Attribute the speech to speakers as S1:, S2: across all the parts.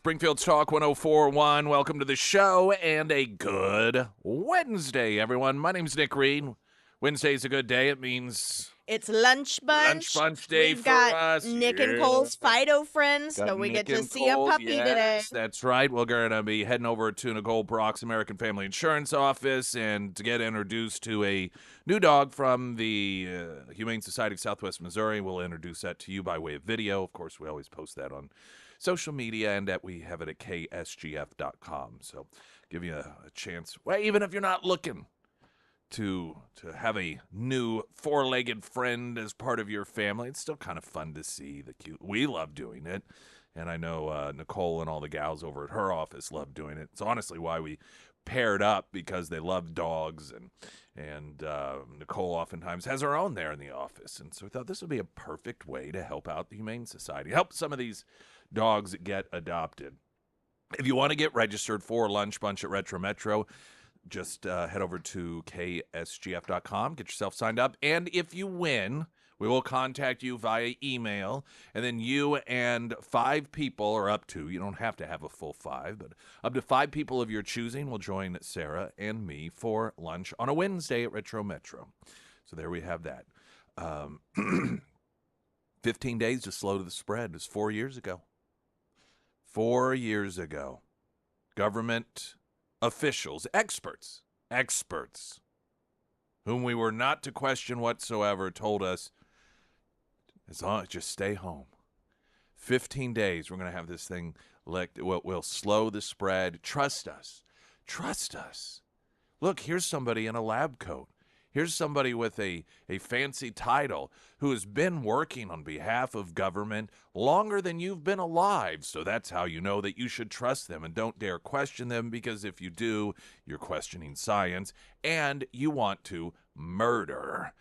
S1: Springfield's Talk 104.1. Welcome to the show and a good Wednesday, everyone. My name's Nick Reed. Wednesday's a good day. It means
S2: it's lunch bunch.
S1: Day
S2: We've
S1: for
S2: got
S1: us.
S2: Nick and Cole's Fido friends, so we
S1: Nick
S2: get to
S1: and
S2: see a
S1: Cole.
S2: puppy today.
S1: That's right. We're going to be heading over to Nicole Brock's American Family Insurance office and to get introduced to a new dog from the Humane Society of Southwest Missouri. We'll introduce that to you by way of video. Of course, we always post that on social media, and we have it at KSGF.com. So give you a chance, well, even if you're not looking to have a new four-legged friend as part of your family. It's still kind of fun to see the cute. We love doing it, and I know Nicole and all the gals over at her office love doing it. It's honestly why we paired up, because they love dogs, and Nicole oftentimes has her own there in the office, and so we thought this would be a perfect way to help out the Humane Society, help some of these dogs get adopted. If you want to get registered for Lunch Bunch at Retro Metro, just head over to ksgf.com, get yourself signed up, and if you win, we will contact you via email, and then you and 5 people, or up to, you don't have to have a full 5, but up to 5 people of your choosing will join Sarah and me for lunch on a Wednesday at Retro Metro. So there we have that. 15 days to slow the spread. It was 4 years ago. 4 years ago. Government officials, experts, whom we were not to question whatsoever, told us, as long as just stay home. 15 days, we're going to have this thing, we'll slow the spread. Trust us. Trust us. Look, here's somebody in a lab coat. Here's somebody with a fancy title who has been working on behalf of government longer than you've been alive. So that's how you know that you should trust them and don't dare question them, because if you do, you're questioning science and you want to murder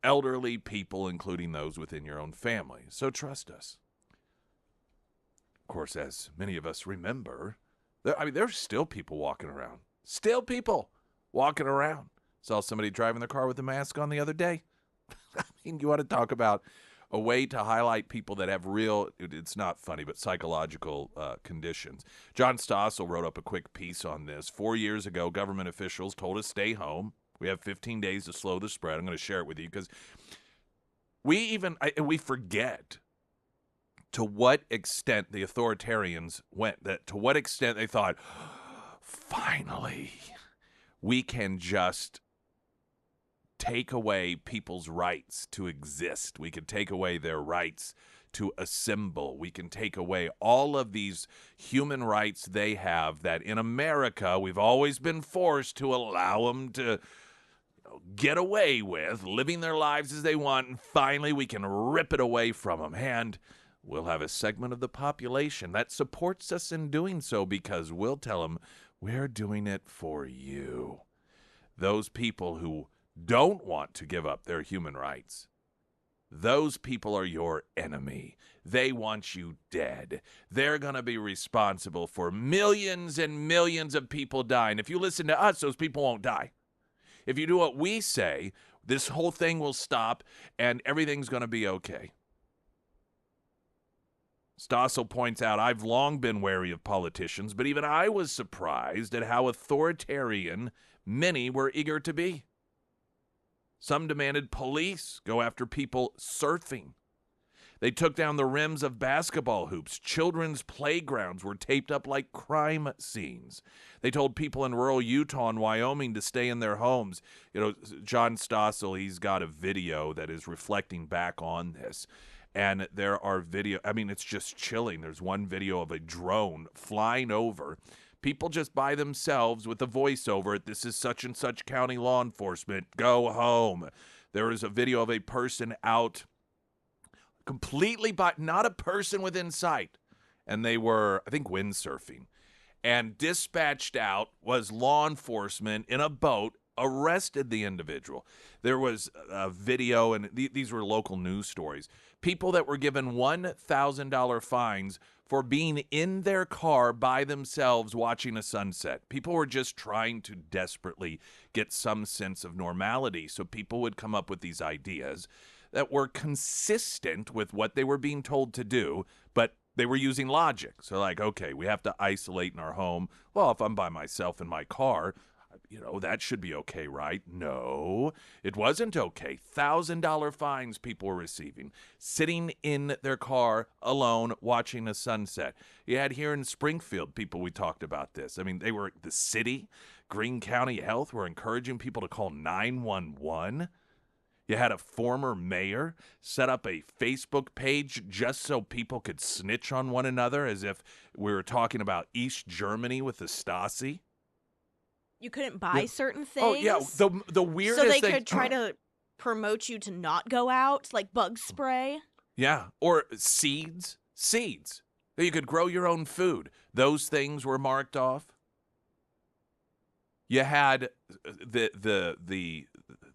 S1: elderly people, including those within your own family. So trust us. Of course, as many of us remember, there's still people walking around. Still people walking around. Saw somebody driving their car with a mask on the other day. I mean, you want to talk about a way to highlight people that have real, it's not funny, but psychological conditions. John Stossel wrote up a quick piece on this. 4 years ago, government officials told us stay home. We have 15 days to slow the spread. I'm going to share it with you because we forget to what extent the authoritarians went, that to what extent they thought, finally, we can just take away people's rights to exist. We can take away their rights to assemble. We can take away all of these human rights they have that in America we've always been forced to allow them to get away with, living their lives as they want, and finally we can rip it away from them. And we'll have a segment of the population that supports us in doing so, because we'll tell them we're doing it for you. Those people who don't want to give up their human rights, those people are your enemy. They want you dead. They're going to be responsible for millions and millions of people dying. If you listen to us, those people won't die. If you do what we say, this whole thing will stop and everything's going to be okay. Stossel points out, I've long been wary of politicians, but even I was surprised at how authoritarian many were eager to be. Some demanded police go after people surfing. They took down the rims of basketball hoops. Children's playgrounds were taped up like crime scenes. They told people in rural Utah and Wyoming to stay in their homes. You know, John Stossel, he's got a video that is reflecting back on this. And there are it's just chilling. There's one video of a drone flying over. People just by themselves with a voiceover. This is such and such county law enforcement. Go home. There is a video of a person out completely not a person within sight. And they were, I think, windsurfing. And dispatched out was law enforcement in a boat, arrested the individual. There was a video, and these were local news stories. People that were given $1,000 fines for being in their car by themselves watching a sunset. People were just trying to desperately get some sense of normality. So people would come up with these ideas that were consistent with what they were being told to do, but They were using logic. So like, okay, we have to isolate in our home. Well, if I'm by myself in my car, that should be okay, right? No, it wasn't okay. $1,000 fines people were receiving, sitting in their car alone watching a sunset. You had here in Springfield people, we talked about this. I mean, the city, Greene County Health were encouraging people to call 911. You had a former mayor set up a Facebook page just so people could snitch on one another, as if we were talking about East Germany with the Stasi.
S2: You couldn't buy certain things.
S1: Oh, yeah. The weirdest
S2: so they
S1: thing.
S2: could try to promote you to not go out, like bug spray.
S1: Yeah. Or seeds. Seeds. You could grow your own food. Those things were marked off. You had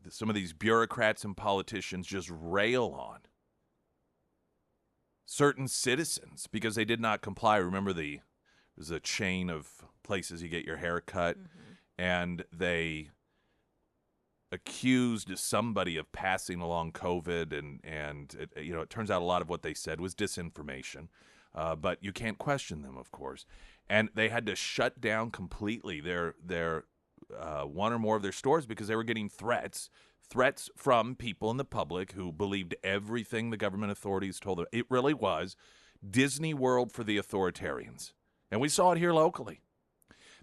S1: some of these bureaucrats and politicians just rail on certain citizens because they did not comply. Remember, there was a chain of places you get your hair cut, and they accused somebody of passing along COVID, and it turns out a lot of what they said was disinformation, but you can't question them, of course. And they had to shut down completely their one or more of their stores because they were getting threats from people in the public who believed everything the government authorities told them. It really was Disney World for the authoritarians. And we saw it here locally.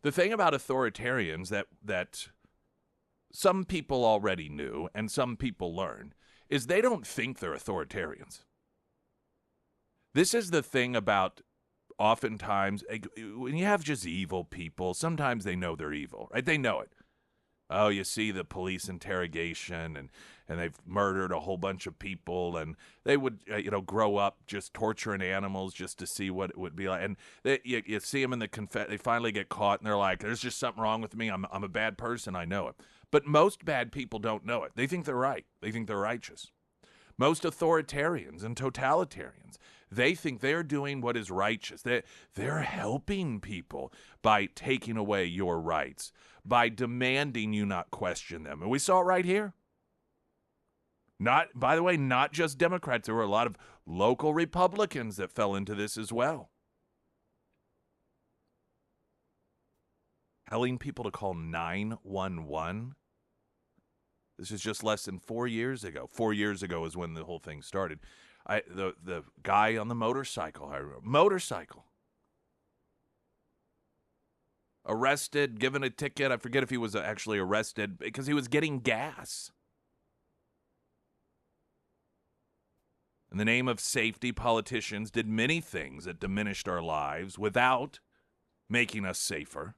S1: The thing about authoritarians that some people already knew and some people learned is they don't think they're authoritarians. This is the thing about oftentimes when you have just evil people, sometimes they know they're evil, right? They know it. Oh, you see the police interrogation and they've murdered a whole bunch of people, and they would, grow up just torturing animals just to see what it would be like. And you see them in they finally get caught, and they're like, there's just something wrong with me. I'm a bad person. I know it. But most bad people don't know it. They think they're right. They think they're righteous. Most authoritarians and totalitarians, they think they're doing what is righteous. They're helping people by taking away your rights, by demanding you not question them. And we saw it right here. By the way, not just Democrats. There were a lot of local Republicans that fell into this as well. Telling people to call 911. This is just less than 4 years ago. 4 years ago is when the whole thing started. The guy on the motorcycle, arrested, given a ticket. I forget if he was actually arrested because he was getting gas. In the name of safety, politicians did many things that diminished our lives without making us safer.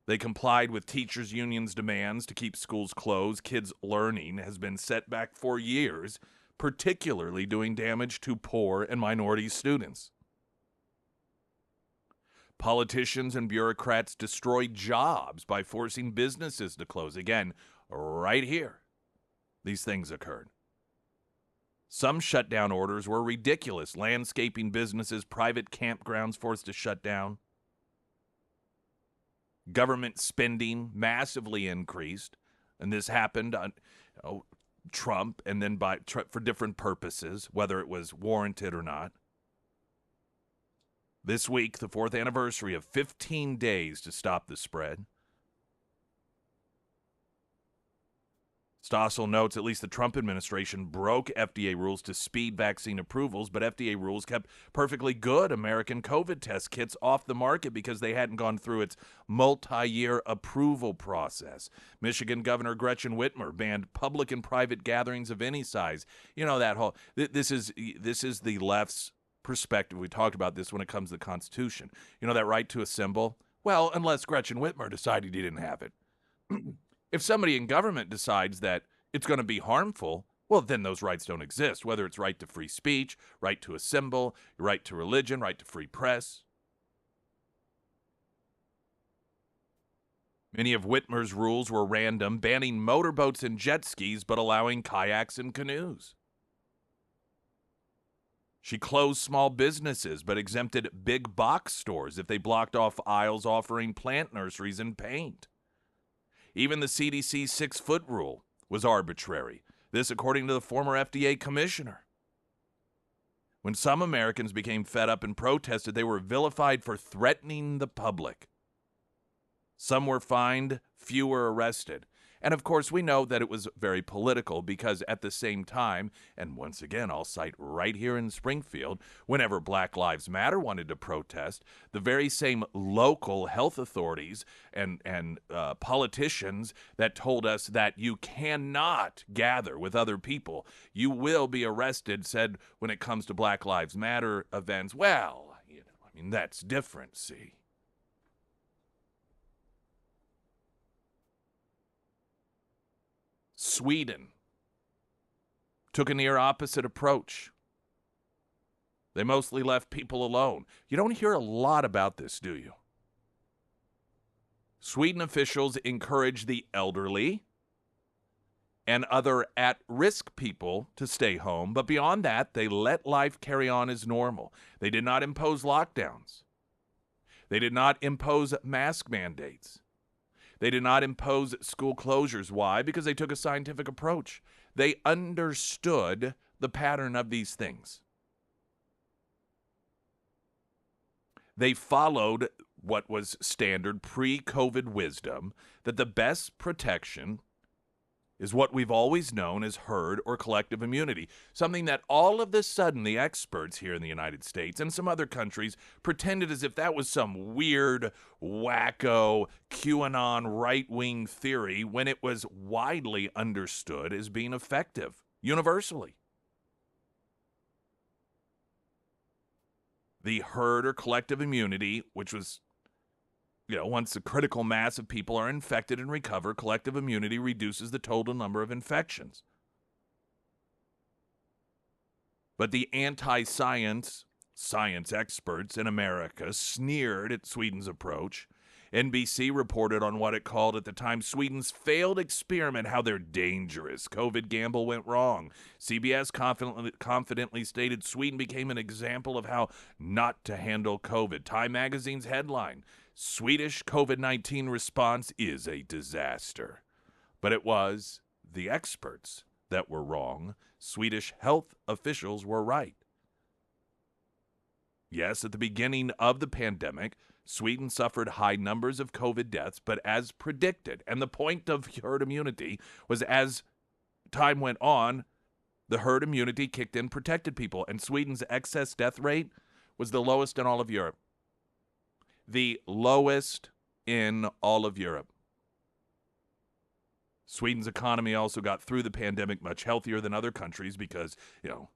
S1: They complied with teachers' unions' demands to keep schools closed. Kids' learning has been set back for years, particularly doing damage to poor and minority students. Politicians and bureaucrats destroyed jobs by forcing businesses to close. Again, right here, these things occurred. Some shutdown orders were ridiculous. Landscaping businesses, private campgrounds forced to shut down. Government spending massively increased, and this happened on Trump, and then for different purposes, whether it was warranted or not. This week, the 4th anniversary of 15 days to stop the spread. Stossel notes at least the Trump administration broke FDA rules to speed vaccine approvals, but FDA rules kept perfectly good American COVID test kits off the market because they hadn't gone through its multi-year approval process. Michigan Governor Gretchen Whitmer banned public and private gatherings of any size. You know, that whole this is the left's perspective. We talked about this when it comes to the Constitution. You know, that right to assemble? Well, unless Gretchen Whitmer decided he didn't have it. If somebody in government decides that it's going to be harmful, well, then those rights don't exist, whether it's right to free speech, right to assemble, right to religion, right to free press. Many of Whitmer's rules were random, banning motorboats and jet skis, but allowing kayaks and canoes. She closed small businesses, but exempted big box stores if they blocked off aisles offering plant nurseries and paint. Even the CDC's 6-foot rule was arbitrary. This according to the former FDA commissioner. When some Americans became fed up and protested, they were vilified for threatening the public. Some were fined, few were arrested. And of course, we know that it was very political because at the same time, and once again, I'll cite right here in Springfield, whenever Black Lives Matter wanted to protest, the very same local health authorities and politicians that told us that you cannot gather with other people, you will be arrested, said when it comes to Black Lives Matter events, well, that's different, see. Sweden took a near opposite approach. They mostly left people alone. You don't hear a lot about this, do you? Sweden officials encouraged the elderly and other at-risk people to stay home, but beyond that, they let life carry on as normal. They did not impose lockdowns. They did not impose mask mandates. They did not impose school closures. Why? Because they took a scientific approach. They understood the pattern of these things. They followed what was standard pre-COVID wisdom, that the best protection is what we've always known as herd or collective immunity, something that all of a sudden the experts here in the United States and some other countries pretended as if that was some weird, wacko, QAnon right-wing theory when it was widely understood as being effective universally. The herd or collective immunity, which was once a critical mass of people are infected and recover, collective immunity reduces the total number of infections. But the anti-science experts in America sneered at Sweden's approach. NBC reported on what it called at the time Sweden's failed experiment, how their dangerous COVID gamble went wrong. CBS confidently stated Sweden became an example of how not to handle COVID. Time magazine's headline, Swedish COVID-19 response is a disaster. But it was the experts that were wrong. Swedish health officials were right. Yes, at the beginning of the pandemic, Sweden suffered high numbers of COVID deaths, but as predicted, and the point of herd immunity was as time went on, the herd immunity kicked in, protected people, and Sweden's excess death rate was the lowest in all of Europe. The lowest in all of Europe. Sweden's economy also got through the pandemic much healthier than other countries because,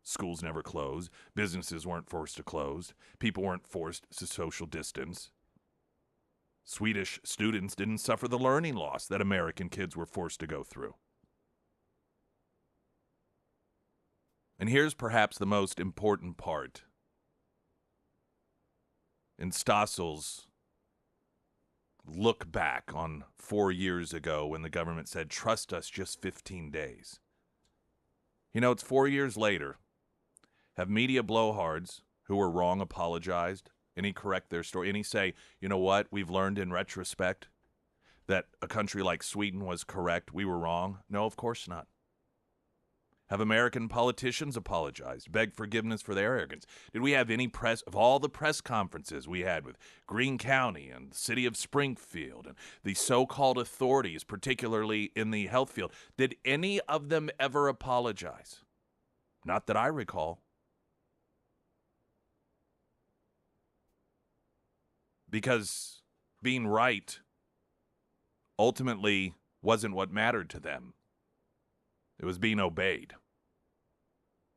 S1: schools never closed, businesses weren't forced to close, people weren't forced to social distance. Swedish students didn't suffer the learning loss that American kids were forced to go through. And here's perhaps the most important part. In Stossel's look back on 4 years ago when the government said, trust us just 15 days. It's 4 years later. Have media blowhards who were wrong apologized? Any correct their story? Any say, you know what, we've learned in retrospect that a country like Sweden was correct, we were wrong? No, of course not. Have American politicians apologized, begged forgiveness for their arrogance? Did we have any press, of all the press conferences we had with Greene County and the city of Springfield and the so-called authorities, particularly in the health field, did any of them ever apologize? Not that I recall. Because being right ultimately wasn't what mattered to them. It was being obeyed,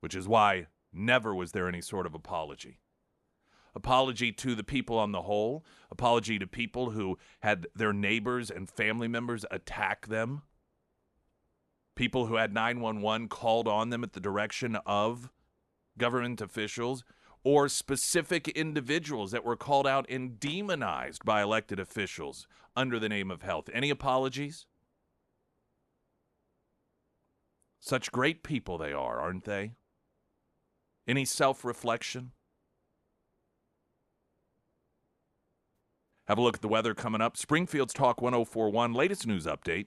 S1: which is why never was there any sort of apology. Apology to the people on the whole, apology to people who had their neighbors and family members attack them, people who had 911 called on them at the direction of government officials, or specific individuals that were called out and demonized by elected officials under the name of health. Any apologies? Such great people they are, aren't they? Any self-reflection? Have a look at the weather coming up. Springfield's Talk 1041, latest news update.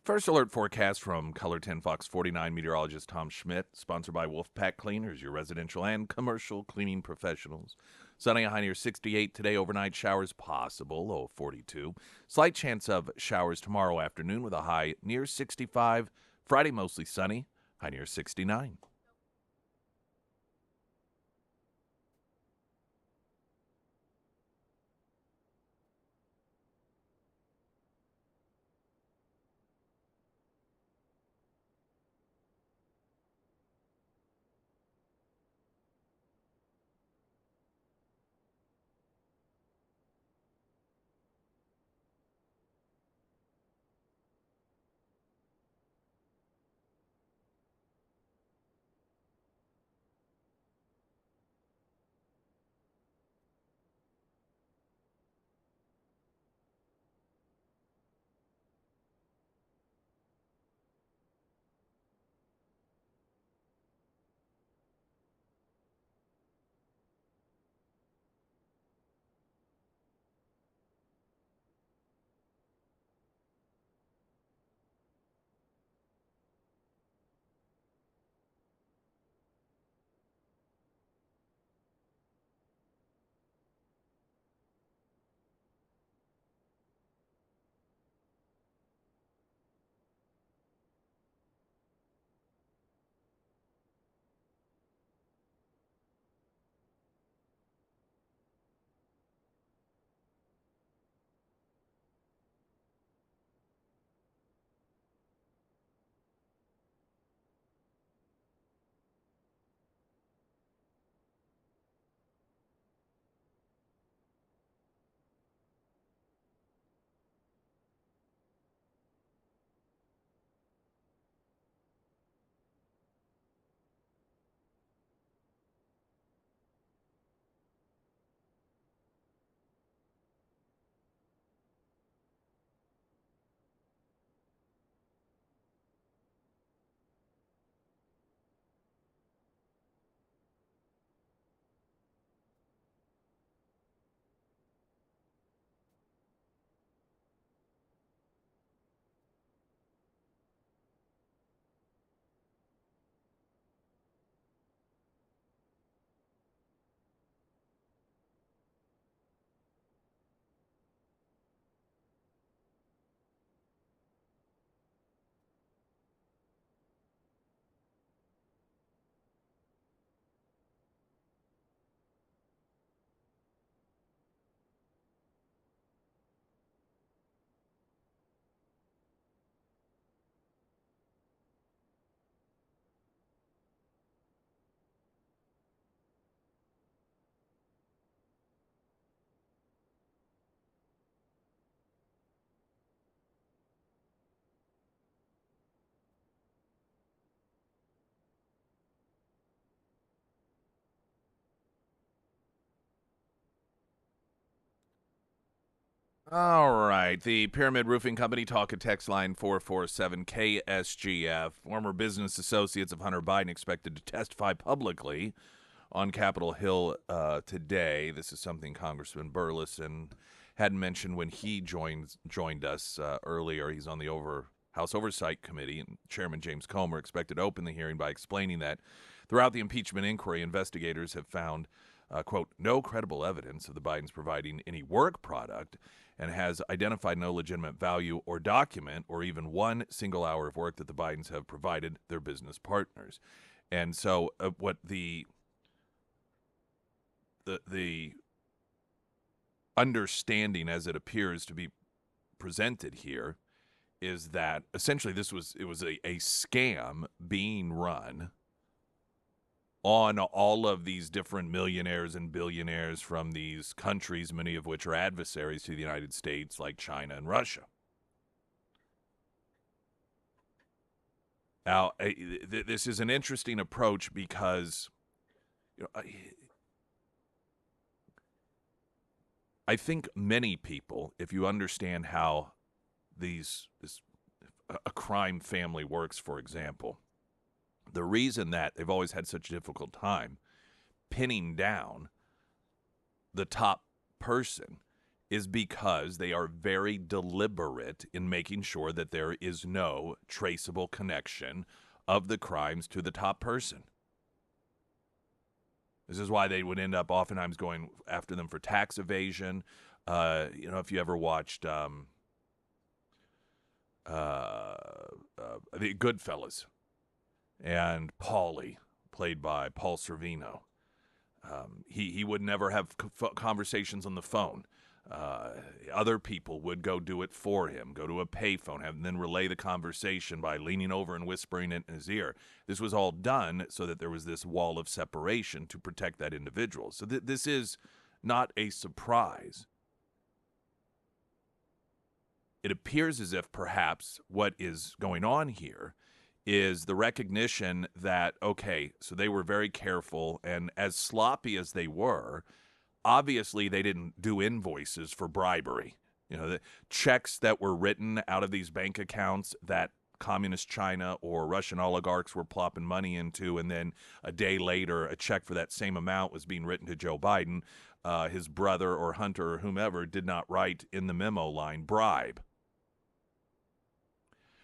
S1: First alert forecast from Color 10 Fox 49 meteorologist Tom Schmidt, sponsored by Wolfpack Cleaners, your residential and commercial cleaning professionals. Sunny, a high near 68 today. Overnight showers possible, low of 42. Slight chance of showers tomorrow afternoon with a high near 65. Friday mostly sunny, high near 69. All right. The Pyramid Roofing Company talk at text line 447 KSGF. Former business associates of Hunter Biden expected to testify publicly on Capitol Hill today. This is something Congressman Burleson had mentioned when he joined us earlier. He's on the House Oversight Committee, and Chairman James Comer expected to open the hearing by explaining that throughout the impeachment inquiry, investigators have found, quote, no credible evidence of the Bidens providing any work product and has identified no legitimate value or document or even one single hour of work that the Bidens have provided their business partners. And so what the understanding as it appears to be presented here is that essentially it was a scam being run on all of these different millionaires and billionaires from these countries, many of which are adversaries to the United States, like China and Russia. Now, this is an interesting approach because, you know, I think many people, if you understand how a crime family works, for example, the reason that they've always had such a difficult time pinning down the top person is because they are very deliberate in making sure that there is no traceable connection of the crimes to the top person. This is why they would end up oftentimes going after them for tax evasion. If you ever watched the Goodfellas and Paulie, played by Paul Sorvino, he would never have conversations on the phone. Other people would go do it for him, go to a payphone, and then relay the conversation by leaning over and whispering it in his ear. This was all done so that there was this wall of separation to protect that individual. So this is not a surprise. It appears as if perhaps what is going on here is the recognition that, okay, so they were very careful, and as sloppy as they were, obviously they didn't do invoices for bribery. The checks that were written out of these bank accounts that communist China or Russian oligarchs were plopping money into, and then a day later a check for that same amount was being written to Joe Biden, his brother or Hunter or whomever did not write in the memo line bribe.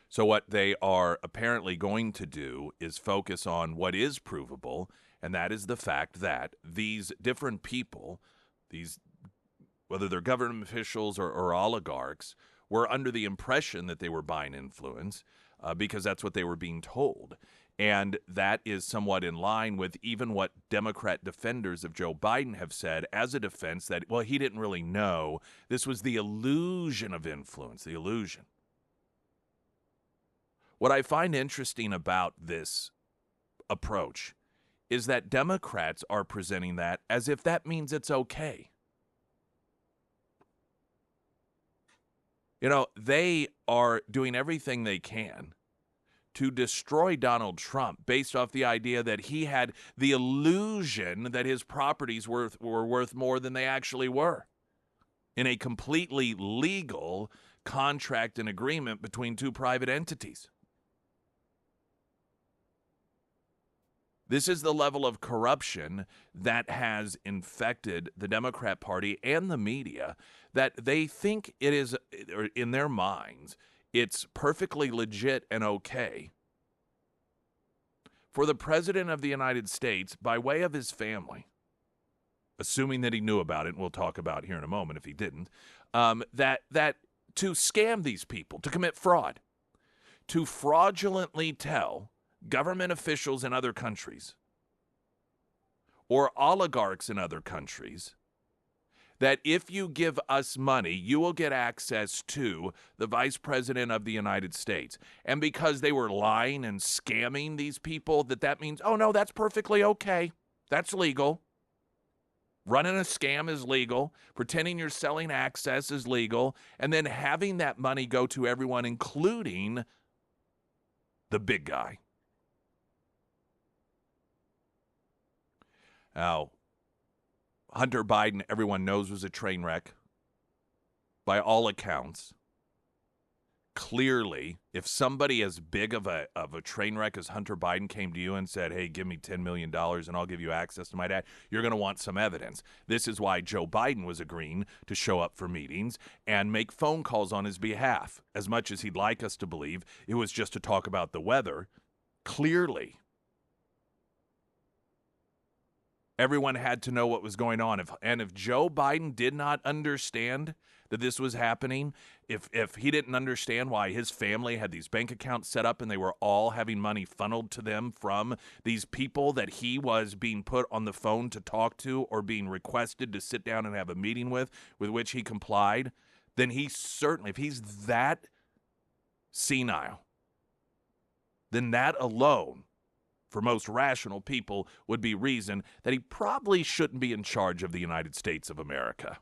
S1: So what they are apparently going to do is focus on what is provable, and that is the fact that these different people, whether they're government officials or oligarchs, were under the impression that they were buying influence because that's what they were being told. And that is somewhat in line with even what Democrat defenders of Joe Biden have said as a defense that, well, he didn't really know. This was the illusion of influence, the illusion. What I find interesting about this approach is that Democrats are presenting that as if that means it's okay. They are doing everything they can to destroy Donald Trump based off the idea that he had the illusion that his properties were worth more than they actually were in a completely legal contract and agreement between two private entities. This is the level of corruption that has infected the Democrat Party and the media, that they think it is, in their minds, it's perfectly legit and okay for the President of the United States, by way of his family, assuming that he knew about it, and we'll talk about here in a moment if he didn't, that to scam these people, to commit fraud, to fraudulently tell government officials in other countries or oligarchs in other countries that if you give us money, you will get access to the Vice President of the United States. And because they were lying and scamming these people, that means, oh, no, that's perfectly okay. That's legal. Running a scam is legal. Pretending you're selling access is legal. And then having that money go to everyone, including the big guy. Now, Hunter Biden, everyone knows, was a train wreck. By all accounts, clearly, if somebody as big of a train wreck as Hunter Biden came to you and said, hey, give me $10 million and I'll give you access to my dad, you're going to want some evidence. This is why Joe Biden was agreeing to show up for meetings and make phone calls on his behalf. As much as he'd like us to believe it was just to talk about the weather, clearly everyone had to know what was going on. If Joe Biden did not understand that this was happening, if he didn't understand why his family had these bank accounts set up and they were all having money funneled to them from these people that he was being put on the phone to talk to or being requested to sit down and have a meeting with which he complied, then he certainly, if he's that senile, then that alone, for most rational people, would be reason that he probably shouldn't be in charge of the United States of America.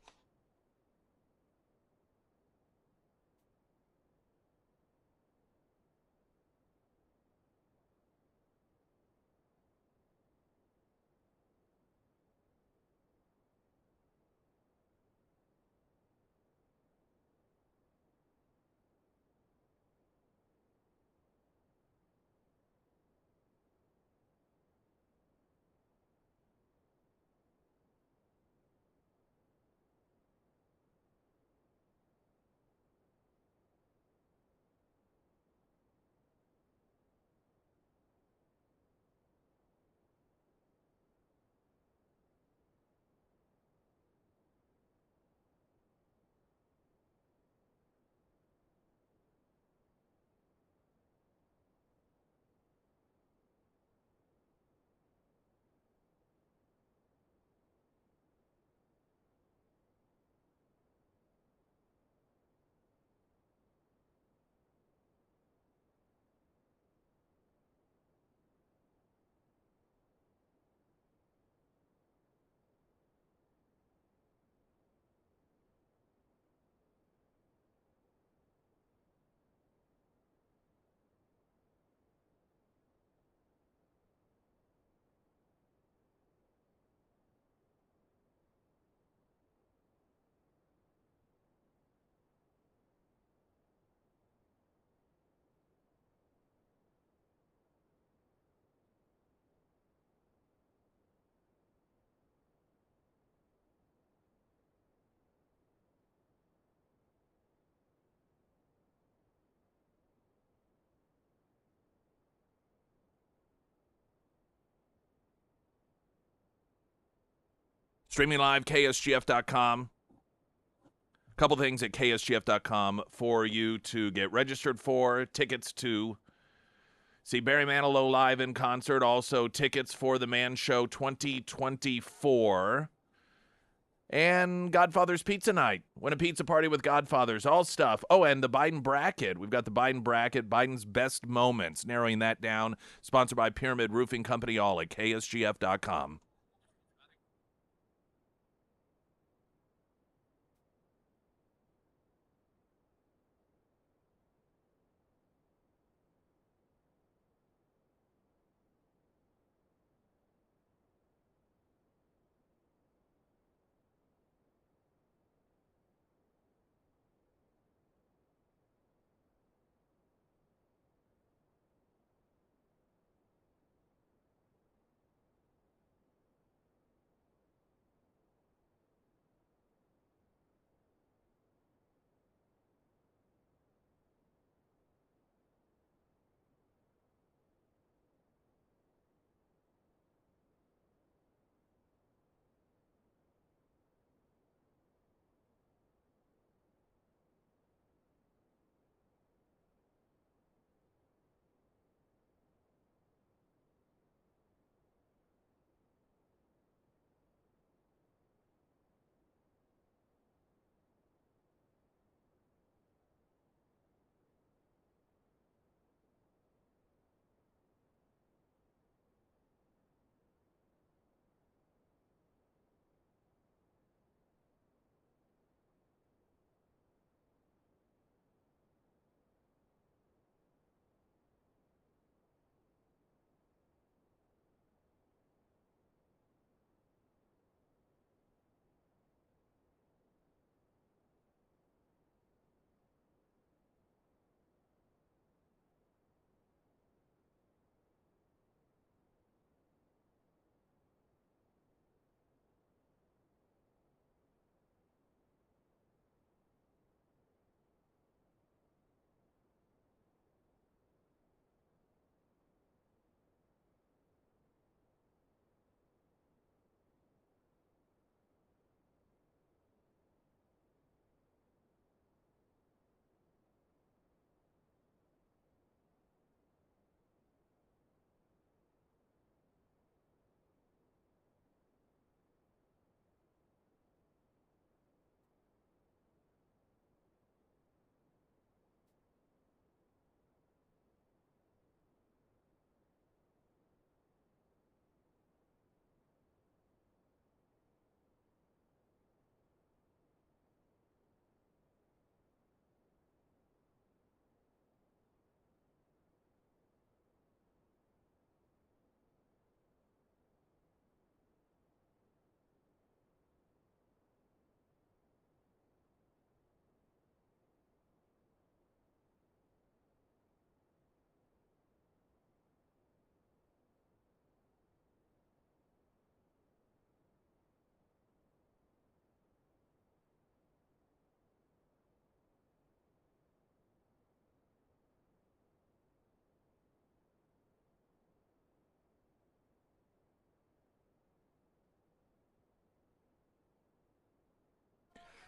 S1: Streaming live, KSGF.com. A couple things at KSGF.com for you to get registered for. Tickets to see Barry Manilow live in concert. Also, tickets for the Man Show 2024. And Godfather's Pizza Night. Win a pizza party with Godfathers. All stuff. Oh, and the Biden bracket. We've got the Biden bracket. Biden's best moments. Narrowing that down. Sponsored by Pyramid Roofing Company. All at KSGF.com.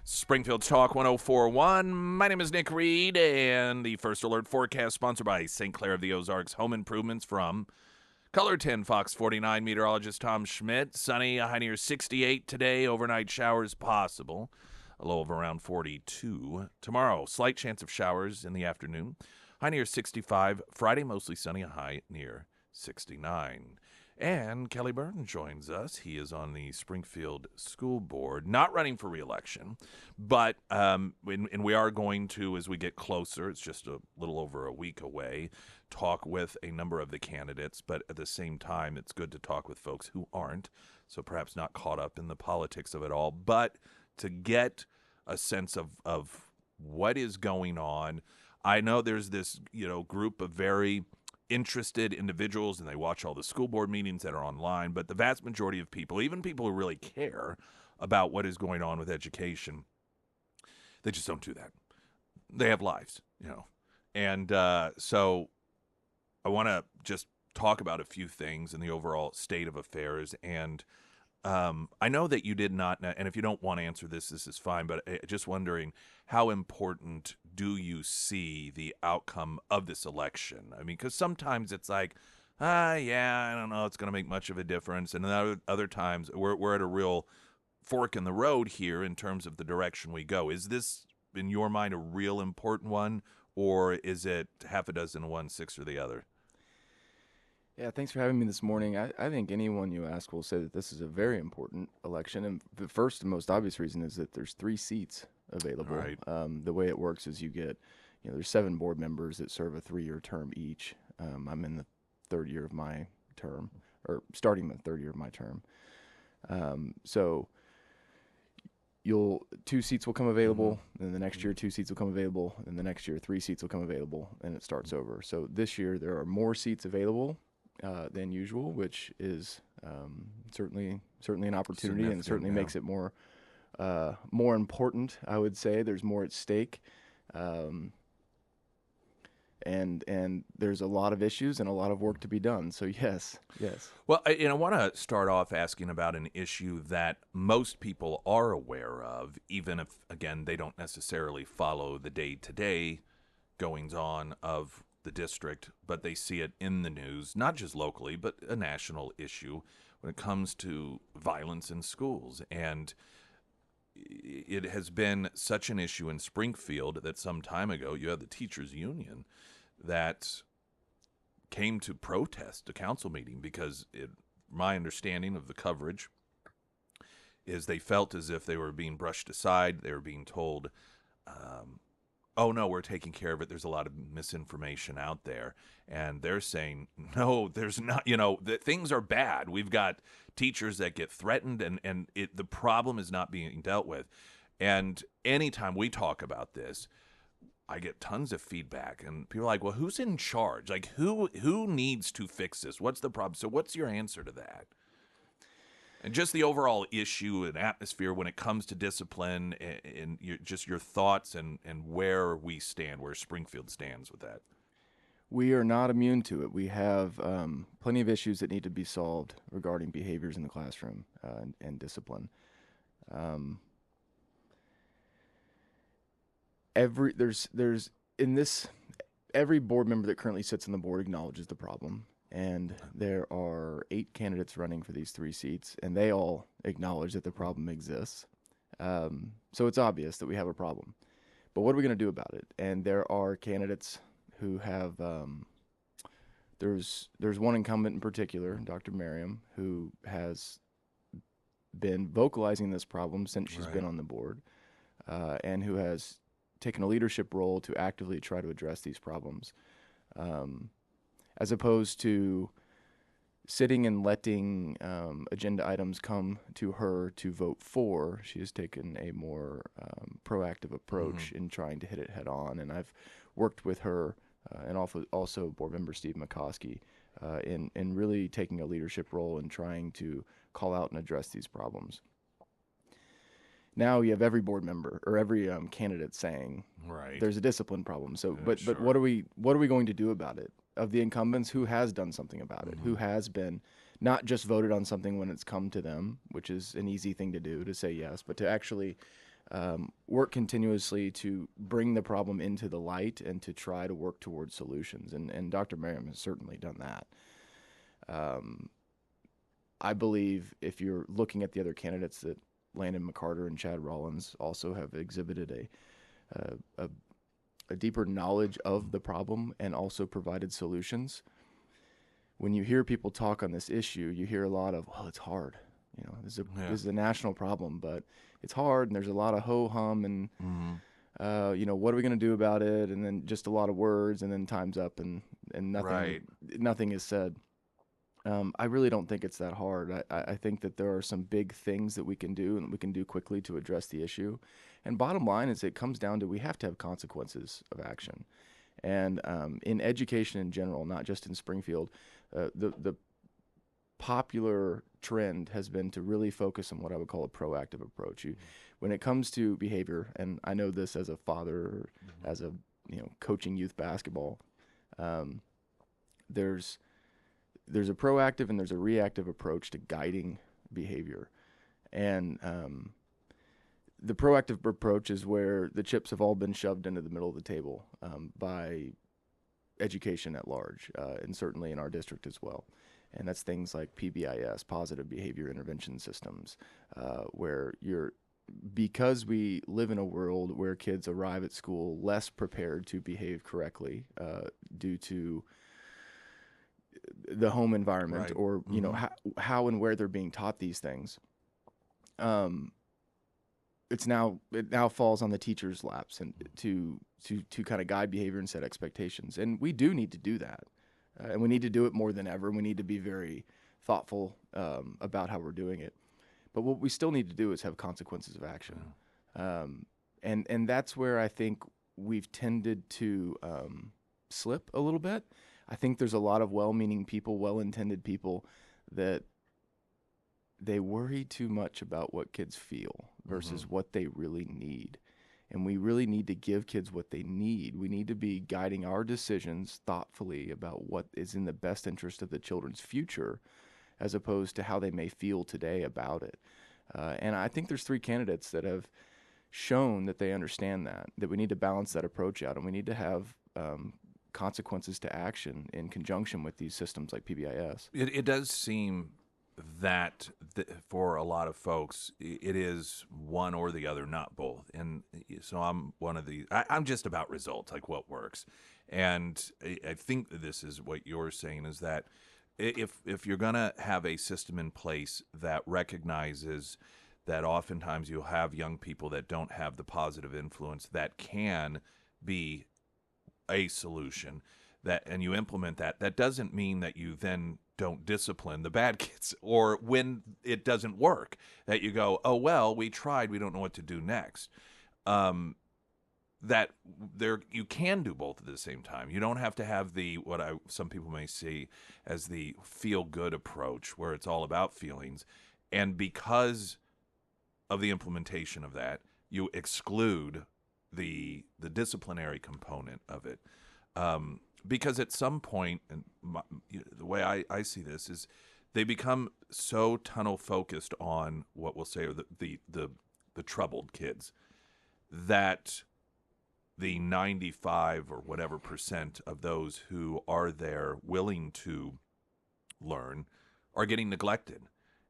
S1: Springfield's Talk 1041. My name is Nick Reed, and the First Alert Forecast sponsored by St. Clair of the Ozarks Home Improvements from Color 10 Fox 49 meteorologist Tom Schmidt. Sunny, a high near 68 today. Overnight showers possible. A low of around 42. Tomorrow, slight chance of showers in the afternoon. High near 65. Friday, mostly sunny, a high near 69. And Kelly Burton joins us. He is on the Springfield School Board, not running for re-election, but and we are going to, as we get closer, it's just a little over a week away, talk with a number of the candidates. But at the same time, it's good to talk with folks who aren't, so perhaps not caught up in the politics of it all, but to get a sense of what is going on. I know there's this, group of very interested individuals, and they watch all the school board meetings that are online, but the vast majority of people, even people who really care about what is going on with education, they just don't do that. They have lives, And so I want to just talk about a few things in the overall state of affairs. And I know that you did not, and if you don't want to answer this, this is fine, but just wondering, how important do you see the outcome of this election? I mean, because sometimes it's like, yeah, I don't know, it's going to make much of a difference. And then other times, we're at a real fork in the road here in terms of the direction we go. Is this, in your mind, a real important one, or is it half a dozen one, six or the other?
S3: Yeah, thanks for having me this morning. I think anyone you ask will say that this is a very important election. And the first and most obvious reason is that there's 3 seats available.
S1: Right.
S3: The way it works is you get, there's 7 board members that serve a 3-year term each. I'm in the 3rd year of my term, or starting the 3rd year of my term. So 2 seats will come available, then the next year 2 seats will come available, and the next year 3 seats will come available, and it starts over. So this year there are more seats available than usual, which is certainly an opportunity, and certainly makes it more important. I would say there's more at stake, and there's a lot of issues and a lot of work to be done. So yes.
S1: Well, I want to start off asking about an issue that most people are aware of, even if, again, they don't necessarily follow the day-to-day goings-on of the district, but they see it in the news, not just locally, but a national issue when it comes to violence in schools. And it has been such an issue in Springfield that some time ago you had the teachers union that came to protest a council meeting because my understanding of the coverage is they felt as if they were being brushed aside. They were being told, oh, no, we're taking care of it. There's a lot of misinformation out there. And they're saying, no, there's not, that things are bad. We've got teachers that get threatened, and the problem is not being dealt with. And anytime we talk about this, I get tons of feedback, and people are like, well, who's in charge? Like, who needs to fix this? What's the problem? So what's your answer to that? And just the overall issue and atmosphere when it comes to discipline, and your thoughts and where we stand, where Springfield stands with that.
S3: We are not immune to it. We have plenty of issues that need to be solved regarding behaviors in the classroom and discipline. Every board member that currently sits on the board acknowledges the problem. And there are 8 candidates running for these 3 seats, and they all acknowledge that the problem exists. So it's obvious that we have a problem. But what are we going to do about it? And there are candidates who have, there's one incumbent in particular, Dr. Merriam, who has been vocalizing this problem since she's been on the board, and who has taken a leadership role to actively try to address these problems. As opposed to sitting and letting agenda items come to her to vote for, she has taken a more proactive approach in trying to hit it head on. And I've worked with her and also board member Steve McCoskey in really taking a leadership role and trying to call out and address these problems. Now you have every board member or every candidate saying, there's a discipline problem. So, but what are we going to do about it? Of the incumbents, who has done something about it? Who has been not just voted on something when it's come to them, which is an easy thing to do, to say yes, but to actually work continuously to bring the problem into the light and to try to work towards solutions. And Dr. Merriam has certainly done that. I believe if you're looking at the other candidates, that Landon McCarter and Chad Rollins also have exhibited a deeper knowledge of the problem and also provided solutions. When you hear people talk on this issue, you hear a lot of, well, it's hard. This is a national problem, but it's hard, and there's a lot of ho-hum, and, what are we going to do about it? And then just a lot of words, and then time's up, and nothing is said. I really don't think it's that hard. I think that there are some big things that we can do and we can do quickly to address the issue. And bottom line is it comes down to we have to have consequences of action. And in education in general, not just in Springfield, the popular trend has been to really focus on what I would call a proactive approach. When it comes to behavior, and I know this as a father, as a coaching youth basketball, there's a proactive and there's a reactive approach to guiding behavior. And the proactive approach is where the chips have all been shoved into the middle of the table by education at large, and certainly in our district as well. And that's things like PBIS, positive behavior intervention systems, where because we live in a world where kids arrive at school less prepared to behave correctly due to the home environment,
S1: Right.
S3: or you know how and where they're being taught these things. It now falls on the teacher's laps and to kind of guide behavior and set expectations, and we do need to do that, and we need to do it more than ever. We need to be very thoughtful about how we're doing it, but what we still need to do is have consequences of action, and that's where I think we've tended to slip a little bit. I think there's a lot of well-meaning people, well-intended people, that they worry too much about what kids feel versus what they really need. And we really need to give kids what they need. We need to be guiding our decisions thoughtfully about what is in the best interest of the children's future, as opposed to how they may feel today about it. And I think there's 3 candidates that have shown that they understand that we need to balance that approach out, and we need to have consequences to action in conjunction with these systems like PBIS.
S1: It does seem that for a lot of folks, it is one or the other, not both. And so I'm one of the, I'm just about results, like what works. And I think that this is what you're saying, is that if you're going to have a system in place that recognizes that oftentimes you'll have young people that don't have the positive influence that can be a solution, and you implement that doesn't mean that you then don't discipline the bad kids, or when it doesn't work, that you go, oh, well, we tried, we don't know what to do next. That you can do both at the same time. You don't have to have some people may see as the feel-good approach, where it's all about feelings. And because of the implementation of that, you exclude the disciplinary component of it. Because at some point, and the way I see this is, they become so tunnel focused on what we'll say are the troubled kids, that the 95 or whatever % of those who are there willing to learn are getting neglected.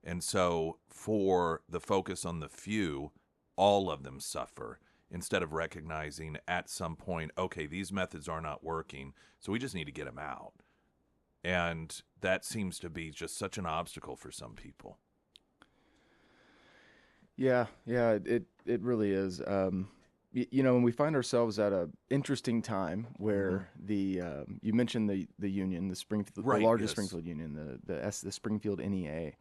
S1: And so for the focus on the few, all of them suffer, instead of recognizing at some point, okay, these methods are not working, so we just need to get them out. And that seems to be just such an obstacle for some people.
S3: Yeah, it really is. You know, when we find ourselves at a interesting time where you mentioned the union, the Springfield,
S1: right,
S3: the largest
S1: yes.
S3: Springfield union, the Springfield NEA.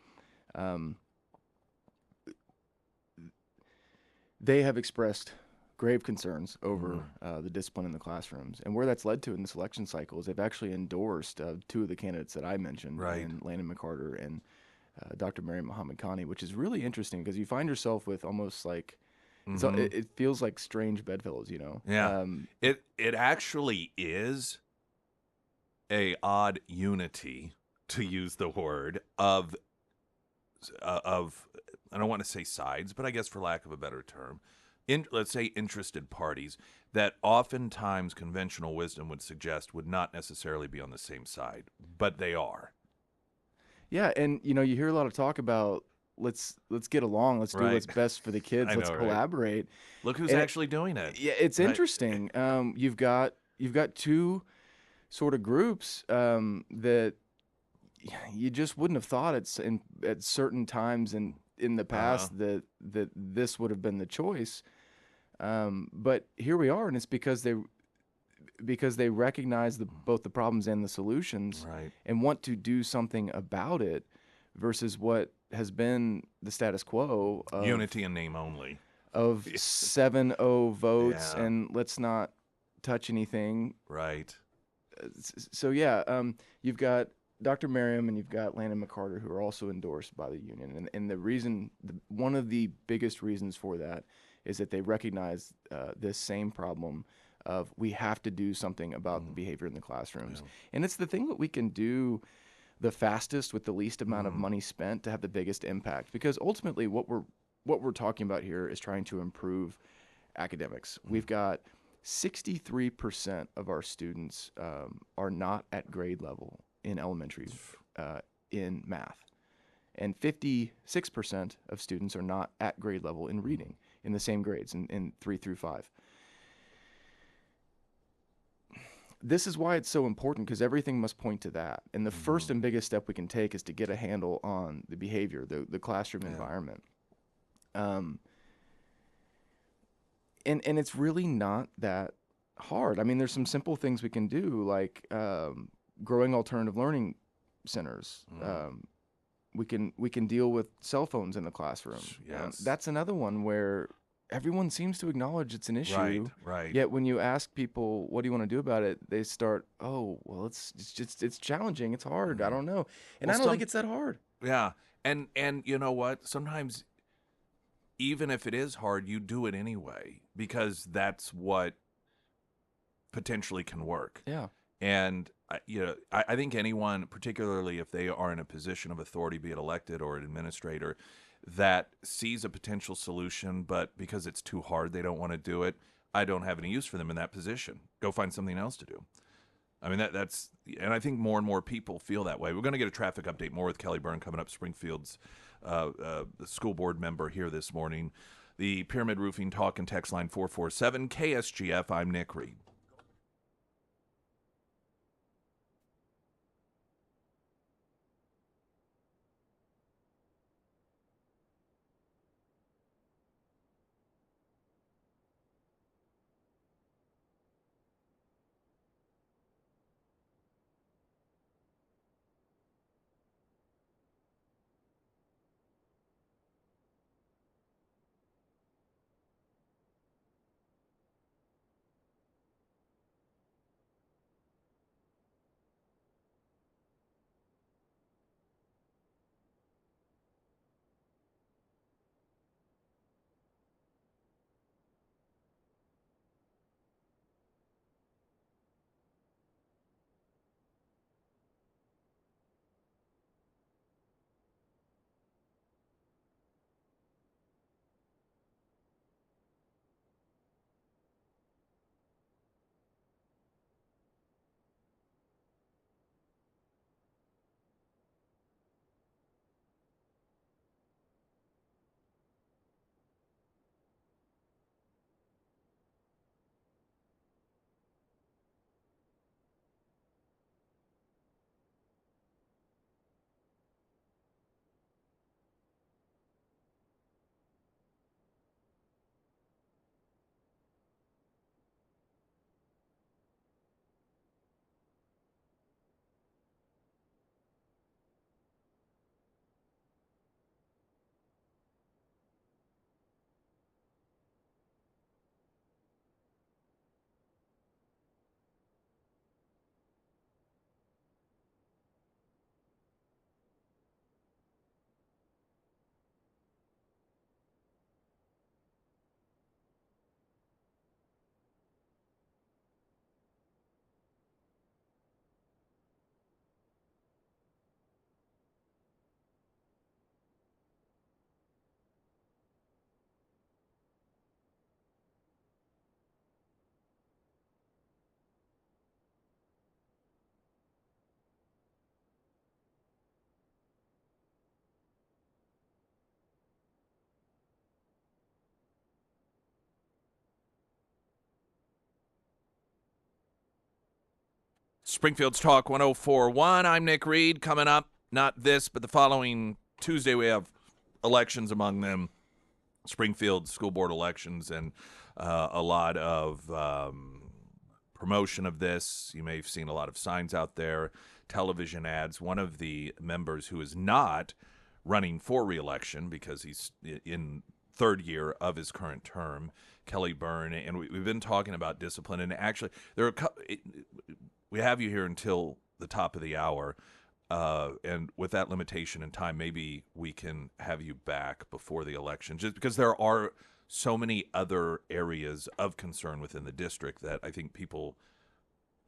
S3: They have expressed grave concerns over the discipline in the classrooms, and where that's led to in this election cycle is they've actually endorsed 2 of the candidates that I mentioned, and Landon McCarter and Dr. Miriam Muhammad Khani, which is really interesting because you find yourself with almost like it feels like strange bedfellows, you know.
S1: Yeah, it actually is a odd unity, to use the word, of I don't want to say sides, but I guess for lack of a better term, let's say interested parties that oftentimes conventional wisdom would suggest would not necessarily be on the same side, but they are.
S3: Yeah, and you know, you hear a lot of talk about let's get along, let's do what's best for the kids, let's collaborate.
S1: Look who's actually doing it.
S3: Yeah, it's interesting. You've got 2 sort of groups that you just wouldn't have thought at certain times in the past that this would have been the choice. But here we are, and it's because they recognize both the problems and the solutions, and want to do something about it, versus what has been the status quo of
S1: unity in name only,
S3: of 7-0 votes, and let's not touch anything.
S1: Right.
S3: So you've got Dr. Merriam and you've got Landon McCarter, who are also endorsed by the union, and the reason, one of the biggest reasons for that, is that they recognize this same problem of we have to do something about the behavior in the classrooms. And it's the thing that we can do the fastest with the least amount of money spent to have the biggest impact. Because ultimately, what we're talking about here is trying to improve academics. We've got 63% of our students are not at grade level in elementary in math. And 56% of students are not at grade level in reading in the same grades in 3 through 5. This is why it's so important, because everything must point to that. And the first and biggest step we can take is to get a handle on the behavior, the classroom environment. And it's really not that hard. I mean, there's some simple things we can do, like growing alternative learning centers. We can deal with cell phones in the classroom.
S1: Yes.
S3: That's another one where everyone seems to acknowledge it's an issue.
S1: Right.
S3: Yet when you ask people, what do you want to do about it? They start, oh, well, it's challenging. It's hard. I don't know. And I don't think it's that hard.
S1: Yeah. And you know what? Sometimes even if it is hard, you do it anyway, because that's what potentially can work.
S3: Yeah.
S1: And I think anyone, particularly if they are in a position of authority, be it elected or an administrator, that sees a potential solution, but because it's too hard, they don't want to do it, I don't have any use for them in that position. Go find something else to do. I mean, that's, and I think more and more people feel that way. We're going to get a traffic update more with Kelly Byrne coming up, Springfield's the school board member here this morning. The Pyramid Roofing talk and text line 447 KSGF. I'm Nick Reed. Springfield's Talk 104.1. I'm Nick Reed. Coming up, not this, but the following Tuesday, we have elections, among them Springfield school board elections, and a lot of promotion of this. You may have seen a lot of signs out there, television ads. One of the members who is not running for re-election because he's in third year of his current term, Kelly Byrne, and we've been talking about discipline. And actually, there are we have you here until the top of the hour, and with that limitation in time, maybe we can have you back before the election, just because there are so many other areas of concern within the district that I think people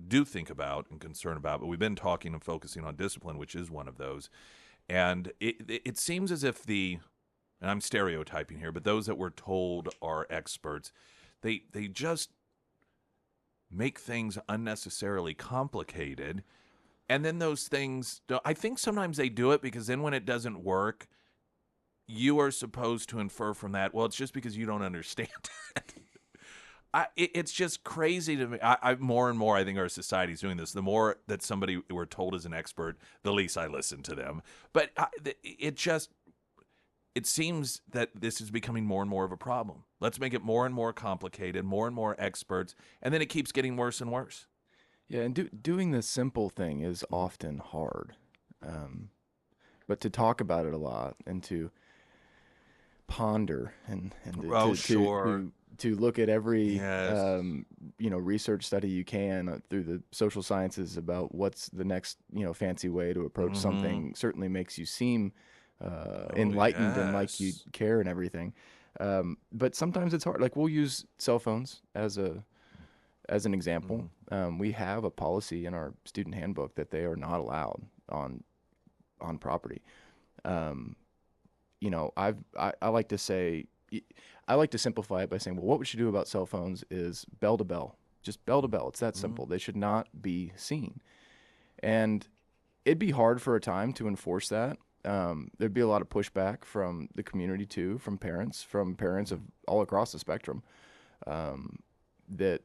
S1: do think about and concerned about, but we've been talking and focusing on discipline, which is one of those. And it seems as if and I'm stereotyping here, but those that we're told are experts, they just make things unnecessarily complicated. And then those things, I think sometimes they do it because then when it doesn't work, you are supposed to infer from that, well, it's just because you don't understand it. It's just crazy to me. I more and more, I think our society is doing this. The more that somebody we're told is an expert, the least I listen to them. But it seems that this is becoming more and more of a problem. Let's make it more and more complicated, more and more experts, and then it keeps getting worse and worse.
S3: Yeah, and doing the simple thing is often hard. But to talk about it a lot and to ponder and to look at every
S1: Yes.
S3: research study you can through the social sciences about what's the next fancy way to approach something certainly makes you seem enlightened and like you care and everything. But sometimes it's hard. Like we'll use cell phones as an example. We have a policy in our student handbook that they are not allowed on property. I like to say, I like to simplify it by saying, well, what we should do about cell phones is bell to bell, just bell to bell. It's that simple. They should not be seen. And it'd be hard for a time to enforce that. There'd be a lot of pushback from the community too, from parents of all across the spectrum, that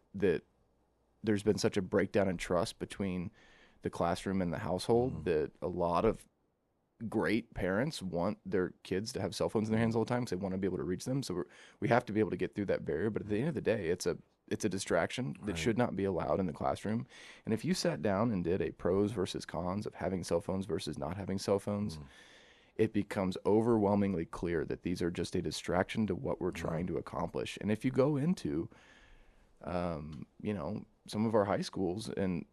S3: there's been such a breakdown in trust between the classroom and the household that a lot of great parents want their kids to have cell phones in their hands all the time because they want to be able to reach them. So we have to be able to get through that barrier. But at the end of the day, it's a distraction that should not be allowed in the classroom. And if you sat down and did a pros versus cons of having cell phones versus not having cell phones, it becomes overwhelmingly clear that these are just a distraction to what we're trying to accomplish. And if you go into, some of our high schools and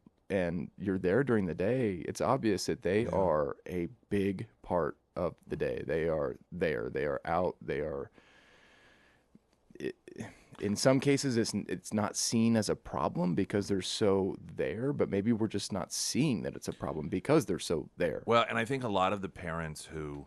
S3: you're there during the day, it's obvious that they are a big part of the day. They are there. They are out. They are. In some cases, it's not seen as a problem because they're so there, but maybe we're just not seeing that it's a problem because they're so there.
S1: Well, and I think a lot of the parents who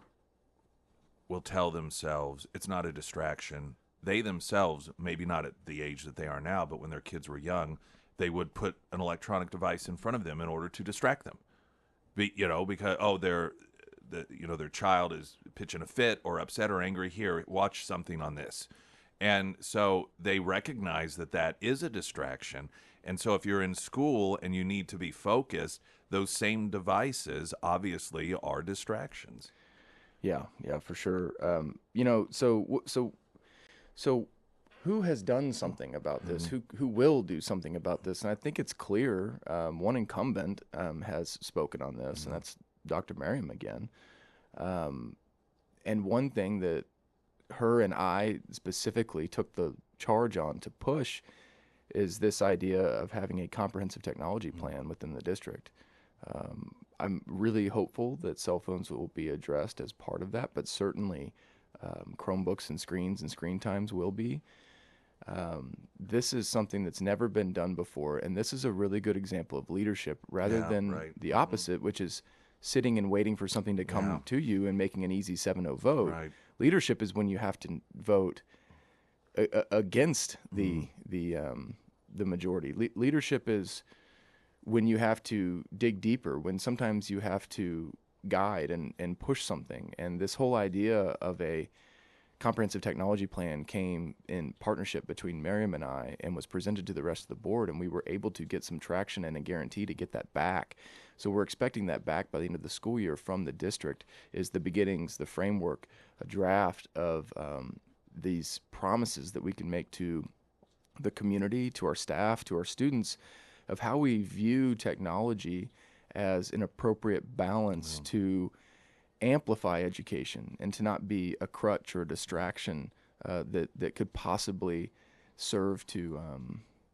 S1: will tell themselves it's not a distraction, they themselves, maybe not at the age that they are now, but when their kids were young, they would put an electronic device in front of them in order to distract them. Because their child is pitching a fit or upset or angry. Here, watch something on this. And so they recognize that is a distraction. And so if you're in school and you need to be focused, those same devices obviously are distractions.
S3: Yeah, for sure. So who has done something about this? Who will do something about this? And I think it's clear. One incumbent has spoken on this, and that's Dr. Merriam again. And one thing that her and I specifically took the charge on to push is this idea of having a comprehensive technology plan within the district. I'm really hopeful that cell phones will be addressed as part of that, but certainly Chromebooks and screens and screen times will be. This is something that's never been done before, and this is a really good example of leadership rather than the opposite, which is sitting and waiting for something to come to you and making an easy 7-0 vote.
S1: Right.
S3: Leadership is when you have to vote against the majority. Leadership is when you have to dig deeper, when sometimes you have to guide and push something. And this whole idea of a comprehensive technology plan came in partnership between Merriam and I and was presented to the rest of the board, and we were able to get some traction and a guarantee to get that back. So we're expecting that back by the end of the school year from the district is the beginnings, the framework, a draft of these promises that we can make to the community, to our staff, to our students, of how we view technology as an appropriate balance to amplify education and to not be a crutch or a distraction that could possibly serve to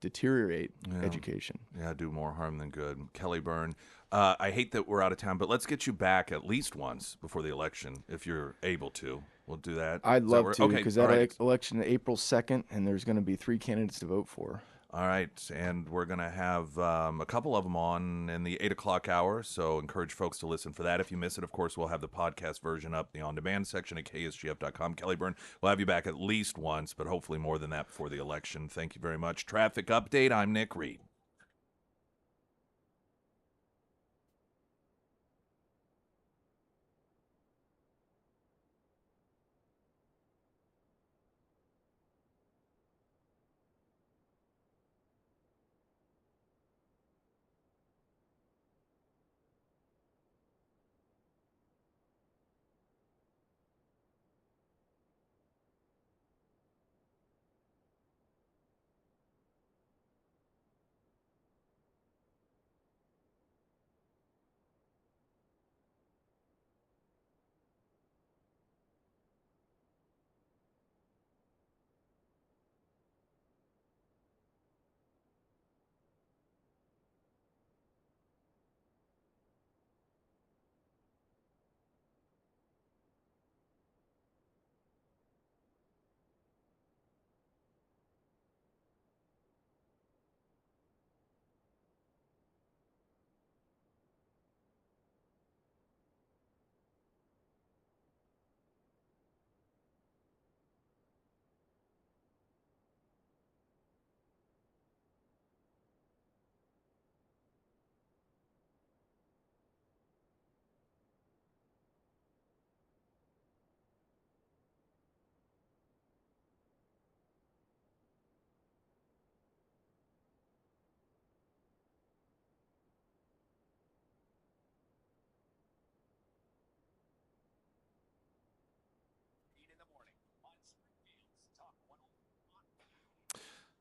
S3: deteriorate education.
S1: Yeah, do more harm than good. Kelly Byrne, I hate that we're out of town, but let's get you back at least once before the election if you're able to. We'll do that.
S3: I'd love to,
S1: Okay,
S3: because
S1: all
S3: that
S1: right.
S3: election April 2nd, and there's going to be 3 candidates to vote for.
S1: All right, and we're going to have a couple of them on in the 8 o'clock hour, so encourage folks to listen for that. If you miss it, of course, we'll have the podcast version up, the on-demand section at ksgf.com. Kelly Byrne, we'll have you back at least once, but hopefully more than that before the election. Thank you very much. Traffic update, I'm Nick Reed.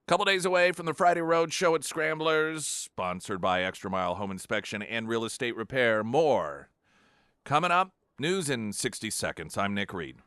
S1: Couple days away from the Friday Road Show at Scramblers, sponsored by Extra Mile Home Inspection and Real Estate Repair. More coming up. News in 60 seconds. I'm Nick Reed.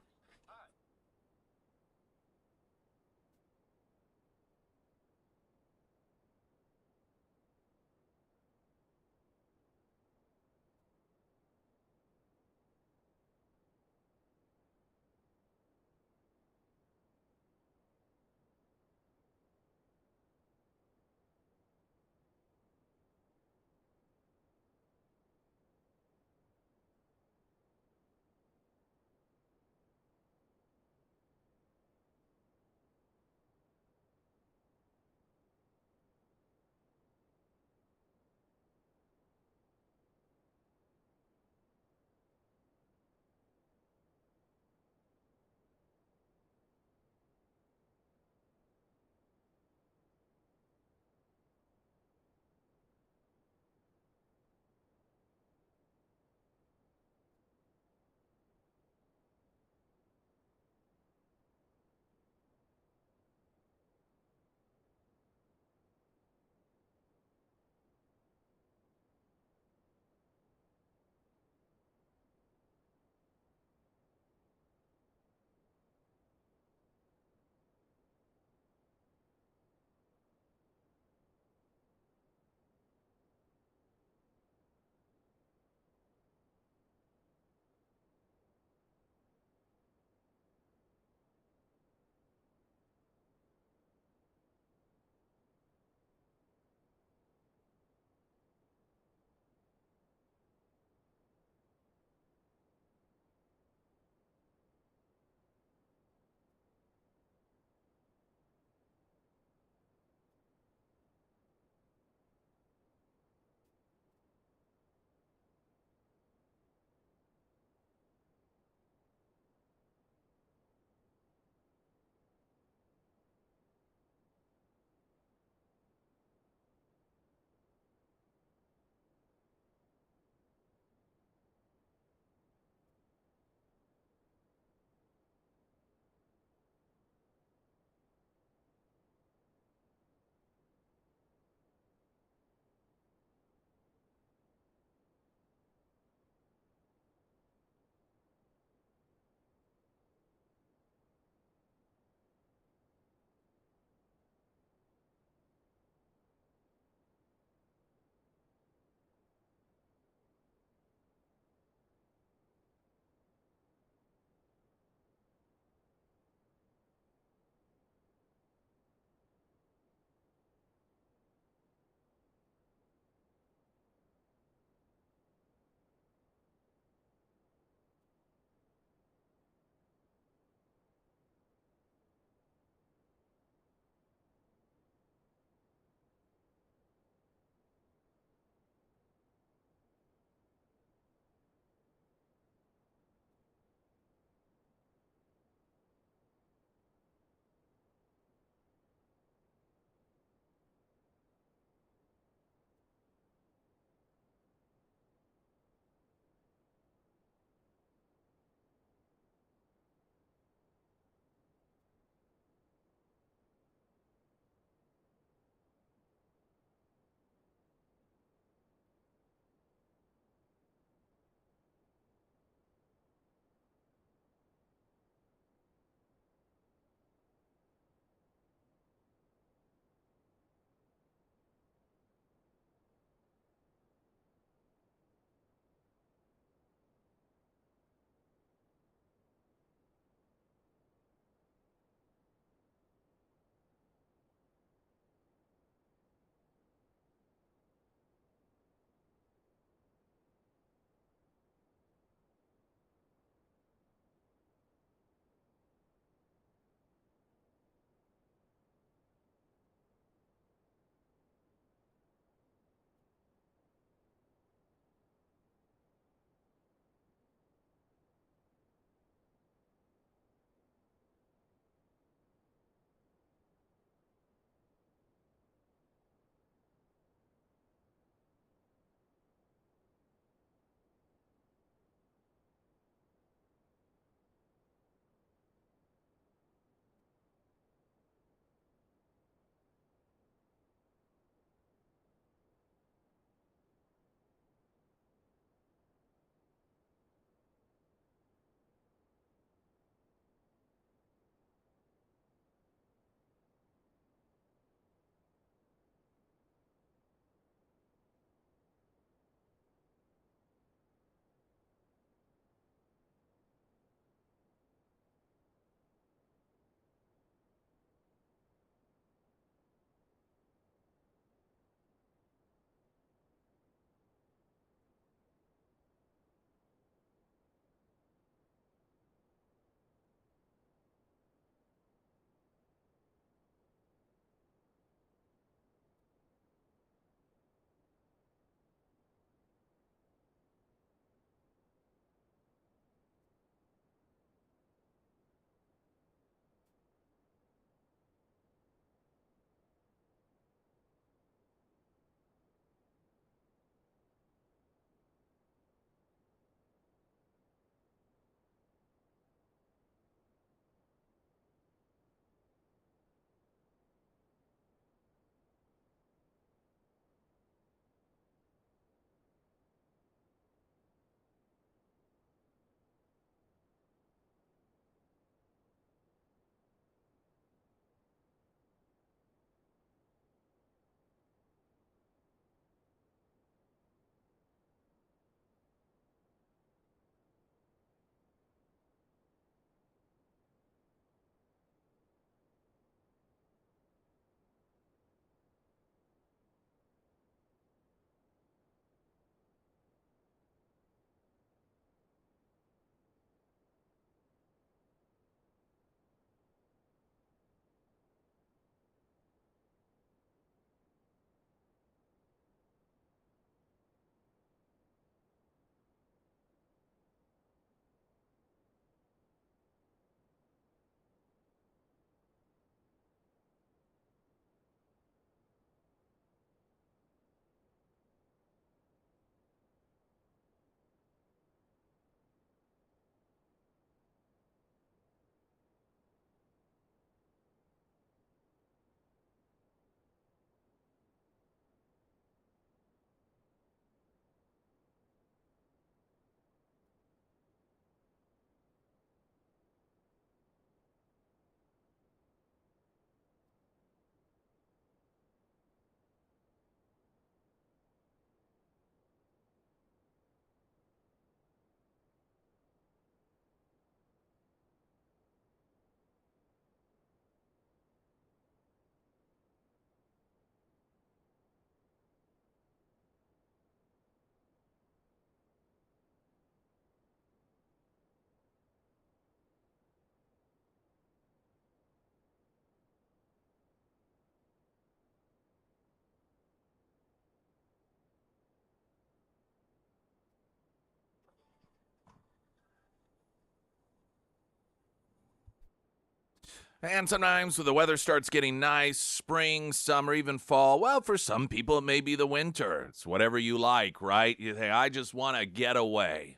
S1: And sometimes when the weather starts getting nice, spring, summer, even fall, well, for some people it may be the winter. It's whatever you like, right? You think, I just want to get away.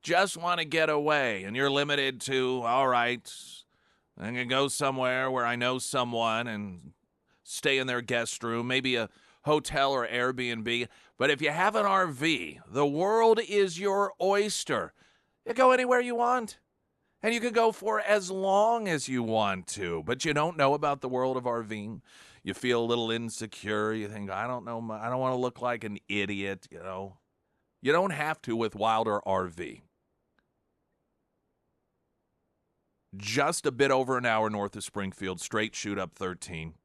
S1: Just want to get away. And you're limited to, all right, I'm going to go somewhere where I know someone and stay in their guest room, maybe a hotel or Airbnb. But if you have an RV, the world is your oyster. You go anywhere you want. And you can go for as long as you want to, but you don't know about the world of RVing. You feel a little insecure. You think, I don't know, I don't want to look like an idiot, you know. You don't have to with Wilder RV. Just a bit over an hour north of Springfield, straight shoot up 13.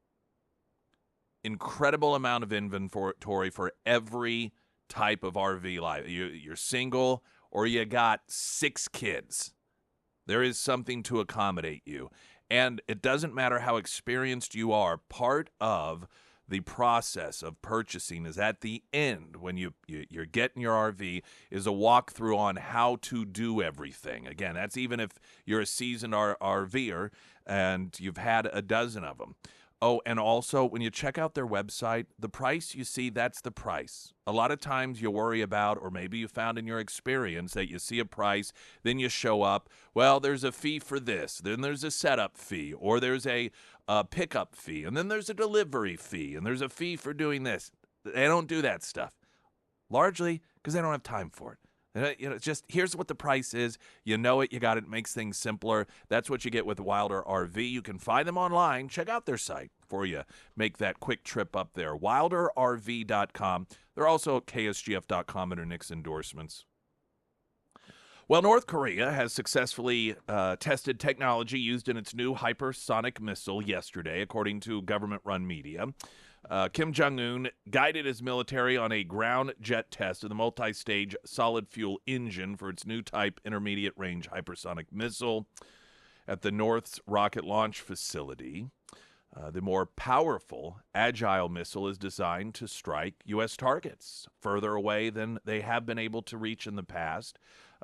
S1: Incredible amount of inventory for every type of RV life. You're single or you got 6 kids. There is something to accommodate you. And it doesn't matter how experienced you are. Part of the process of purchasing is at the end when you're getting your RV is a walkthrough on how to do everything. Again, that's even if you're a seasoned RVer and you've had a dozen of them. Oh, and also when you check out their website, the price you see, that's the price. A lot of times you worry about, or maybe you found in your experience that you see a price, then you show up, well, there's a fee for this, then there's a setup fee, or there's a pickup fee, and then there's a delivery fee, and there's a fee for doing this. They don't do that stuff, largely because they don't have time for it. Just here's what the price is. You know it. You got it. It makes things simpler. That's what you get with Wilder RV. You can find them online. Check out their site before you make that quick trip up there. WilderRV.com. They're also at KSGF.com under Nick's endorsements. Well, North Korea has successfully tested technology used in its new hypersonic missile yesterday, according to government-run media. Kim Jong-un guided his military on a ground jet test of the multi-stage solid-fuel engine for its new type intermediate-range hypersonic missile at the North's rocket launch facility. The more powerful, agile missile is designed to strike U.S. targets further away than they have been able to reach in the past,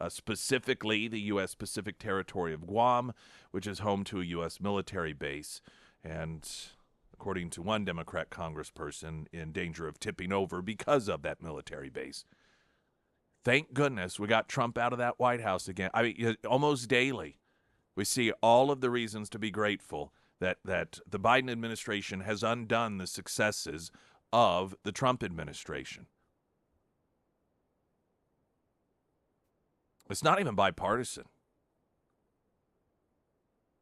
S1: specifically the U.S. Pacific territory of Guam, which is home to a U.S. military base, and according to one Democrat congressperson, in danger of tipping over because of that military base. Thank goodness we got Trump out of that White House again. I mean, almost daily, we see all of the reasons to be grateful that the Biden administration has undone the successes of the Trump administration. It's not even bipartisan.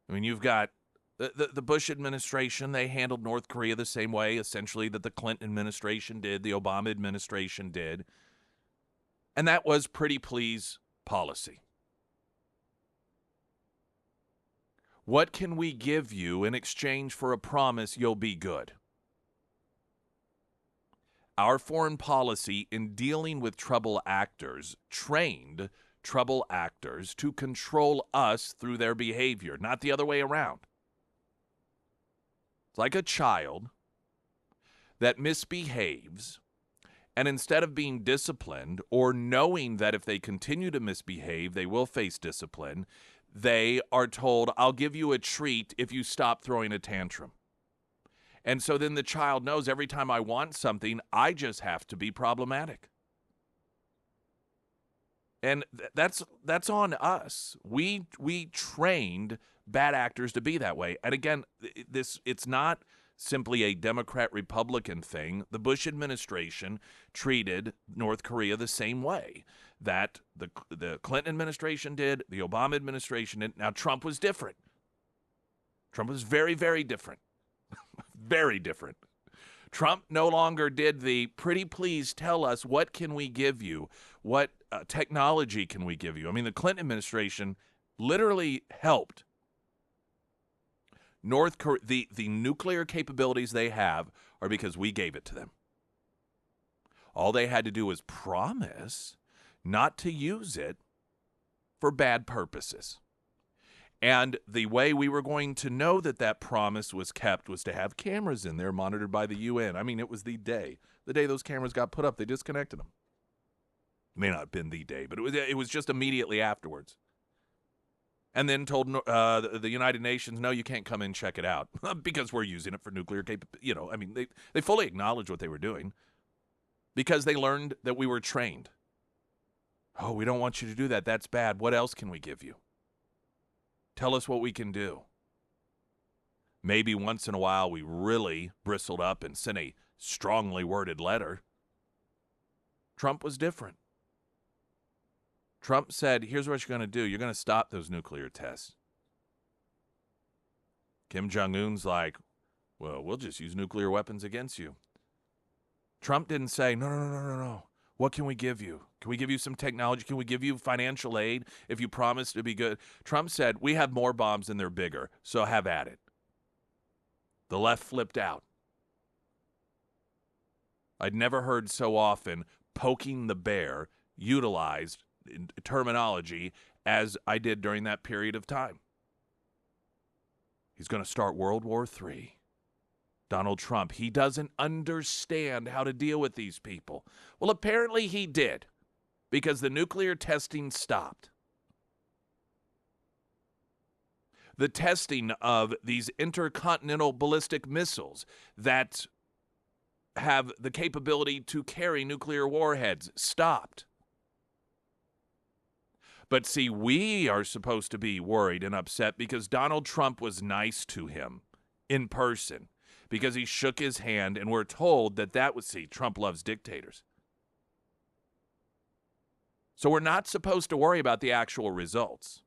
S1: I mean, you've got the Bush administration, they handled North Korea the same way, essentially, that the Clinton administration did, the Obama administration did. And that was pretty please policy. What can we give you in exchange for a promise you'll be good? Our foreign policy in dealing with trouble actors trained trouble actors to control us through their behavior, not the other way around. It's like a child that misbehaves, and instead of being disciplined or knowing that if they continue to misbehave, they will face discipline, they are told, I'll give you a treat if you stop throwing a tantrum. And so then the child knows every time I want something, I just have to be problematic. And that's on us. We trained bad actors to be that way. And again, it's not simply a Democrat-Republican thing. The Bush administration treated North Korea the same way that the Clinton administration did, the Obama administration did. Now, Trump was different. Trump was very, very different. Very different. Trump no longer did the pretty please tell us what can we give you, what technology can we give you. I mean, the Clinton administration literally helped North Korea. The nuclear capabilities they have are because we gave it to them. All they had to do was promise not to use it for bad purposes. And the way we were going to know that that promise was kept was to have cameras in there monitored by the UN. I mean, it was the day those cameras got put up, they disconnected them. It may not have been the day, but it was just immediately afterwards. and then told the United Nations, no, you can't come in and check it out because we're using it for nuclear capability. I mean, they fully acknowledged what they were doing because they learned that we were trained. Oh, we don't want you to do that. That's bad. What else can we give you? Tell us what we can do. Maybe once in a while we really bristled up and sent a strongly worded letter. Trump was different. Trump said, here's what you're going to do. You're going to stop those nuclear tests. Kim Jong-un's like, well, we'll just use nuclear weapons against you. Trump didn't say, no. What can we give you? Can we give you some technology? Can we give you financial aid if you promise to be good? Trump said, we have more bombs and they're bigger, so have at it. The left flipped out. I'd never heard so often poking the bear utilized in terminology as I did during that period of time. He's going to start World War III. Donald Trump, he doesn't understand how to deal with these people. Well, apparently he did, because the nuclear testing stopped. The testing of these intercontinental ballistic missiles that have the capability to carry nuclear warheads stopped. But see, we are supposed to be worried and upset because Donald Trump was nice to him in person, because he shook his hand, and we're told that was, see, Trump loves dictators. So we're not supposed to worry about the actual results.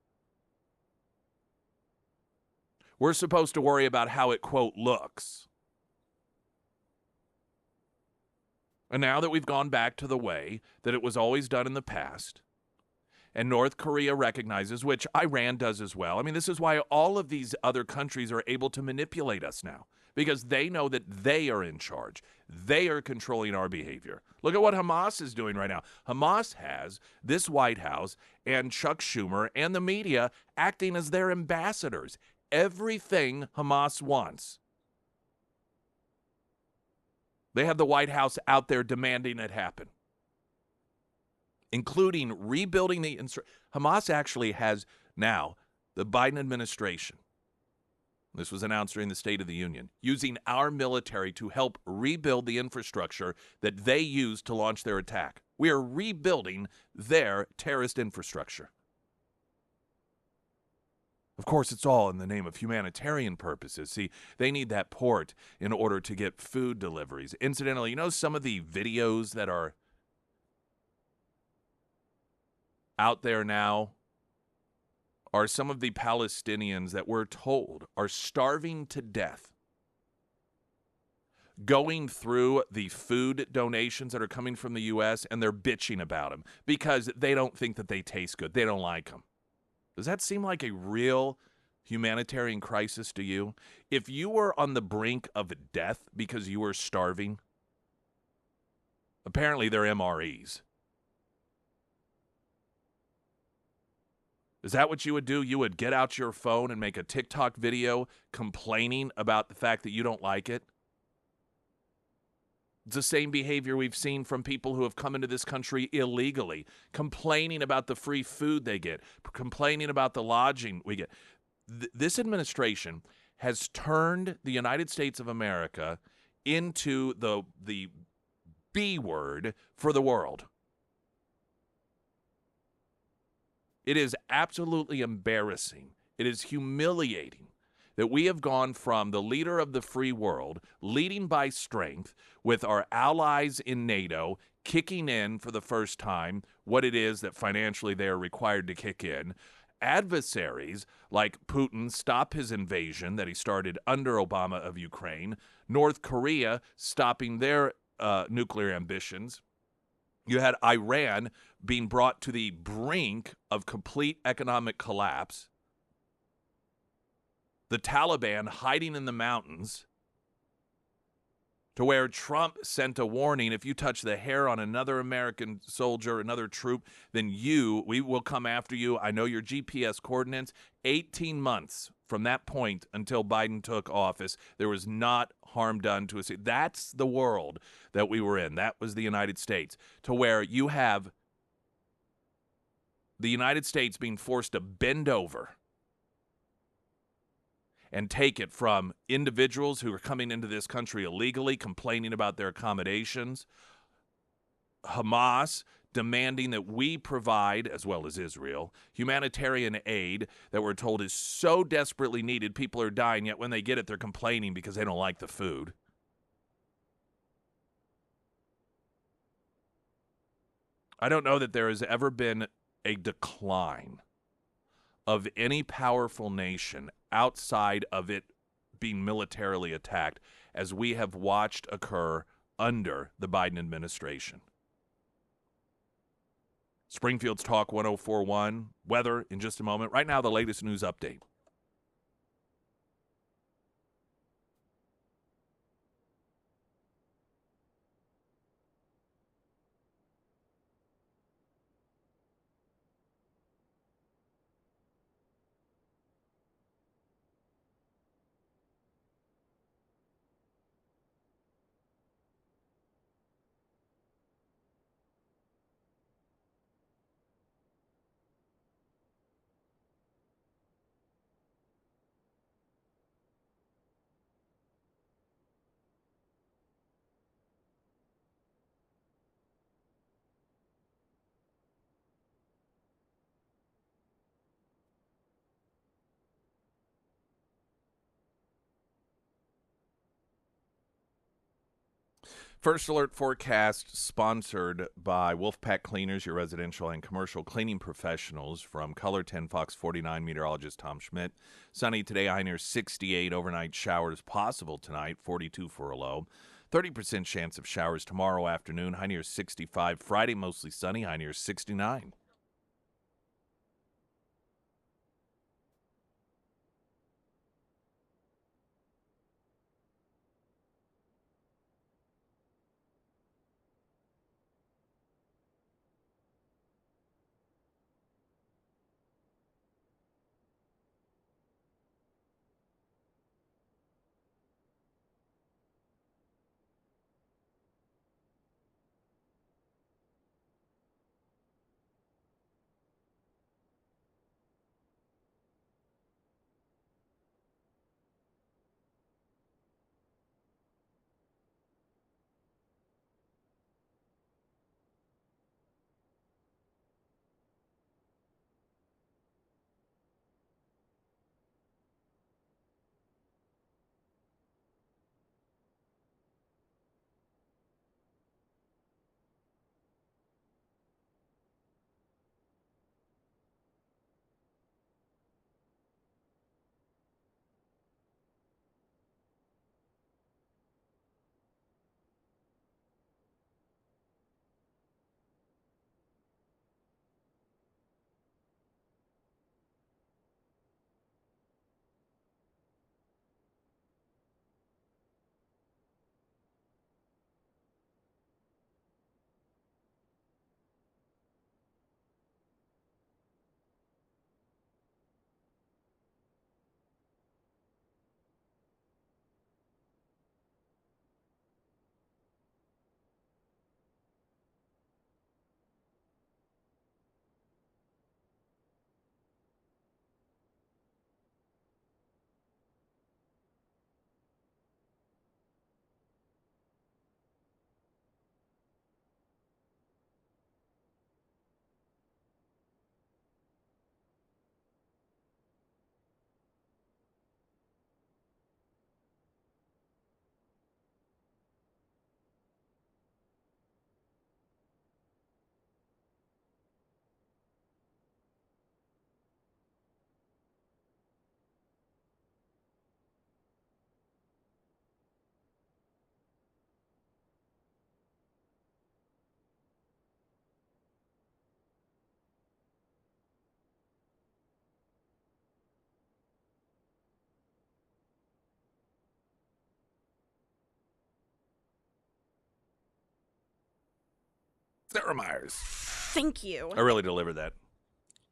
S1: We're supposed to worry about how it, quote, looks. And now that we've gone back to the way that it was always done in the past, and North Korea recognizes, which Iran does as well. I mean, this is why all of these other countries are able to manipulate us now, because they know that they are in charge. They are controlling our behavior. Look at what Hamas is doing right now. Hamas has this White House and Chuck Schumer and the media acting as their ambassadors. Everything Hamas wants, they have the White House out there demanding it happen, including rebuilding the Hamas actually has now the Biden administration. This was announced during the State of the Union, using our military to help rebuild the infrastructure that they used to launch their attack. We are rebuilding their terrorist infrastructure. Of course, it's all in the name of humanitarian purposes. See, they need that port in order to get food deliveries. Incidentally, some of the videos that are out there now are some of the Palestinians that we're told are starving to death, going through the food donations that are coming from the U.S., and they're bitching about them because they don't think that they taste good. They don't like them. Does that seem like a real humanitarian crisis to you? If you were on the brink of death because you were starving, apparently they're MREs. Is that what you would do? You would get out your phone and make a TikTok video complaining about the fact that you don't like it? It's the same behavior we've seen from people who have come into this country illegally, complaining about the free food they get, complaining about the lodging we get. This administration has turned the United States of America into the B word for the world. It is absolutely embarrassing. It is humiliating that we have gone from the leader of the free world, leading by strength, with our allies in NATO kicking in for the first time what it is that financially they are required to kick in. Adversaries like Putin stop his invasion that he started under Obama of Ukraine. North Korea stopping their nuclear ambitions. You had Iran being brought to the brink of complete economic collapse. The Taliban hiding in the mountains, to where Trump sent a warning: if you touch the hair on another American soldier, another troop, then we will come after you. I know your GPS coordinates. 18 months from that point until Biden took office, there was not harm done to us. That's the world that we were in. That was the United States, to where you have the United States being forced to bend over and take it from individuals who are coming into this country illegally, complaining about their accommodations, Hamas demanding that we provide, as well as Israel, humanitarian aid that we're told is so desperately needed. People are dying, yet when they get it, they're complaining because they don't like the food. I don't know that there has ever been a decline of any powerful nation outside of it being militarily attacked as we have watched occur under the Biden administration. Springfield's Talk 1041. Weather in just a moment. Right now, the latest news update. First Alert Forecast sponsored by Wolfpack Cleaners, your residential and commercial cleaning professionals, from Color 10 Fox 49 meteorologist Tom Schmidt. Sunny today, high near 68. Overnight showers possible tonight, 42 for a low. 30% chance of showers tomorrow afternoon, high near 65. Friday, mostly sunny, high near 69. Sarah Myers.
S2: Thank you.
S1: I really delivered that.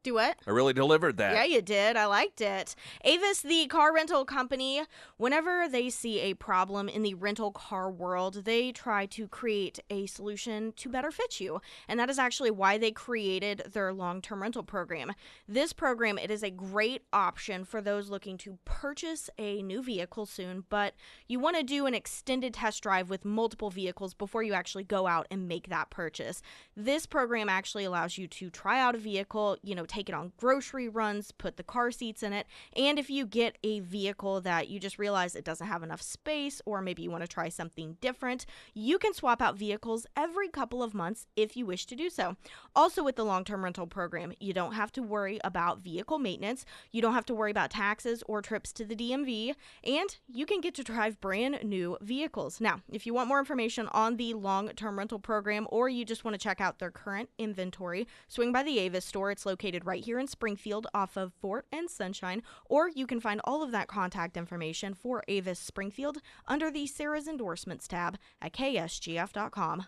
S2: Do what?
S1: I really delivered that.
S2: Yeah, you did. I liked it. Avis, the car rental company, whenever they see a problem in the rental car world, they try to create a solution to better fit you. And that is actually why they created their long-term rental program. This program, it is a great option for those looking to purchase a new vehicle soon, but you want to do an extended test drive with multiple vehicles before you actually go out and make that purchase. This program actually allows you to try out a vehicle, take it on grocery runs, put the car seats in it, and if you get a vehicle that you just realize it doesn't have enough space, or maybe you want to try something different, you can swap out vehicles every couple of months if you wish to do so. Also, with the long-term rental program, you don't have to worry about vehicle maintenance, you don't have to worry about taxes or trips to the DMV, and you can get to drive brand new vehicles. Now, if you want more information on the long-term rental program, or you just want to check out their current inventory, swing by the Avis store. It's located right here in Springfield off of Fort and Sunshine, or you can find all of that contact information for Avis Springfield under the Sarah's Endorsements tab at ksgf.com.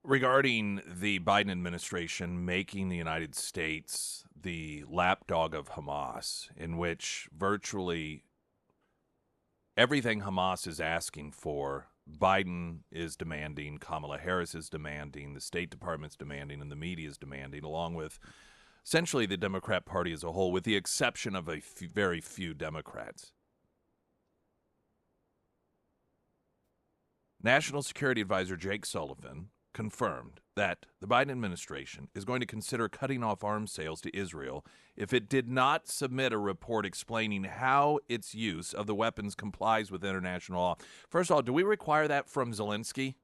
S1: Regarding the Biden administration making the United States the lapdog of Hamas, in which virtually everything Hamas is asking for, Biden is demanding, Kamala Harris is demanding, the State Department's demanding, and the media is demanding, along with essentially the Democrat Party as a whole, with the exception of very few Democrats. National Security Advisor Jake Sullivan confirmed that the Biden administration is going to consider cutting off arms sales to Israel if it did not submit a report explaining how its use of the weapons complies with international law. First of all, do we require that from Zelensky?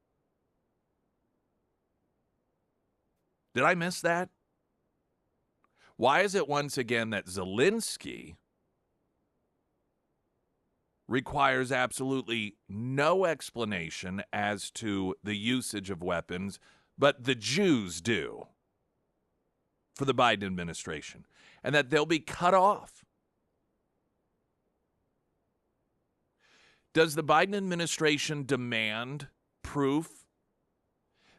S1: Did I miss that? Why is it once again that Zelensky requires absolutely no explanation as to the usage of weapons, but the Jews do for the Biden administration, and that they'll be cut off? Does the Biden administration demand proof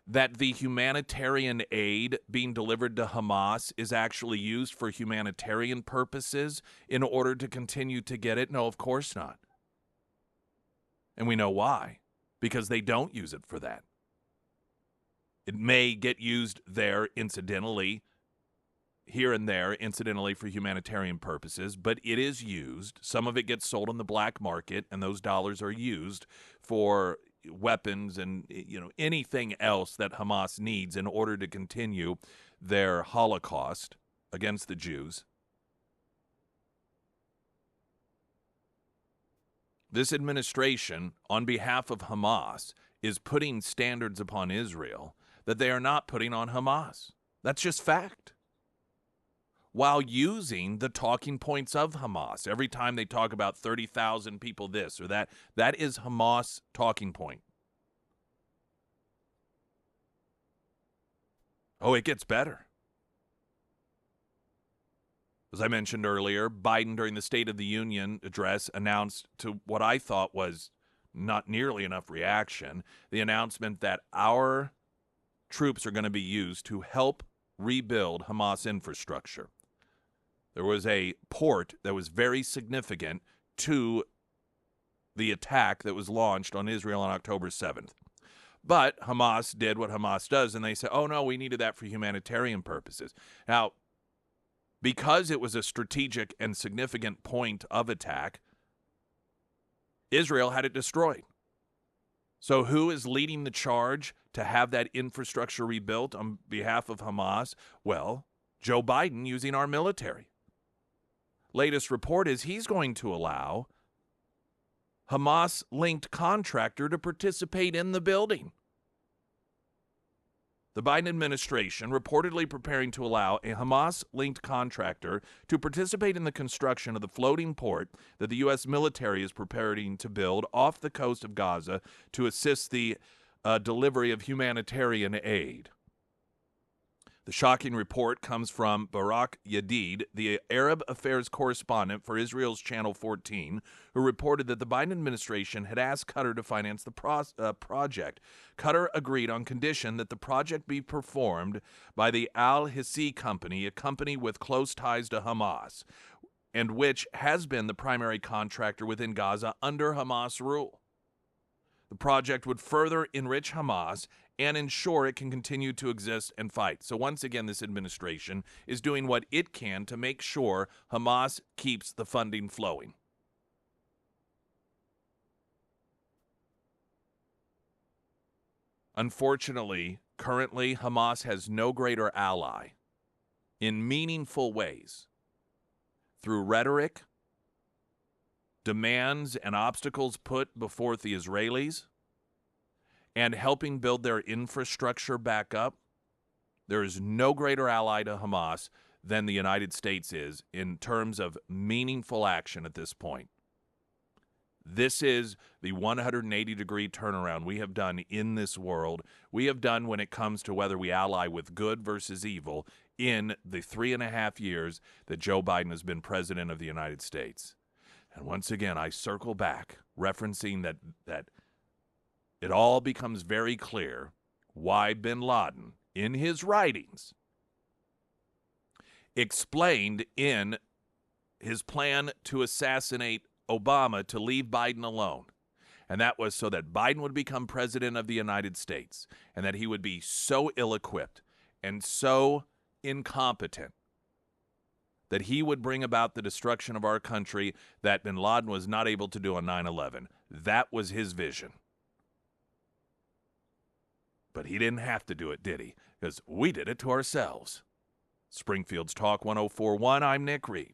S1: that the humanitarian aid being delivered to Hamas is actually used for humanitarian purposes in order to continue to get it? No, of course not. And we know why. Because they don't use it for that. It may get used there incidentally, here and there, incidentally for humanitarian purposes, but it is used. Some of it gets sold on the black market, and those dollars are used for weapons and anything else that Hamas needs in order to continue their Holocaust against the Jews. This administration, on behalf of Hamas, is putting standards upon Israel that they are not putting on Hamas. That's just fact. While using the talking points of Hamas, every time they talk about 30,000 people this or that, that is Hamas talking point. Oh, it gets better. As I mentioned earlier, Biden, during the State of the Union address, announced, to what I thought was not nearly enough reaction, the announcement that our troops are going to be used to help rebuild Hamas infrastructure. There was a port that was very significant to the attack that was launched on Israel on October 7th. But Hamas did what Hamas does, and they said, oh, no, we needed that for humanitarian purposes. Now, because it was a strategic and significant point of attack, Israel had it destroyed. So who is leading the charge to have that infrastructure rebuilt on behalf of Hamas? Well, Joe Biden, using our military. Latest report is he's going to allow Hamas-linked contractor to participate in the building. The Biden administration reportedly preparing to allow a Hamas-linked contractor to participate in the construction of the floating port that the U.S. military is preparing to build off the coast of Gaza to assist the delivery of humanitarian aid. The shocking report comes from Barak Yadid, the Arab affairs correspondent for Israel's Channel 14, who reported that the Biden administration had asked Qatar to finance the project. Qatar agreed on condition that the project be performed by the Al-Hissi Company, a company with close ties to Hamas, and which has been the primary contractor within Gaza under Hamas rule. The project would further enrich Hamas and ensure it can continue to exist and fight. So once again, this administration is doing what it can to make sure Hamas keeps the funding flowing. Unfortunately, currently, Hamas has no greater ally in meaningful ways through rhetoric, demands, and obstacles put before the Israelis, and helping build their infrastructure back up. There is no greater ally to Hamas than the United States is in terms of meaningful action at this point. This is the 180-degree turnaround we have done in this world. We have done when it comes to whether we ally with good versus evil in the 3.5 years that Joe Biden has been president of the United States. And once again, I circle back, referencing that it all becomes very clear why bin Laden, in his writings, explained in his plan to assassinate Obama to leave Biden alone. And that was so that Biden would become president of the United States and that he would be so ill-equipped and so incompetent that he would bring about the destruction of our country that bin Laden was not able to do on 9/11. That was his vision. But he didn't have to do it, did he? Because we did it to ourselves. Springfield's Talk 104.1, I'm Nick Reed.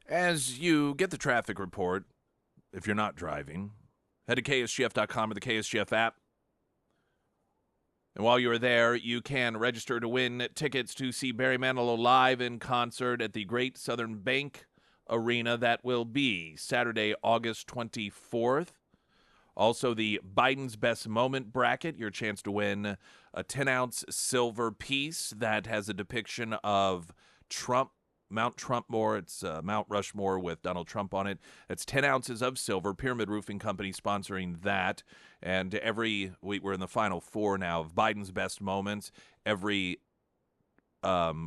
S1: As you get the traffic report, if you're not driving, head to KSGF.com or the KSGF app. And while you're there, you can register to win tickets to see Barry Manilow live in concert at the Great Southern Bank Arena. That will be Saturday, August 24th. Also, the Biden's Best Moment bracket, your chance to win a 10-ounce silver piece that has a depiction of Trump, Mount Trumpmore. It's Mount Rushmore with Donald Trump on it. It's 10 ounces of silver. Pyramid Roofing Company sponsoring that. And we're in the final four now of Biden's Best Moments. Every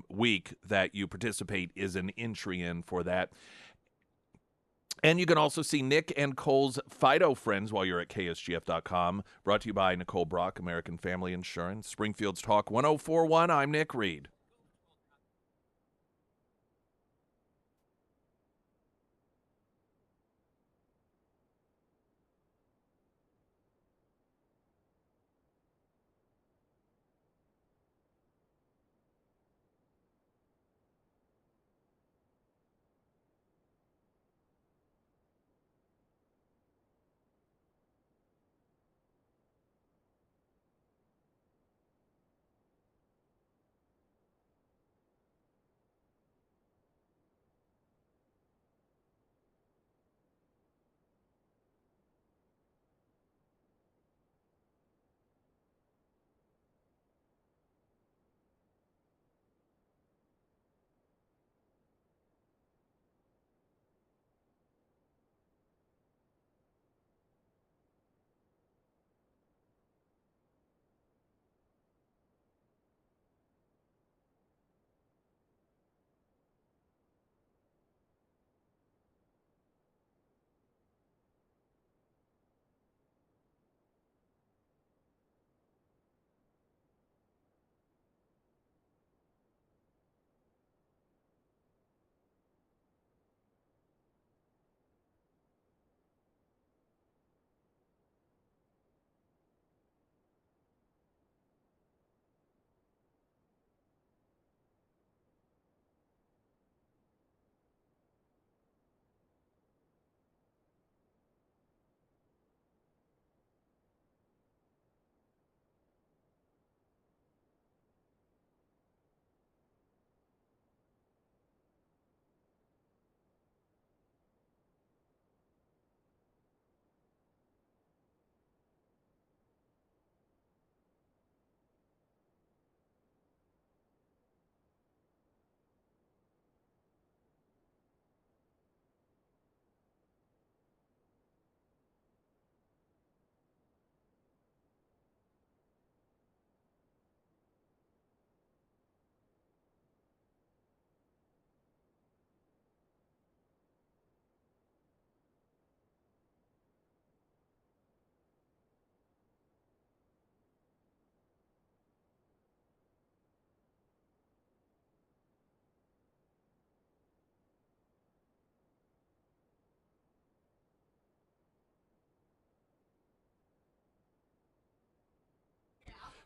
S1: week that you participate is an entry in for that. And you can also see Nick and Cole's Fido Friends while you're at KSGF.com. Brought to you by Nicole Brock, American Family Insurance. Springfield's Talk 1041. I'm Nick Reed.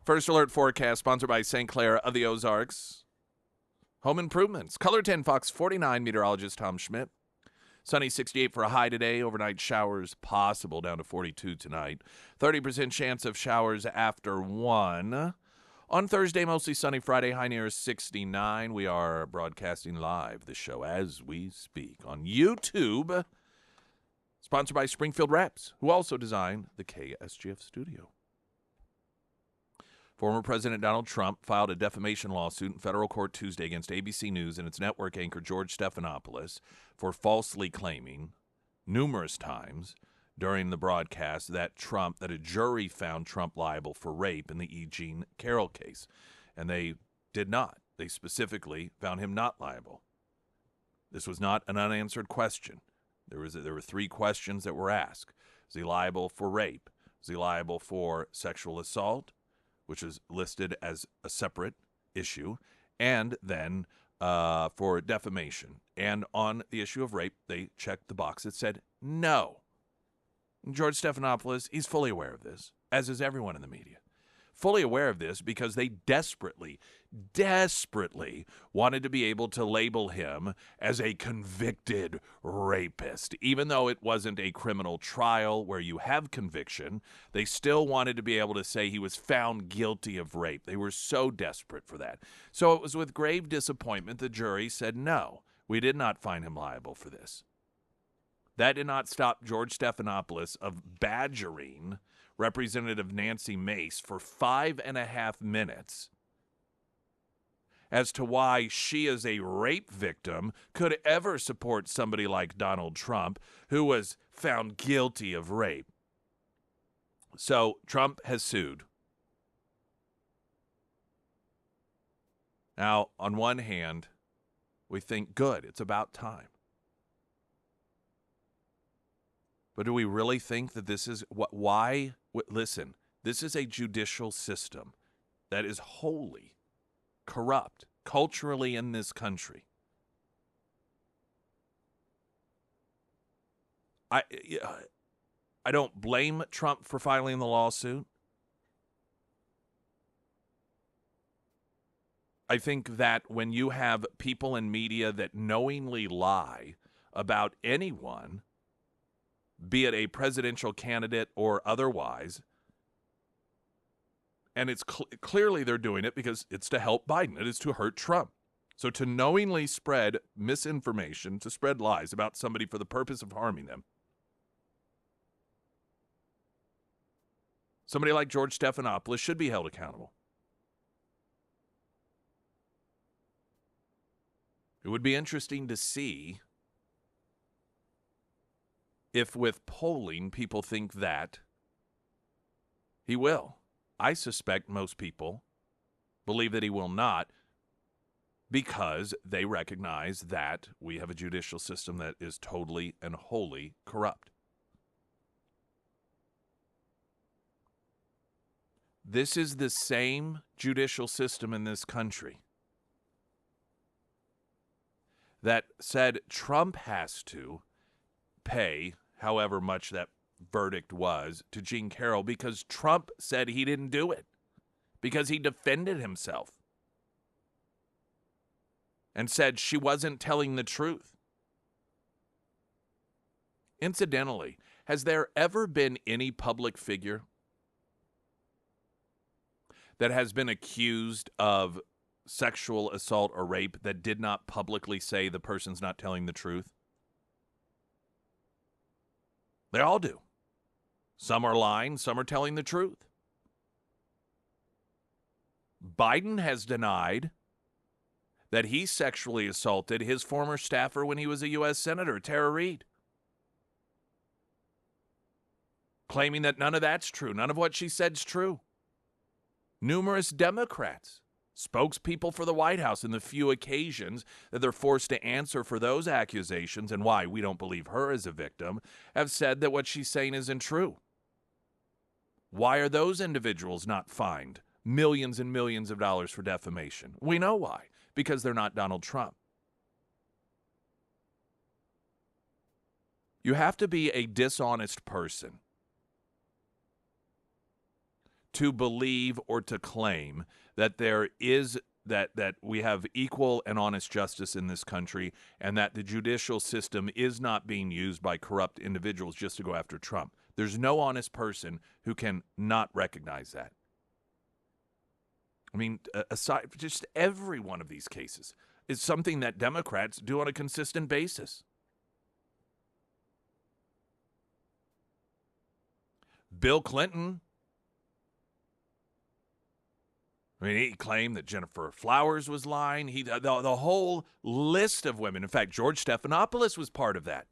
S1: First Alert Forecast, sponsored by St. Clair of the Ozarks. Home Improvements. Color 10 Fox 49, meteorologist Tom Schmidt. Sunny 68 for a high today. Overnight showers possible, down to 42 tonight. 30% chance of showers after 1. On Thursday, mostly sunny. Friday, high near 69. We are broadcasting live this show as we speak on YouTube. Sponsored by Springfield Reps, who also designed the KSGF studio. Former President Donald Trump filed a defamation lawsuit in federal court Tuesday against ABC News and its network anchor George Stephanopoulos for falsely claiming numerous times during the broadcast that a jury found Trump liable for rape in the E. Jean Carroll case. And they did not. They specifically found him not liable. This was not an unanswered question. There were 3 questions that were asked. Is he liable for rape? Is he liable for sexual assault, which is listed as a separate issue, and then for defamation? And on the issue of rape, they checked the box that said no. And George Stephanopoulos, he's fully aware of this, as is everyone in the media, fully aware of this because they desperately wanted to be able to label him as a convicted rapist. Even though it wasn't a criminal trial where you have conviction, they still wanted to be able to say he was found guilty of rape. They were so desperate for that. So it was with grave disappointment the jury said, no, we did not find him liable for this. That did not stop George Stephanopoulos of badgering Representative Nancy Mace for 5.5 minutes as to why she, as a rape victim, could ever support somebody like Donald Trump, who was found guilty of rape. So Trump has sued. Now, on one hand, we think, good, it's about time. But do we really think that this is why? Listen, this is a judicial system that is wholly corrupt culturally in this country. I don't blame Trump for filing the lawsuit. I think that when you have people in media that knowingly lie about anyone, be it a presidential candidate or otherwise, and it's clearly they're doing it because it's to help Biden. It is to hurt Trump. So to knowingly spread misinformation, to spread lies about somebody for the purpose of harming them, somebody like George Stephanopoulos should be held accountable. It would be interesting to see if with polling people think that he will. I suspect most people believe that he will not because they recognize that we have a judicial system that is totally and wholly corrupt. This is the same judicial system in this country that said Trump has to pay however much that verdict was to Jean Carroll because Trump said he didn't do it, because he defended himself and said she wasn't telling the truth. Incidentally, has there ever been any public figure that has been accused of sexual assault or rape that did not publicly say the person's not telling the truth? They all do. Some are lying, some are telling the truth. Biden has denied that he sexually assaulted his former staffer when he was a U.S. Senator, Tara Reid, claiming that none of that's true. None of what she said's true. Numerous Democrats, spokespeople for the White House, in the few occasions that they're forced to answer for those accusations and why we don't believe her as a victim, have said that what she's saying isn't true. Why are those individuals not fined millions and millions of dollars for defamation? We know why. Because they're not Donald Trump. You have to be a dishonest person to believe or to claim that there is that we have equal and honest justice in this country and that the judicial system is not being used by corrupt individuals just to go after Trump. There's no honest person who can not recognize that. I mean, aside, just every one of these cases is something that Democrats do on a consistent basis. Bill Clinton, I mean, he claimed that Jennifer Flowers was lying. The whole list of women. In fact, George Stephanopoulos was part of that.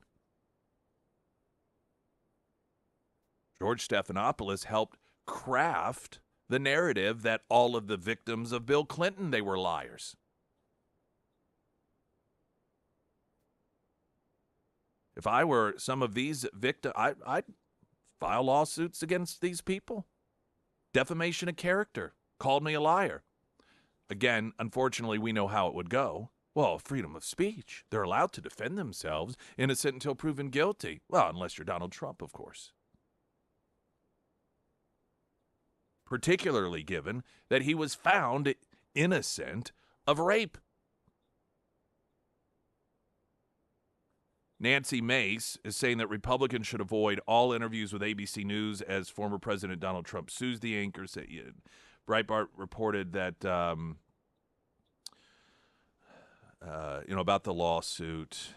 S1: George Stephanopoulos helped craft the narrative that all of the victims of Bill Clinton, they were liars. If I were some of these victims, I'd file lawsuits against these people. Defamation of character. Called me a liar. Again, unfortunately, we know how it would go. Well, freedom of speech. They're allowed to defend themselves, innocent until proven guilty. Well, unless you're Donald Trump, of course. particularly given that he was found innocent of rape. Nancy Mace is saying that Republicans should avoid all interviews with ABC News as former President Donald Trump sues the anchors. Breitbart reported that, about the lawsuit.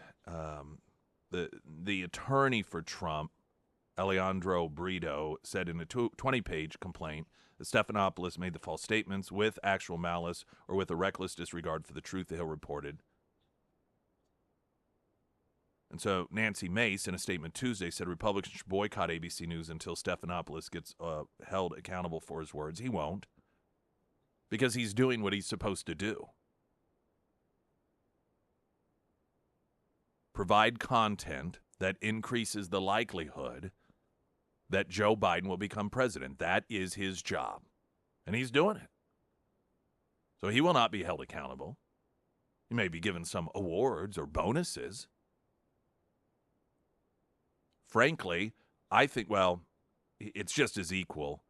S1: The attorney for Trump, Alejandro Brito, said in a 20-page complaint that Stephanopoulos made the false statements with actual malice or with a reckless disregard for the truth the Hill reported. And so Nancy Mace, in a statement Tuesday, said Republicans should boycott ABC News until Stephanopoulos gets held accountable for his words. He won't, because he's doing what he's supposed to do. Provide content that increases the likelihood that Joe Biden will become president. That is his job, and he's doing it. So he will not be held accountable. He may be given some awards or bonuses. Frankly, I think, it's just as equal,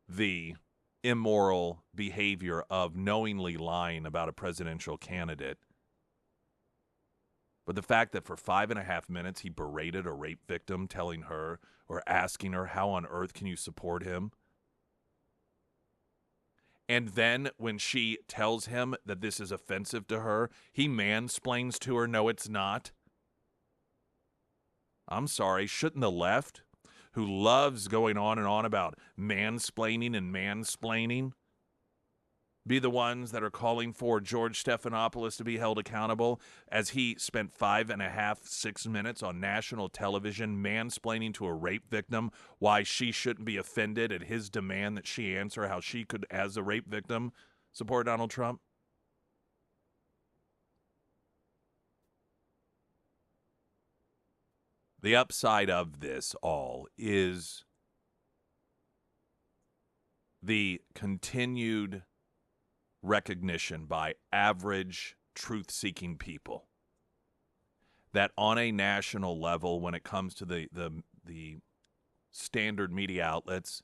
S1: the immoral behavior of knowingly lying about a presidential candidate. But the fact that for 5.5 minutes he berated a rape victim, telling her or asking her, how on earth can you support him? And then when she tells him that this is offensive to her, he mansplains to her, no, it's not. I'm sorry, shouldn't the left, who loves going on and on about mansplaining, be the ones that are calling for George Stephanopoulos to be held accountable as he spent 6 minutes on national television mansplaining to a rape victim why she shouldn't be offended at his demand that she answer how she could, as a rape victim, support Donald Trump? The upside of this all is the continued recognition by average truth-seeking people that on a national level, when it comes to the standard media outlets,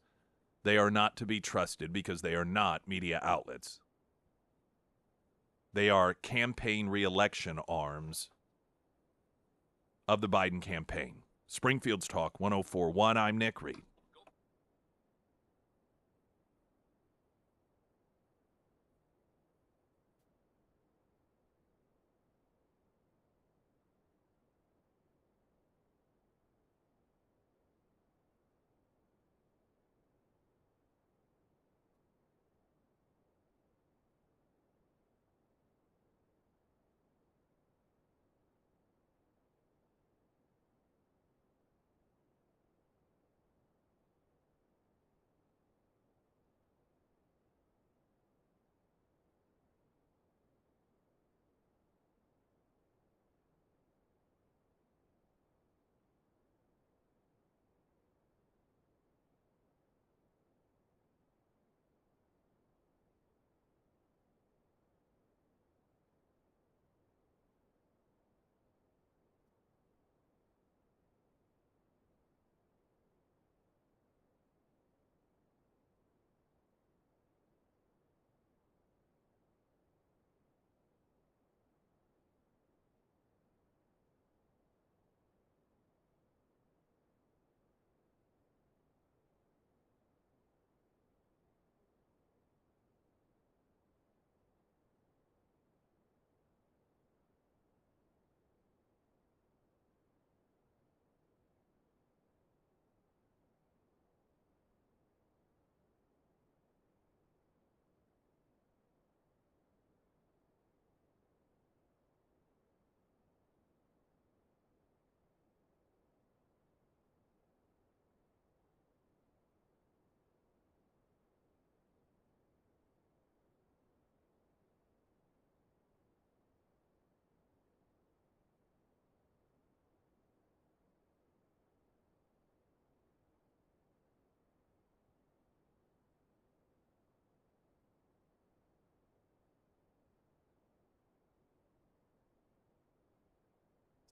S1: they are not to be trusted because they are not media outlets. They are campaign re-election arms of the Biden campaign. Springfield's Talk 104.1. I'm Nick Reed.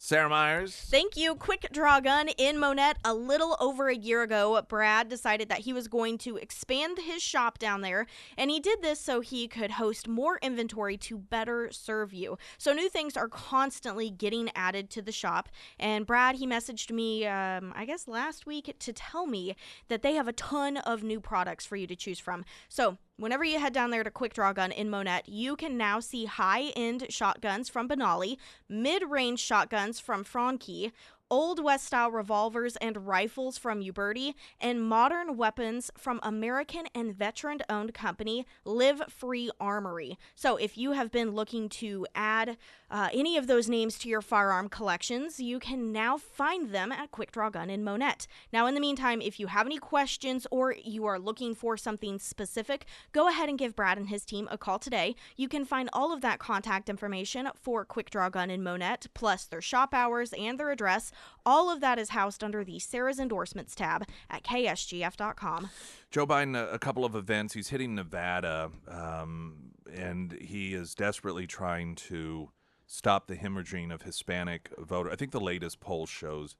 S1: Sarah Myers.
S2: Thank you. Quick Draw Gun in Monette. A little over a year ago, Brad decided that he was going to expand his shop down there, and he did this so he could host more inventory to better serve you. So new things are constantly getting added to the shop, and Brad, he messaged me, I guess last week, to tell me that they have a ton of new products for you to choose from. So whenever you head down there to Quick Draw Gun in Monette, you can now see high-end shotguns from Benali, mid-range shotguns from Franke, Old West-style revolvers and rifles from Uberti, and modern weapons from American and veteran-owned company Live Free Armory. So if you have been looking to add any of those names to your firearm collections, you can now find them at Quick Draw Gun in Monette. Now, in the meantime, if you have any questions or you are looking for something specific, go ahead and give Brad and his team a call today. You can find all of that contact information for Quick Draw Gun in Monette, plus their shop hours and their address. All of that is housed under the Sarah's Endorsements tab at KSGF.com.
S1: Joe Biden, a couple of events. He's hitting Nevada, and he is desperately trying to stop the hemorrhaging of Hispanic voter. I think the latest poll shows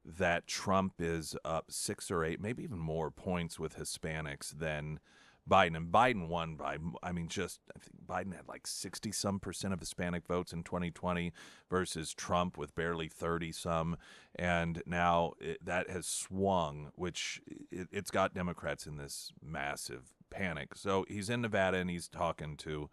S1: that Trump is up 6 or 8, maybe even more points with Hispanics than Biden. And Biden won by, I think Biden had like 60-some% of Hispanic votes in 2020 versus Trump with barely 30-some. And now that has swung, which it's got Democrats in this massive panic. So he's in Nevada and he's talking to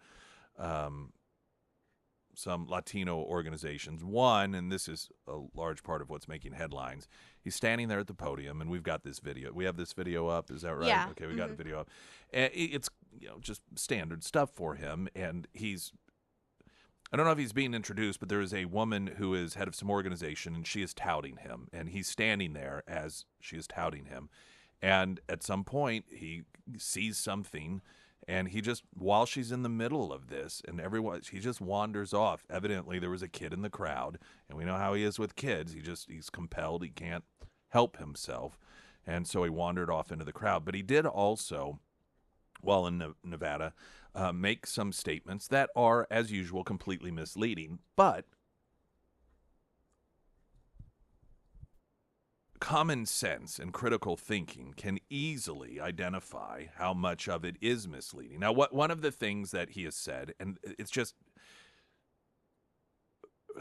S1: some Latino organizations. One, and this is a large part of what's making headlines, he's standing there at the podium, and we've got this video. We have this video up, is that right?
S2: Yeah.
S1: Okay, we got a video up. And it's just standard stuff for him, and I don't know if he's being introduced, but there is a woman who is head of some organization, and she is touting him, and he's standing there as she is touting him. And at some point, he sees something, and he just, while she's in the middle of this, and he just wanders off. Evidently, there was a kid in the crowd, and we know how he is with kids. He's compelled. He can't help himself. And so he wandered off into the crowd. But he did also, while in Nevada, make some statements that are, as usual, completely misleading. But common sense and critical thinking can easily identify how much of it is misleading. Now, one of the things that he has said, and it's just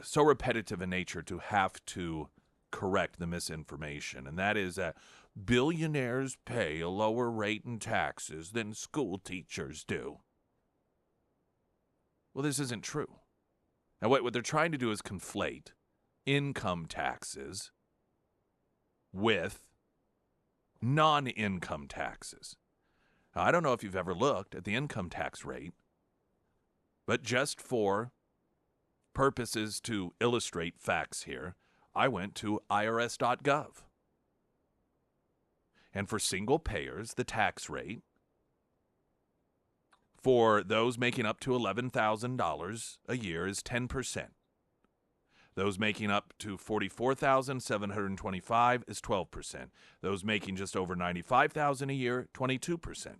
S1: so repetitive in nature to have to correct the misinformation, and that is that billionaires pay a lower rate in taxes than school teachers do. Well, this isn't true. Now, what they're trying to do is conflate income taxes with non-income taxes. Now, I don't know if you've ever looked at the income tax rate, but just for purposes to illustrate facts here, I went to irs.gov. And for single payers, the tax rate for those making up to $11,000 a year is 10%. Those making up to $44,725 is 12%. Those making just over $95,000 a year, 22%.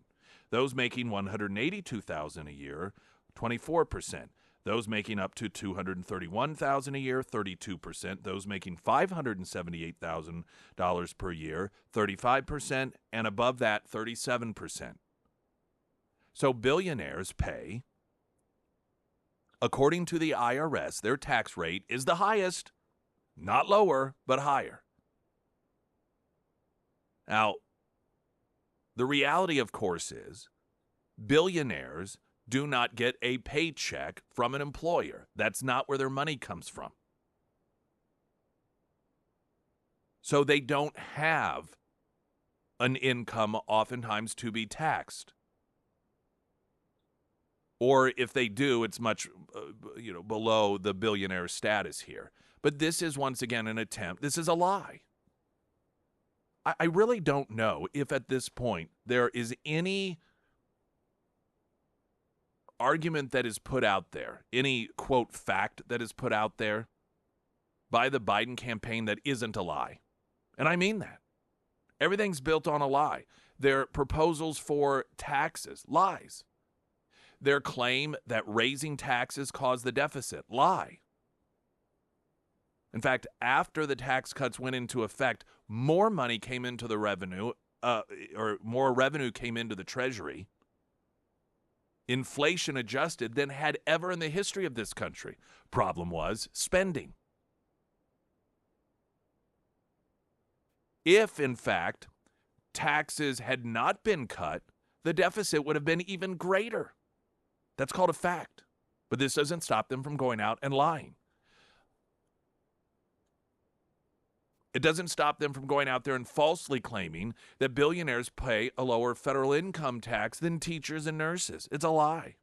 S1: Those making $182,000 a year, 24%. Those making up to $231,000 a year, 32%. Those making $578,000 per year, 35%, and above that, 37%. So billionaires pay, according to the IRS, their tax rate is the highest, not lower, but higher. Now, the reality, of course, is billionaires do not get a paycheck from an employer. That's not where their money comes from. So they don't have an income oftentimes to be taxed. Or if they do, it's much below the billionaire status here. But this is, once again, an attempt. This is a lie. I really don't know if at this point there is any argument that is put out there, any, quote, fact that is put out there by the Biden campaign that isn't a lie. And I mean that. Everything's built on a lie. Their proposals for taxes, lies. Their claim that raising taxes caused the deficit, lie. In fact, after the tax cuts went into effect, more money came into the revenue, or more revenue came into the Treasury, inflation adjusted, than had ever in the history of this country. Problem was spending. If, in fact, taxes had not been cut, the deficit would have been even greater. That's called a fact. But this doesn't stop them from going out and lying. It doesn't stop them from going out there and falsely claiming that billionaires pay a lower federal income tax than teachers and nurses. It's a lie.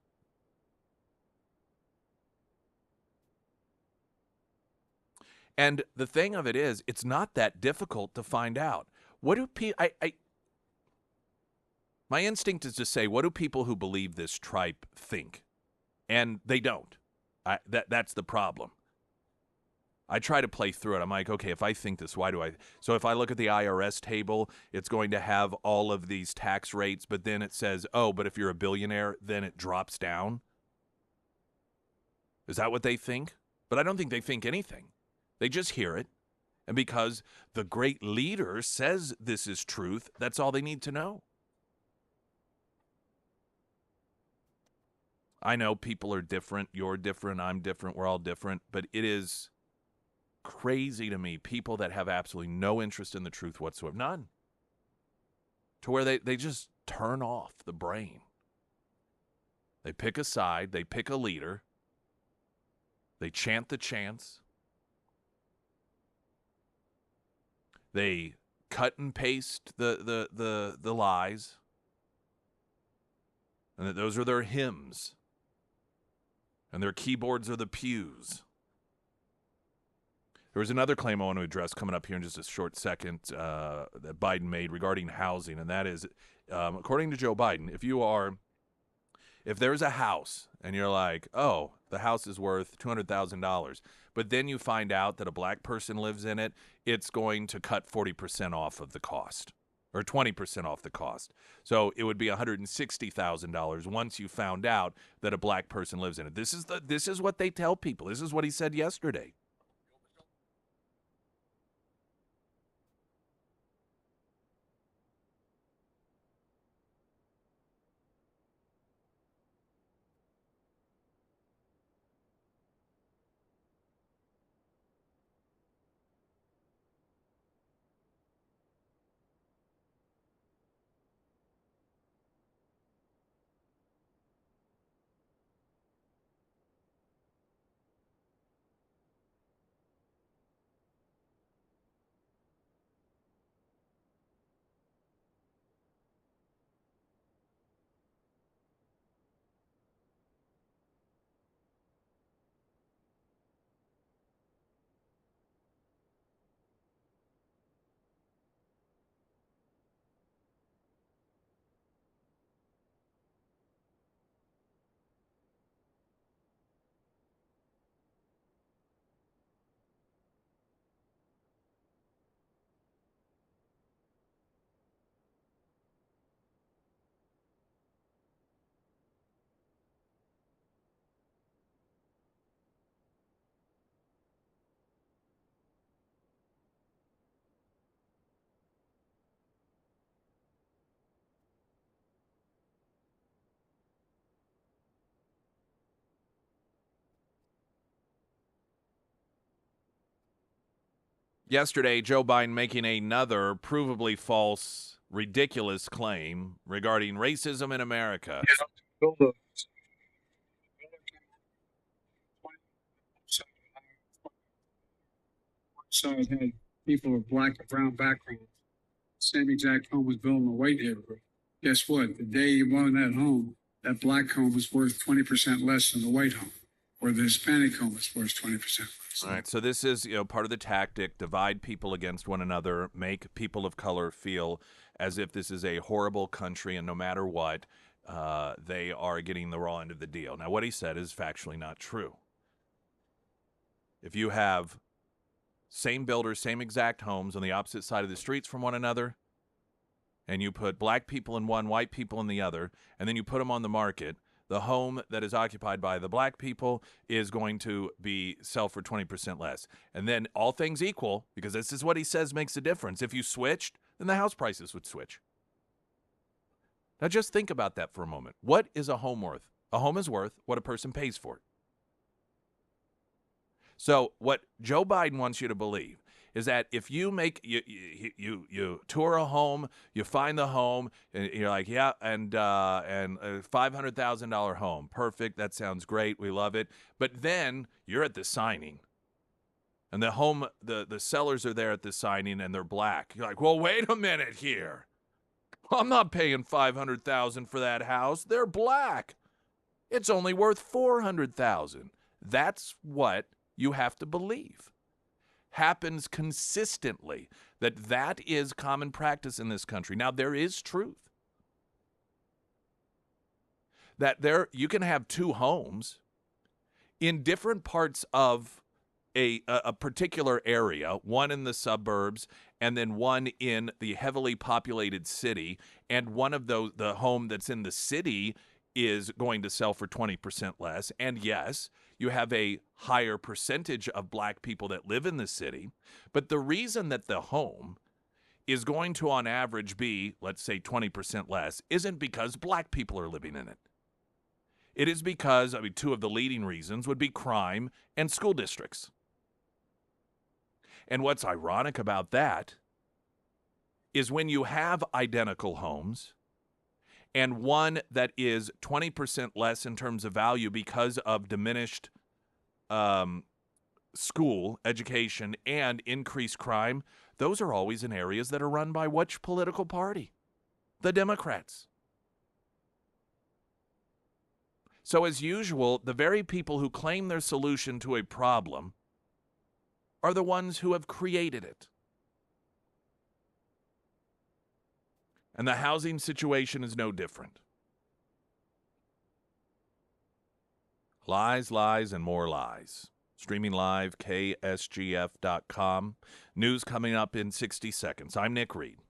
S1: And the thing of it is, it's not that difficult to find out. What do people? My instinct is to say, what do people who believe this tripe think? And they don't. That's the problem. I try to play through it. I'm like, okay, if I think this, why do I? So if I look at the IRS table, it's going to have all of these tax rates, but then it says, oh, but if you're a billionaire, then it drops down. Is that what they think? But I don't think they think anything. They just hear it. And because the great leader says this is truth, that's all they need to know. I know people are different. You're different. I'm different. We're all different. But it is crazy to me, people that have absolutely no interest in the truth whatsoever. None. To where they just turn off the brain. They pick a side. They pick a leader. They chant the chants. They cut and paste the lies. And that those are their hymns. And their keyboards are the pews. There was another claim I want to address coming up here in just a short second that Biden made regarding housing, and that is, according to Joe Biden, if there's a house and you're like, oh, the house is worth $200,000, but then you find out that a black person lives in it, it's going to cut 40% off of the cost. Or 20% off the cost. So it would be $160,000 once you found out that a black person lives in it. This is what they tell people. This is what he said yesterday. Yesterday, Joe Biden making another provably false, ridiculous claim regarding racism in America.
S4: Side had people of black and brown background. Same exact home was built in a white neighborhood. Guess what? The day you bought that home, that black home was worth 20% less than the white home, or the Hispanic home was worth 20% less.
S1: All right, so this is part of the tactic: divide people against one another, make people of color feel as if this is a horrible country, and no matter what, they are getting the raw end of the deal. Now, what he said is factually not true. If you have same builders, same exact homes on the opposite side of the streets from one another, and you put black people in one, white people in the other, and then you put them on the market, the home that is occupied by the black people is going to be sell for 20% less. And then all things equal, because this is what he says makes a difference, if you switched, then the house prices would switch. Now just think about that for a moment. What is a home worth? A home is worth what a person pays for it. So what Joe Biden wants you to believe is that if you make you tour a home, you find the home, and you're like, yeah, and a $500,000 home, perfect. That sounds great. We love it. But then you're at the signing, and the sellers are there at the signing, and they're black. You're like, well, wait a minute here. I'm not paying $500,000 for that house. They're black. It's only worth $400,000. That's what you have to believe. Happens consistently, that is common practice in this country. Now, there is truth that you can have two homes in different parts of a particular area, one in the suburbs and then one in the heavily populated city, and one of those, the home that's in the city, is going to sell for 20% less. And yes, you have a higher percentage of black people that live in the city. But the reason that the home is going to, on average, be, let's say, 20% less isn't because black people are living in it. It is because, two of the leading reasons would be crime and school districts. And what's ironic about that is when you have identical homes, and one that is 20% less in terms of value because of diminished school education and increased crime, those are always in areas that are run by which political party? The Democrats. So as usual, the very people who claim their solution to a problem are the ones who have created it. And the housing situation is no different. Lies, lies, and more lies. Streaming live, KSGF.com. News coming up in 60 seconds. I'm Nick Reed.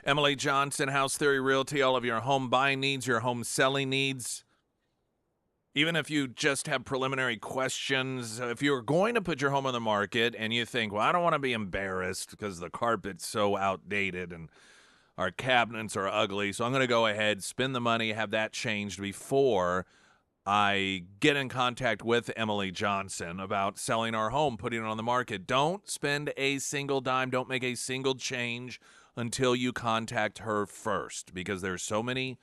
S1: Emily Johnson, House Theory Realty, all of your home buying needs, your home selling needs. Even if you just have preliminary questions, if you're going to put your home on the market and you think, well, I don't want to be embarrassed because the carpet's so outdated and our cabinets are ugly, so I'm going to go ahead, spend the money, have that changed before I get in contact with Emily Johnson about selling our home, putting it on the market. Don't spend a single dime. Don't make a single change until you contact her first, because there's so many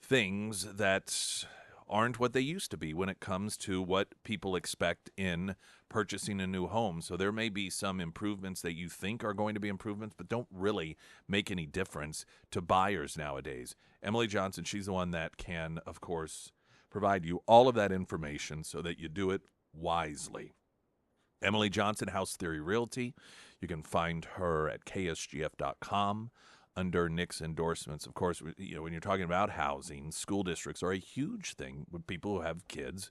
S1: things that aren't what they used to be when it comes to what people expect in purchasing a new home. So there may be some improvements that you think are going to be improvements, but don't really make any difference to buyers nowadays. Emily Johnson, she's the one that can, of course, provide you all of that information so that you do it wisely. Emily Johnson, House Theory Realty. You can find her at ksgf.com under Nick's endorsements. Of course, when you're talking about housing, school districts are a huge thing with people who have kids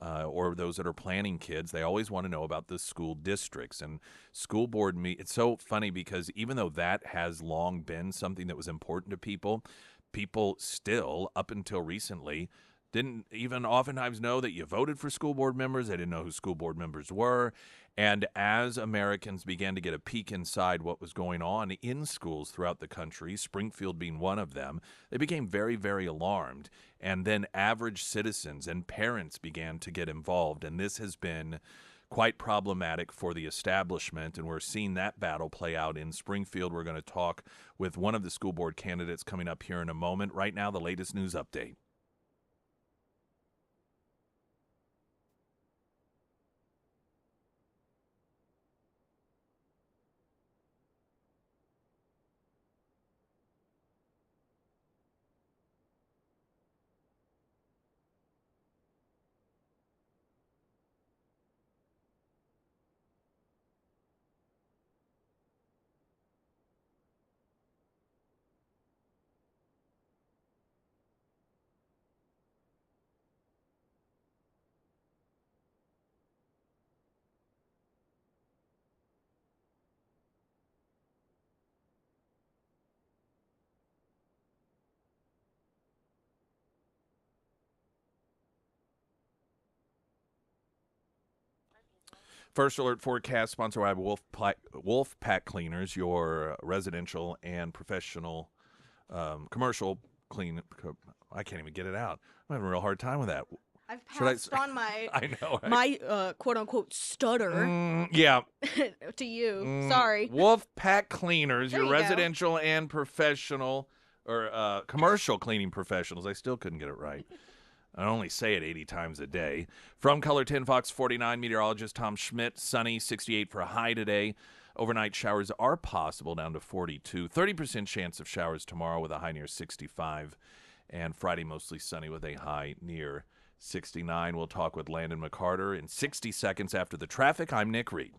S1: or those that are planning kids. They always want to know about the school districts and school board It's so funny because even though that has long been something that was important to people still, up until recently, didn't even oftentimes know that you voted for school board members. They didn't know who school board members were. And as Americans began to get a peek inside what was going on in schools throughout the country, Springfield being one of them, they became very, very alarmed. And then average citizens and parents began to get involved. And this has been quite problematic for the establishment, and we're seeing that battle play out in Springfield. We're going to talk with one of the school board candidates coming up here in a moment. Right now, the latest news update. First Alert Forecast, sponsored by Wolf Pack Cleaners, your residential and professional commercial clean. I can't even get it out. I'm having a real hard time with that.
S2: I've passed on my
S1: I know, right?
S2: my quote unquote stutter
S1: yeah.
S2: to you. Sorry.
S1: Wolf Pack Cleaners,
S2: There
S1: your
S2: you go.
S1: residential and professional or commercial cleaning professionals. I still couldn't get it right. I only say it 80 times a day. From Color 10 Fox 49, meteorologist Tom Schmidt. Sunny, 68 for a high today. Overnight showers are possible, down to 42. 30% chance of showers tomorrow with a high near 65. And Friday, mostly sunny with a high near 69. We'll talk with Landon McCarter in 60 seconds after the traffic. I'm Nick Reed.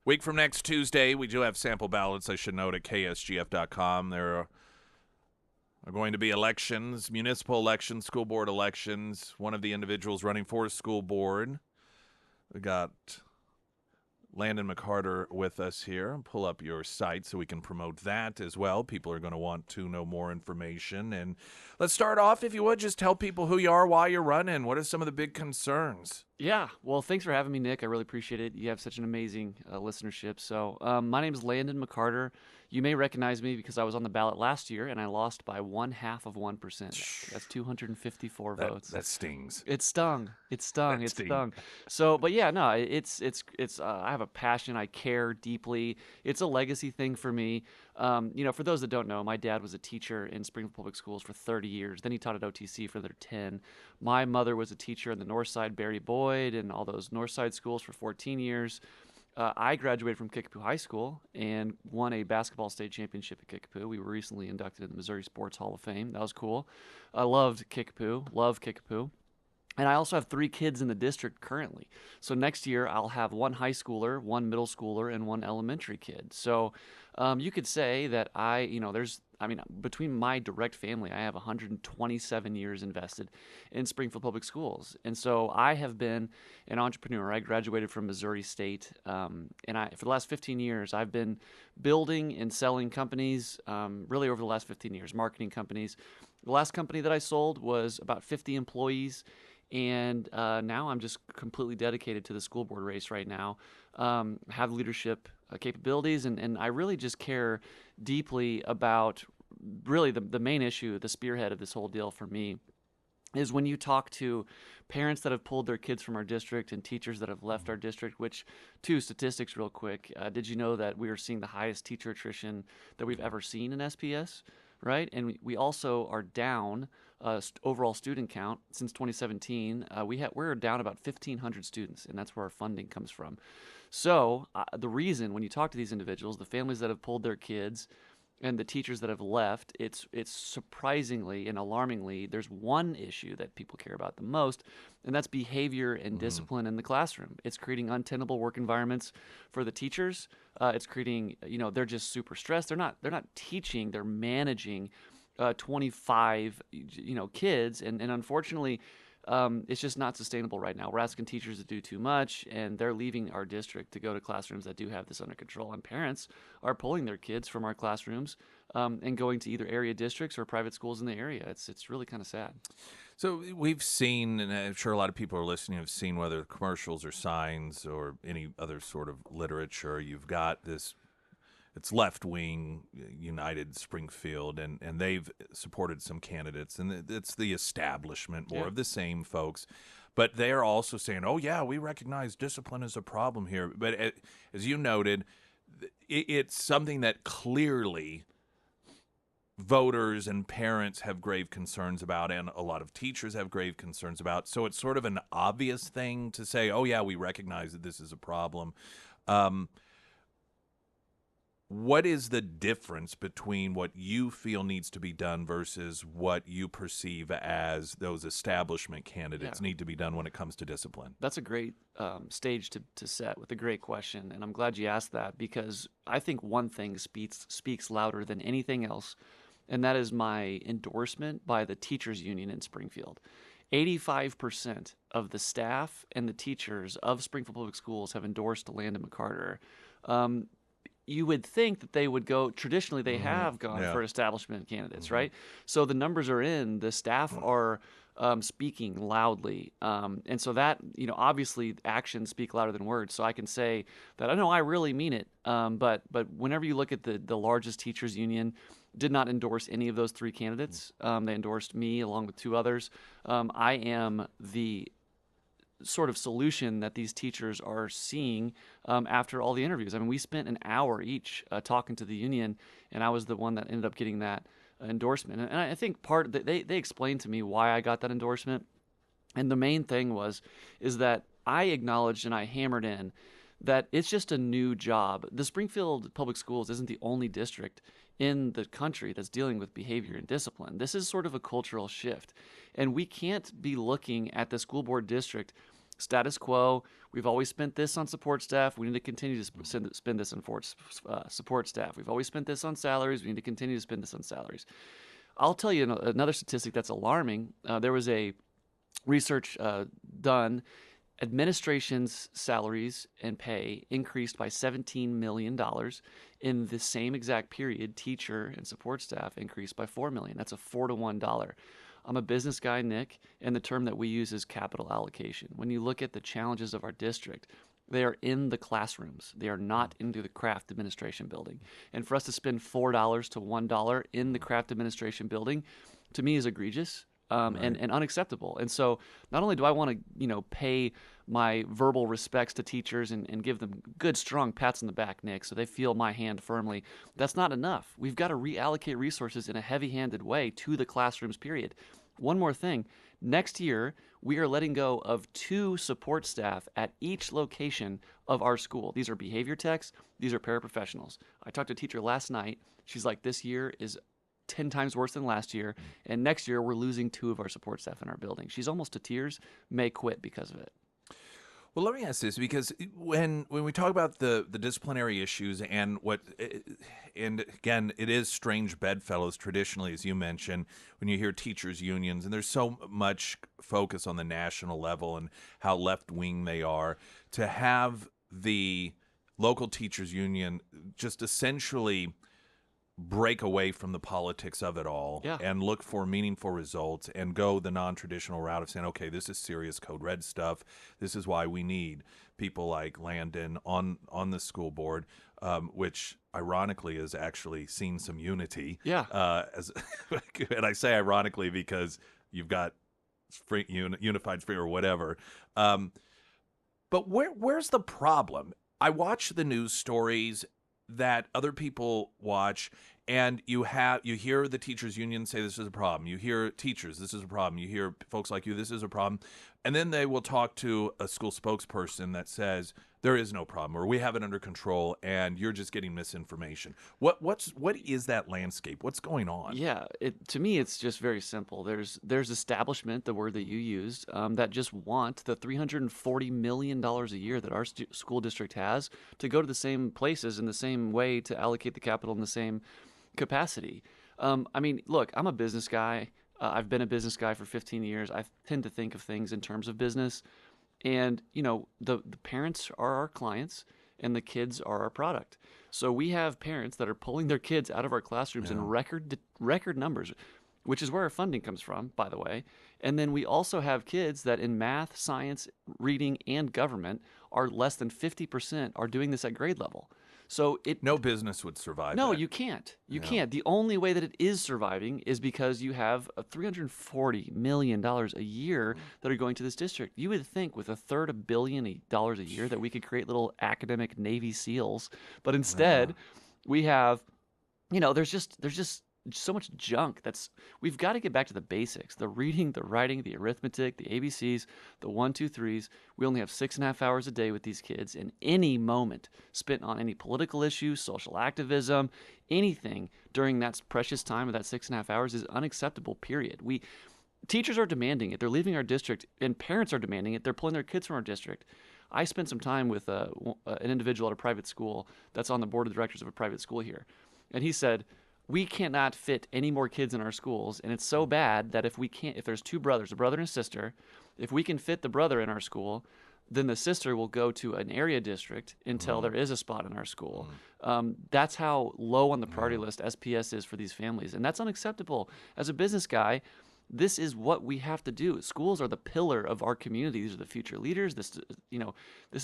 S1: Week from next Tuesday, we do have sample ballots, I should note, at ksgf.com. There are going to be elections, municipal elections, school board elections. One of the individuals running for school board. We got Landon McCarter with us here. Pull up your site so we can promote that as well. People are going to want to know more information. And let's start off, if you would, just tell people who you are, why you're running. What are some of the big concerns?
S5: Yeah, well, thanks for having me, Nick. I really appreciate it. You have such an amazing listenership. So my name is Landon McCarter. You may recognize me because I was on the ballot last year, and I lost by 0.5%. That's 254 votes.
S1: That stings.
S5: It stung. It stung.
S1: That
S5: It
S1: sting.
S5: stung. So, but yeah, no, it's. I have a passion. I care deeply. It's a legacy thing for me. For those that don't know, my dad was a teacher in Springfield Public Schools for 30 years. Then he taught at OTC for their 10. My mother was a teacher in the North Side, Barry Boyd, and all those North Side schools for 14 years. I graduated from Kickapoo High School and won a basketball state championship at Kickapoo. We were recently inducted in the Missouri Sports Hall of Fame. That was cool. I loved Kickapoo. Love Kickapoo. And I also have 3 kids in the district currently. So next year I'll have 1 high schooler, 1 middle schooler, and 1 elementary kid. So you could say that between my direct family, I have 127 years invested in Springfield Public Schools. And so I have been an entrepreneur. I graduated from Missouri State. For the last 15 years, I've been building and selling companies, really over the last 15 years, marketing companies. The last company that I sold was about 50 employees. And now I'm just completely dedicated to the school board race right now. Have leadership capabilities, and I really just care deeply about really the main issue, the spearhead of this whole deal for me, is when you talk to parents that have pulled their kids from our district and teachers that have left our district, which, 2 statistics real quick. Did you know that we are seeing the highest teacher attrition that we've ever seen in SPS? Right? And we also are down overall student count since 2017. We're down about 1,500 students, and that's where our funding comes from. So the reason when you talk to these individuals, the families that have pulled their kids and the teachers that have left, it's surprisingly and alarmingly, there's one issue that people care about the most, and that's behavior and discipline in the classroom. It's creating untenable work environments for the teachers. It's creating, they're just super stressed. They're not teaching, they're managing 25, kids, and unfortunately, it's just not sustainable right now. We're asking teachers to do too much, and they're leaving our district to go to classrooms that do have this under control. And parents are pulling their kids from our classrooms and going to either area districts or private schools in the area. It's really kind of sad.
S1: So we've seen, and I'm sure a lot of people are listening, have seen whether commercials or signs or any other sort of literature. You've got this, it's left-wing United Springfield, and they've supported some candidates, and it's the establishment, more of the same folks. But they're also saying, oh, yeah, we recognize discipline is a problem here. But as you noted, it's something that clearly voters and parents have grave concerns about, and a lot of teachers have grave concerns about. So it's sort of an obvious thing to say, oh, yeah, we recognize that this is a problem. What is the difference between what you feel needs to be done versus what you perceive as those establishment candidates need to be done when it comes to discipline?
S5: That's a great stage to set with a great question, and I'm glad you asked that, because I think one thing speaks louder than anything else, and that is my endorsement by the teachers union in Springfield. 85% of the staff and the teachers of Springfield Public Schools have endorsed Landon McCarter. You would think that they would go, traditionally they have gone for establishment candidates, right? So the numbers are in, the staff are speaking loudly. And so that, obviously actions speak louder than words. So I can say that, I know I really mean it. But whenever you look at the largest teachers union, did not endorse any of those 3 candidates. They endorsed me along with 2 others. I am the sort of solution that these teachers are seeing after all the interviews. I mean, we spent an hour each talking to the union, and I was the one that ended up getting that endorsement. And I think they explained to me why I got that endorsement. And the main thing is that I acknowledged and I hammered in that it's just a new job. The Springfield Public Schools isn't the only district in the country that's dealing with behavior and discipline. This is sort of a cultural shift. And we can't be looking at the school board district Status quo. We've always spent this on support staff. We need to continue to spend this on support staff. We've always spent this on salaries. We need to continue to spend this on salaries. I'll tell you another statistic that's alarming. There was a research done. Administration's salaries and pay increased by $17 million. In the same exact period, teacher and support staff increased by $4 million. That's a 4-to-1 dollar. I'm a business guy, Nick, and the term that we use is capital allocation. When you look at the challenges of our district, they are in the classrooms. They are not into the craft administration building. And for us to spend $4 to $1 in the craft administration building, to me, is egregious. And unacceptable. And so not only do I want to, pay my verbal respects to teachers and give them good, strong pats on the back, Nick, so they feel my hand firmly, that's not enough. We've got to reallocate resources in a heavy-handed way to the classrooms, period. One more thing. Next year, we are letting go of 2 support staff at each location of our school. These are behavior techs. These are paraprofessionals. I talked to a teacher last night. She's like, this year is 10 times worse than last year, and next year we're losing 2 of our support staff in our building. She's almost to tears, may quit because of it.
S1: Well, let me ask this, because when we talk about the disciplinary issues and again, it is strange bedfellows traditionally, as you mentioned, when you hear teachers' unions, and there's so much focus on the national level and how left-wing they are, to have the local teachers' union just essentially break away from the politics of it all and look for meaningful results and go the non-traditional route of saying, okay, this is serious code red stuff. This is why we need people like Landon on the school board, which ironically has actually seen some unity.
S5: Yeah.
S1: And I say ironically because you've got Unified Spring or whatever. But where's the problem? I watch the news stories that other people watch, and you hear the teachers union say this is a problem. You hear teachers, this is a problem. You hear folks like you, this is a problem. And then they will talk to a school spokesperson that says there is no problem, or we have it under control, and you're just getting misinformation. What is that landscape? What's going on?
S5: Yeah, to me, it's just very simple. There's establishment, the word that you used, that just want the $340 million a year that our school district has to go to the same places in the same way to allocate the capital in the same capacity. I mean, look, I'm a business guy. I've been a business guy for 15 years. I tend to think of things in terms of business. And, the parents are our clients and the kids are our product. So we have parents that are pulling their kids out of our classrooms in record numbers, which is where our funding comes from, by the way. And then we also have kids that in math, science, reading, and government are less than 50% are doing this at grade level. So
S1: no business would survive.
S5: No,
S1: that.
S5: you can't. You can't. The only way that it is surviving is because you have $340 million a year that are going to this district. You would think with $1/3 billion a year that we could create little academic Navy SEALs, but instead we have, there's just so much junk. We've got to get back to the basics: the reading, the writing, the arithmetic, the ABCs, the 1, 2, 3s. We only have 6.5 hours a day with these kids, and any moment spent on any political issue, social activism, anything during that precious time of that 6.5 hours is unacceptable, period. Teachers are demanding it. They're leaving our district, and parents are demanding it. They're pulling their kids from our district. I spent some time with an individual at a private school that's on the board of directors of a private school here, and he said, we cannot fit any more kids in our schools, and it's so bad that if there's 2 brothers, a brother and a sister, if we can fit the brother in our school, then the sister will go to an area district until there is a spot in our school. That's how low on the priority list SPS is for these families, and that's unacceptable. As a business guy, this is what we have to do. Schools are the pillar of our community. These are the future leaders. This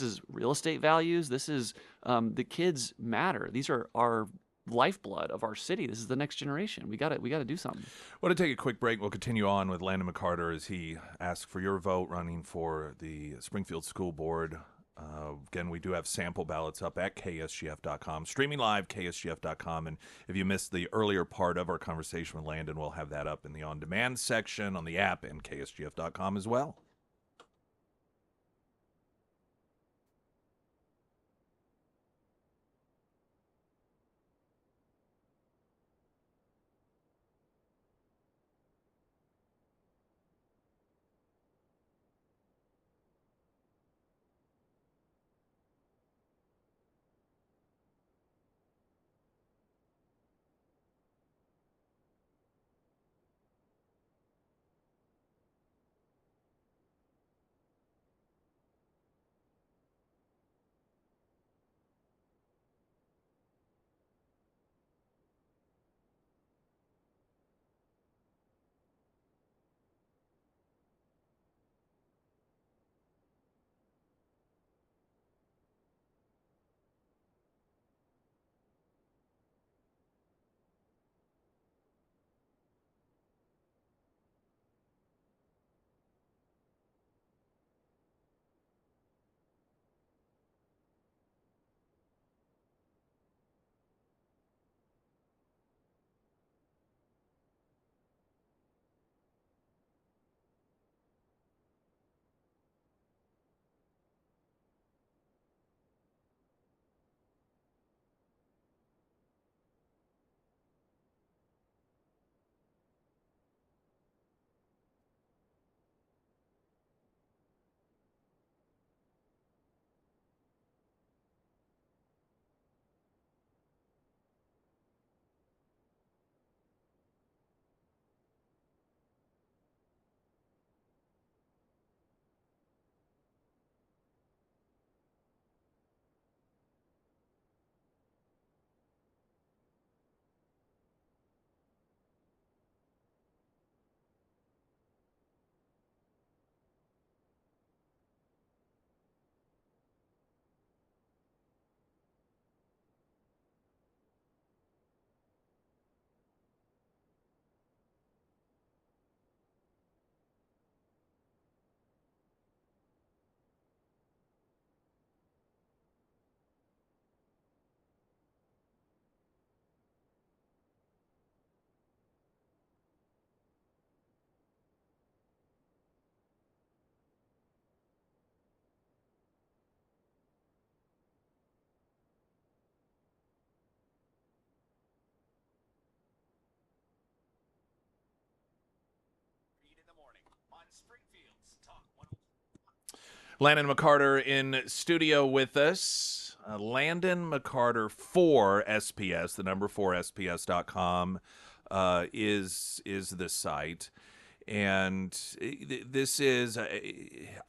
S5: is real estate values. This is the kids matter. These are our lifeblood of our city. This is the next generation. We got to do something.
S1: I want to take a quick break. We'll continue on with Landon McCarter as he asks for your vote running for the Springfield School Board. Again, we do have sample ballots up at KSGF.com, streaming live, KSGF.com. And if you missed the earlier part of our conversation with Landon, we'll have that up in the on-demand section on the app and KSGF.com as well. Landon McCarter in studio with us. Landon McCarter for SPS, the number 4SPS.com is the site. And this is,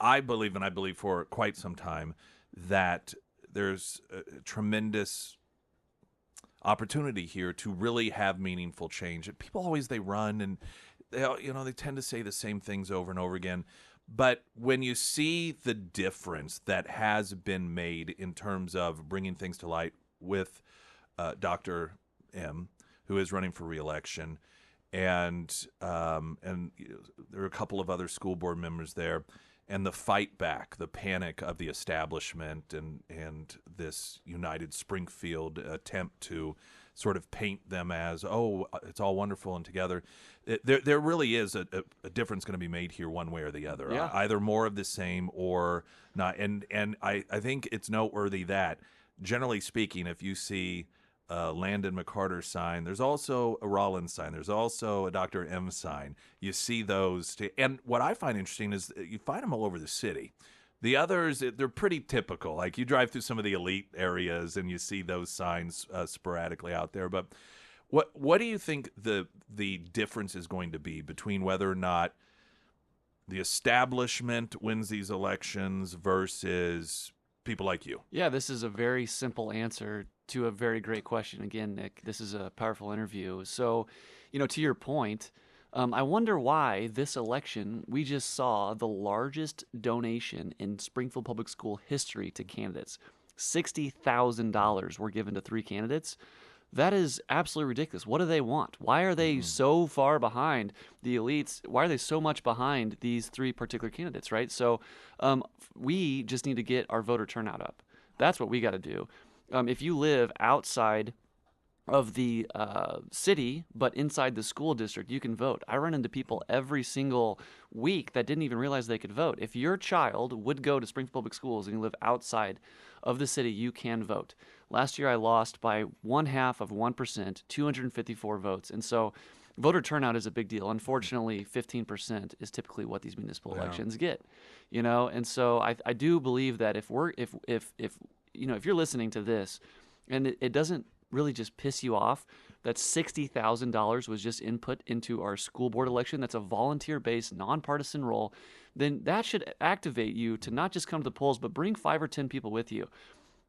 S1: I believe, and I believe for quite some time, that there's a tremendous opportunity here to really have meaningful change. People always, they run and they tend to say the same things over and over again. But when you see the difference that has been made in terms of bringing things to light with Dr. M, who is running for re-election, and there are a couple of other school board members there, and the fight back, the panic of the establishment, and this United Springfield attempt to sort of paint them as, oh, it's all wonderful and together. There really is a difference going to be made here one way or the other.
S5: Yeah.
S1: Either more of the same or not. And I think it's noteworthy that, generally speaking, if you see Landon McCarter sign, there's also a Rollins sign, there's also a Dr. M sign. You see those. And what I find interesting is you find them all over the city. The others, they're pretty typical. Like you drive through some of the elite areas and you see those signs sporadically out there. But what do you think the difference is going to be between whether or not the establishment wins these elections versus people like you?
S5: Yeah, this is a very simple answer to a very great question. Again, Nick, this is a powerful interview. So, to your point, I wonder why this election we just saw the largest donation in Springfield Public School history to candidates. $60,000 were given to 3 candidates. That is absolutely ridiculous. What do they want? Why are they so far behind the elites? Why are they so much behind these 3 particular candidates, right? So we just need to get our voter turnout up. That's what we got to do. If you live outside of the city, but inside the school district, you can vote. I run into people every single week that didn't even realize they could vote. If your child would go to Springfield Public Schools and you live outside of the city, you can vote. Last year, I lost by 0.5%, 254 votes. And so voter turnout is a big deal. Unfortunately, 15% is typically what these municipal elections get, And so I do believe that if you're listening to this and it doesn't really just piss you off that $60,000 was just input into our school board election, that's a volunteer-based, nonpartisan role, then that should activate you to not just come to the polls, but bring 5 or 10 people with you.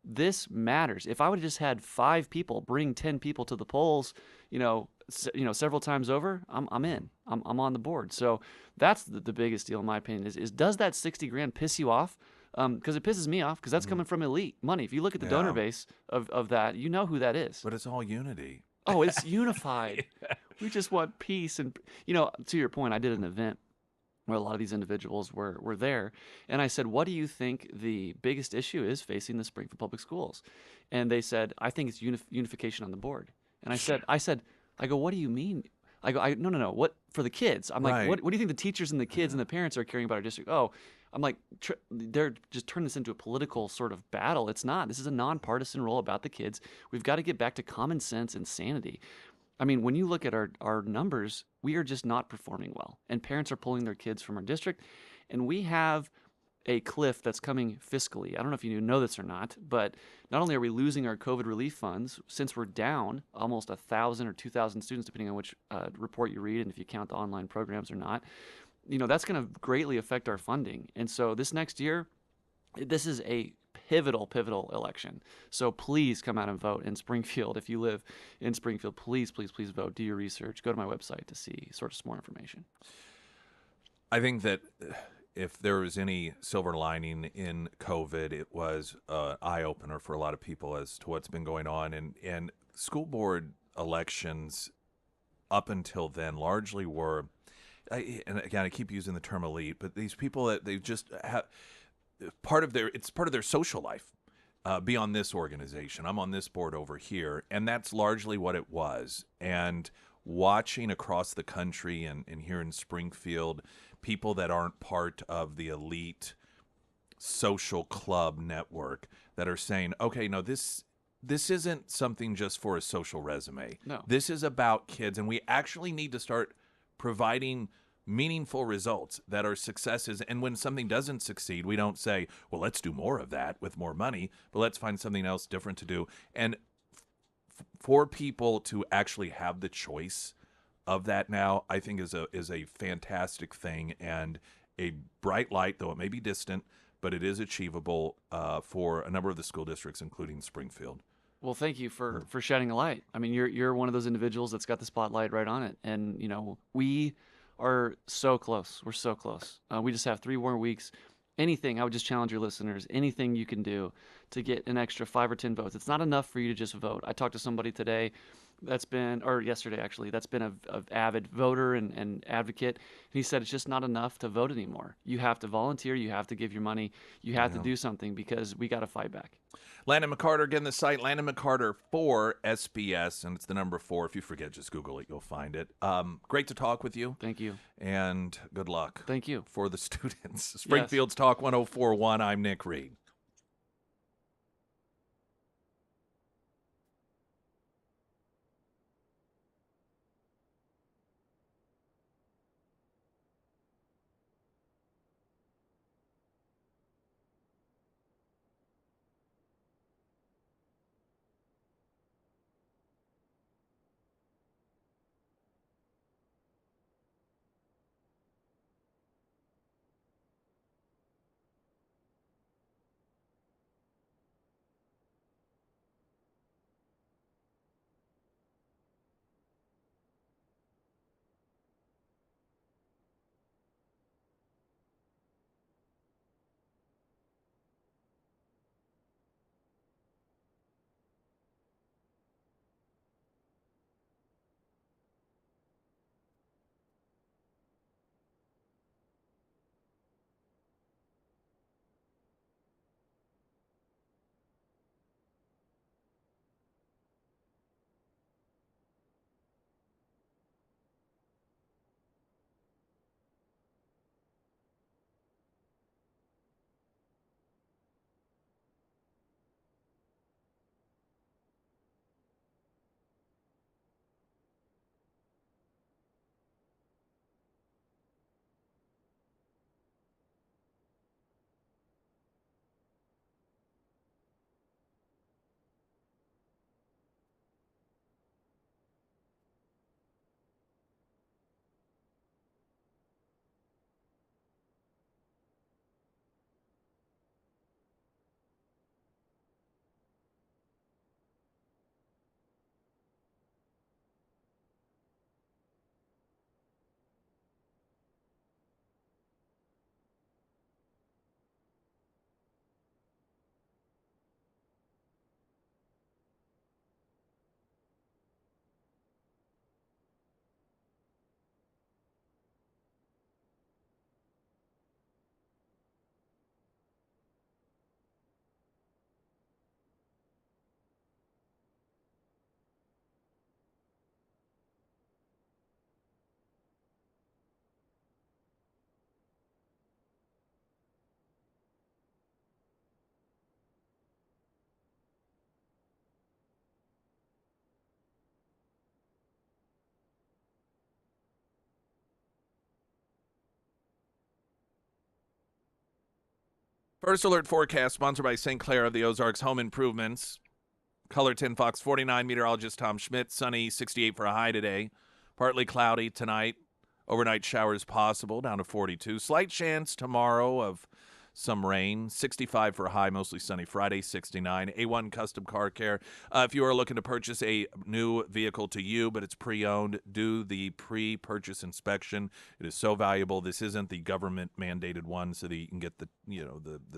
S5: This matters. If I would have just had 5 people bring 10 people to the polls, several times over, I'm in. I'm on the board. So that's the biggest deal in my opinion is does that $60,000 piss you off? Because it pisses me off because that's coming from elite money. If you look at the donor base of that, you know who that is.
S1: But it's all unity.
S5: Oh, it's unified. We just want peace. And, to your point, I did an event where a lot of these individuals were there. And I said, what do you think the biggest issue is facing the Springfield Public Schools? And they said, I think it's unification on the board. And I said, what do you mean? I go, no. What for the kids? I'm like, what do you think the teachers and the kids and the parents are caring about our district? Oh, I'm like, they're just turning this into a political sort of battle. It's not. This is a nonpartisan role about the kids. We've got to get back to common sense and sanity. I mean, when you look at our numbers, we are just not performing well. And parents are pulling their kids from our district. And we have a cliff that's coming fiscally. I don't know if you know this or not, but not only are we losing our COVID relief funds, since we're down almost 1,000 or 2,000 students, depending on which report you read and if you count the online programs or not, that's going to greatly affect our funding. And so this next year, this is a pivotal election. So please come out and vote in Springfield. If you live in Springfield, please vote. Do your research. Go to my website to see sort of some more information.
S1: I think that if there was any silver lining in COVID, it was an eye-opener for a lot of people as to what's been going on. And school board elections up until then largely were, and again, I keep using the term elite, but these people that they just have it's part of their social life. Be on this organization. I'm on this board over here. And that's largely what it was. And watching across the country and here in Springfield, people that aren't part of the elite social club network that are saying, okay, no, this isn't something just for a social resume.
S5: No.
S1: This is about kids, and we actually need to start providing meaningful results that are successes. And when something doesn't succeed, we don't say, well, let's do more of that with more money, but let's find something else different to do. And for people to actually have the choice of that now, I think is a fantastic thing and a bright light, though it may be distant, but it is achievable for a number of the school districts, including Springfield.
S5: Well, thank you for shedding a light. I mean, you're one of those individuals that's got the spotlight right on it, and we are so close. We're so close. We just have 3 more weeks. Anything, I would just challenge your listeners, anything you can do to get an extra 5 or 10 votes. It's not enough for you to just vote. I talked to somebody today or yesterday actually, that's been a avid voter and advocate. And he said it's just not enough to vote anymore. You have to volunteer. You have to give your money. You have to do something because we got to fight back.
S1: Landon McCarter, again, the site, Landon McCarter for SBS, and it's the number 4. If you forget, just Google it. You'll find it. Great to talk with you.
S5: Thank you.
S1: And good luck.
S5: Thank you.
S1: For the students. Springfield's Talk 104.1. I'm Nick Reed. First Alert Forecast, sponsored by St. Clair of the Ozarks Home Improvements. Color 10 Fox 49, meteorologist Tom Schmidt. Sunny, 68 for a high today. Partly cloudy tonight. Overnight showers possible, down to 42. Slight chance tomorrow of some rain. 65 for a high, mostly sunny. Friday, 69. A1 Custom Car Care. If you are looking to purchase a new vehicle to you, but it's pre-owned, do the pre-purchase inspection. It is so valuable. This isn't the government-mandated one so that you can get the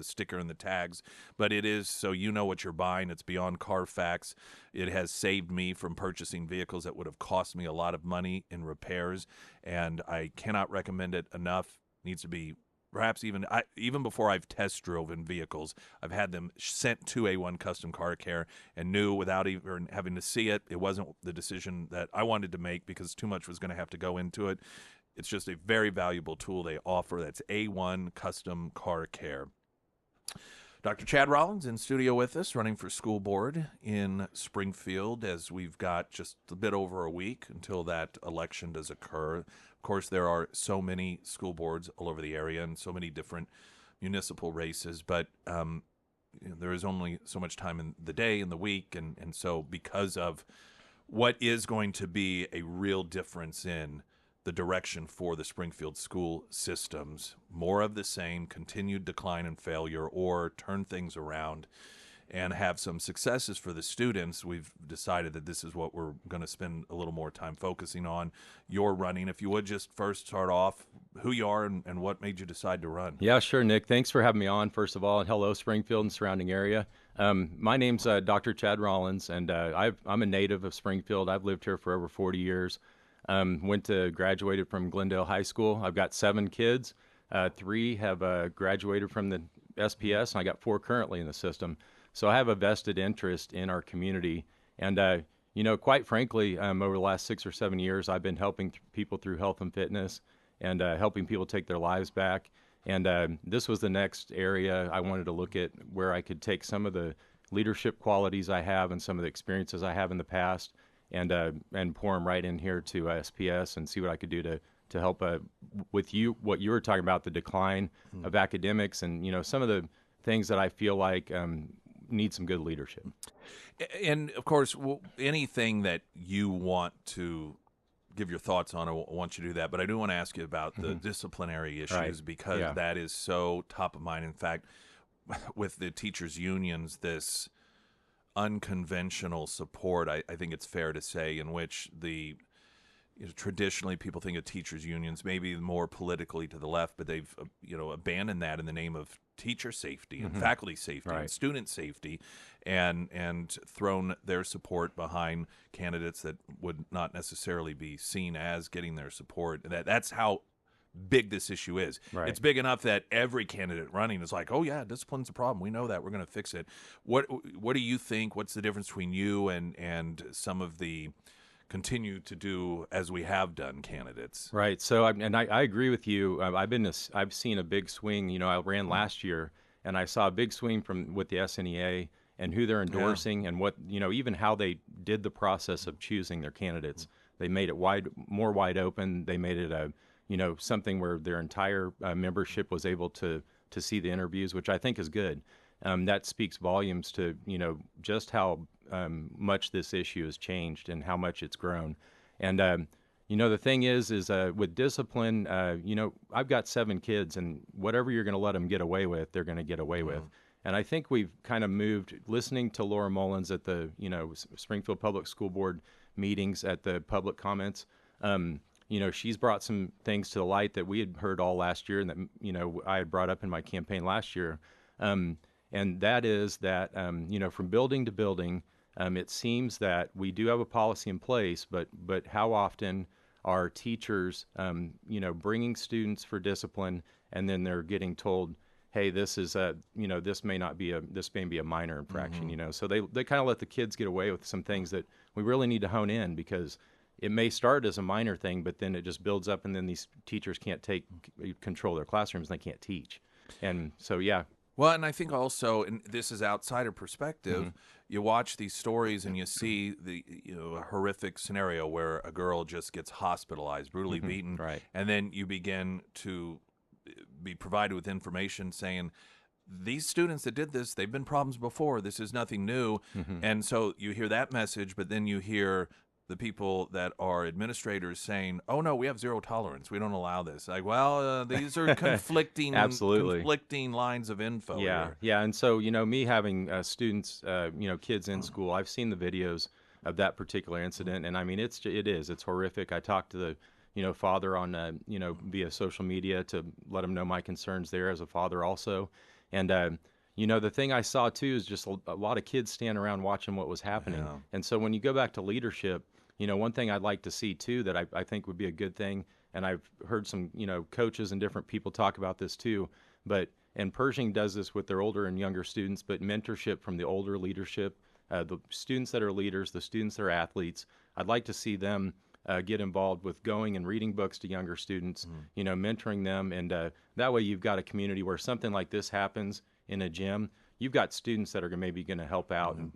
S1: sticker and the tags, but it is so you know what you're buying. It's beyond Carfax. It has saved me from purchasing vehicles that would have cost me a lot of money in repairs, and I cannot recommend it enough. Needs to be perhaps even before I've test driven vehicles, I've had them sent to A1 Custom Car Care and knew without even having to see it, it wasn't the decision that I wanted to make because too much was going to have to go into it. It's just a very valuable tool they offer. That's A1 Custom Car Care. Dr. Chad Rollins in studio with us, running for school board in Springfield, as we've got just a bit over a week until that election does occur. Of course, there are so many school boards all over the area and so many different municipal races, but there is only so much time in the day, in the week, and so because of what is going to be a real difference in the direction for the Springfield school systems, more of the same, continued decline and failure, or turn things around and have some successes for the students, we've decided that this is what we're going to spend a little more time focusing on. You're running. If you would just first start off who you are and what made you decide to run.
S6: Yeah, sure, Nick. Thanks for having me on, first of all, and hello, Springfield and surrounding area. My name's Dr. Chad Rollins, and I'm a native of Springfield. I've lived here for over 40 years. Graduated from Glendale High School. I've got 7 kids. 3 have graduated from the SPS, and I got 4 currently in the system. So I have a vested interest in our community. And, quite frankly, over the last 6 or 7 years, I've been helping people through health and fitness and helping people take their lives back. And this was the next area I wanted to look at, where I could take some of the leadership qualities I have and some of the experiences I have in the past and pour them right in here to SPS and see what I could do to help with what you were talking about, the decline of academics and, some of the things that I feel like need some good leadership.
S1: And of course, anything that you want to give your thoughts on, I want you to do that. But I do want to ask you about the disciplinary issues, because that is so top of mind. In fact, with the teachers' unions, this unconventional support, I think it's fair to say, in which traditionally people think of teachers' unions maybe more politically to the left, but they've abandoned that in the name of teacher safety and faculty safety and student safety, and thrown their support behind candidates that would not necessarily be seen as getting their support. That's how big this issue is. It's big enough that every candidate running is like, oh yeah, discipline's a problem. We know that. We're going to fix it. What do you think? What's the difference between you and some of the continue to do as we have done candidates?
S6: Right. So, I agree with you. I've seen a big swing. I ran last year, and I saw a big swing with the SNEA and who they're endorsing and what, even how they did the process of choosing their candidates. They made it more wide open. They made it something where their entire membership was able to see the interviews, which I think is good. That speaks volumes to, just how much this issue has changed and how much it's grown. And, the thing is with discipline, I've got 7 kids, and whatever you're going to let them get away with, they're going to get away with. And I think we've kind of moved, listening to Laura Mullins at the, Springfield Public School Board meetings, at the public comments. She's brought some things to the light that we had heard all last year and that, I had brought up in my campaign last year. And that is that, from building to building, it seems that we do have a policy in place, but how often are teachers, bringing students for discipline, and then they're getting told, hey, this is this may be a minor infraction, So they kind of let the kids get away with some things that we really need to hone in, because it may start as a minor thing, but then it just builds up, and then these teachers can't take control of their classrooms, and they can't teach. And so, yeah.
S1: Well, and I think also, and this is outsider perspective, you watch these stories and you see a horrific scenario where a girl just gets hospitalized, brutally beaten, and then you begin to be provided with information saying, these students that did this, they've been problems before. This is nothing new. And so you hear that message, but then you hear the people that are administrators saying, oh no, we have zero tolerance. We don't allow this. Like, well, these are conflicting lines of info. Here.
S6: Yeah. And so, me having students, kids in school, I've seen the videos of that particular incident. And I mean, it's horrific. I talked to the, father on, via social media to let him know my concerns there as a father also. And, the thing I saw too is just a lot of kids standing around watching what was happening. Yeah. And so when you go back to leadership, one thing I'd like to see too that I think would be a good thing, and I've heard some, coaches and different people talk about this too, and Pershing does this with their older and younger students, but mentorship from the older leadership, the students that are leaders, the students that are athletes, I'd like to see them get involved with going and reading books to younger students, mentoring them, and that way you've got a community where something like this happens in a gym. You've got students that are maybe going to help out, and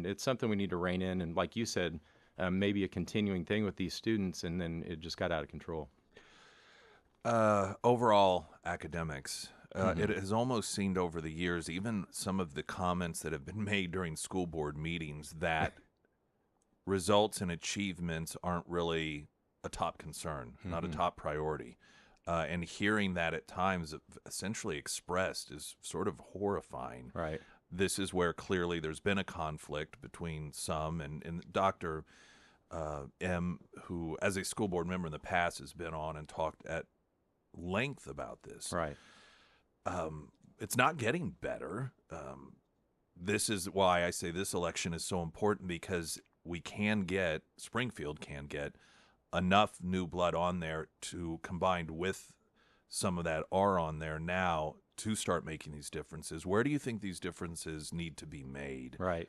S6: it's something we need to rein in. And like you said, maybe a continuing thing with these students, and then it just got out of control.
S1: Overall academics, it has almost seemed over the years, even some of the comments that have been made during school board meetings, that results and achievements aren't really a top concern, not a top priority. And hearing that at times essentially expressed is sort of horrifying.
S6: Right.
S1: This is where clearly there's been a conflict between some, and Dr. M, who as a school board member in the past has been on and talked at length about this.
S6: Right.
S1: It's not getting better. This is why I say this election is so important, because Springfield can get enough new blood on there to, combined with some of that are on there now, to start making these differences. Where do you think these differences need to be made?
S6: Right.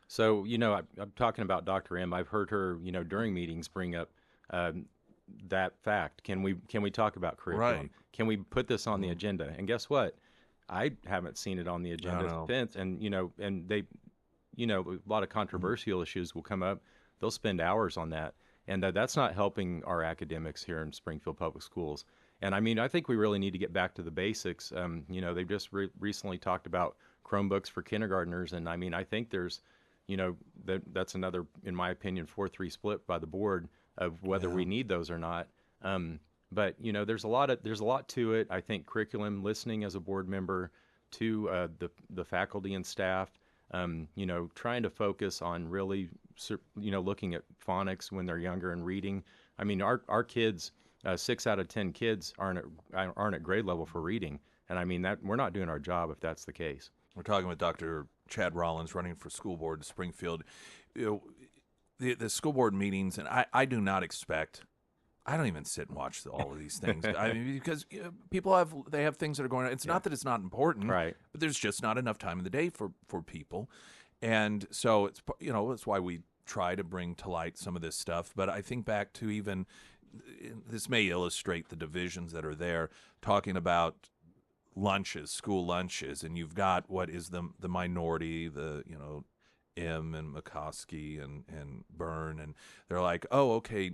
S6: So, I'm talking about Dr. M. I've heard her, during meetings bring up that fact. Can we talk about curriculum?
S1: Right.
S6: Can we put this on the agenda? And guess what? I haven't seen it on the agenda since. And, and they, a lot of controversial issues will come up. They'll spend hours on that. And that's not helping our academics here in Springfield Public Schools. And I think we really need to get back to the basics. They've just recently talked about Chromebooks for kindergartners. And I think there's, that's another, in my opinion, 4-3 split by the board of whether we need those or not. But there's a lot to it. I think curriculum, listening as a board member to the faculty and staff, trying to focus on really, looking at phonics when they're younger and reading. Our kids, 6 out of 10 kids aren't at grade level for reading, and that we're not doing our job if that's the case.
S1: We're talking with Dr. Chad Rollins, running for school board in Springfield. The school board meetings, and I do not expect. I don't even sit and watch all of these things. Because people have things that are going on. It's not that it's not important,
S6: right?
S1: But there's just not enough time in the day for people, and so it's that's why we try to bring to light some of this stuff. But I think back to even this may illustrate the divisions that are there. Talking about lunches, school lunches, and you've got what is the minority, M and McCoskey and Byrne, and they're like, oh, okay,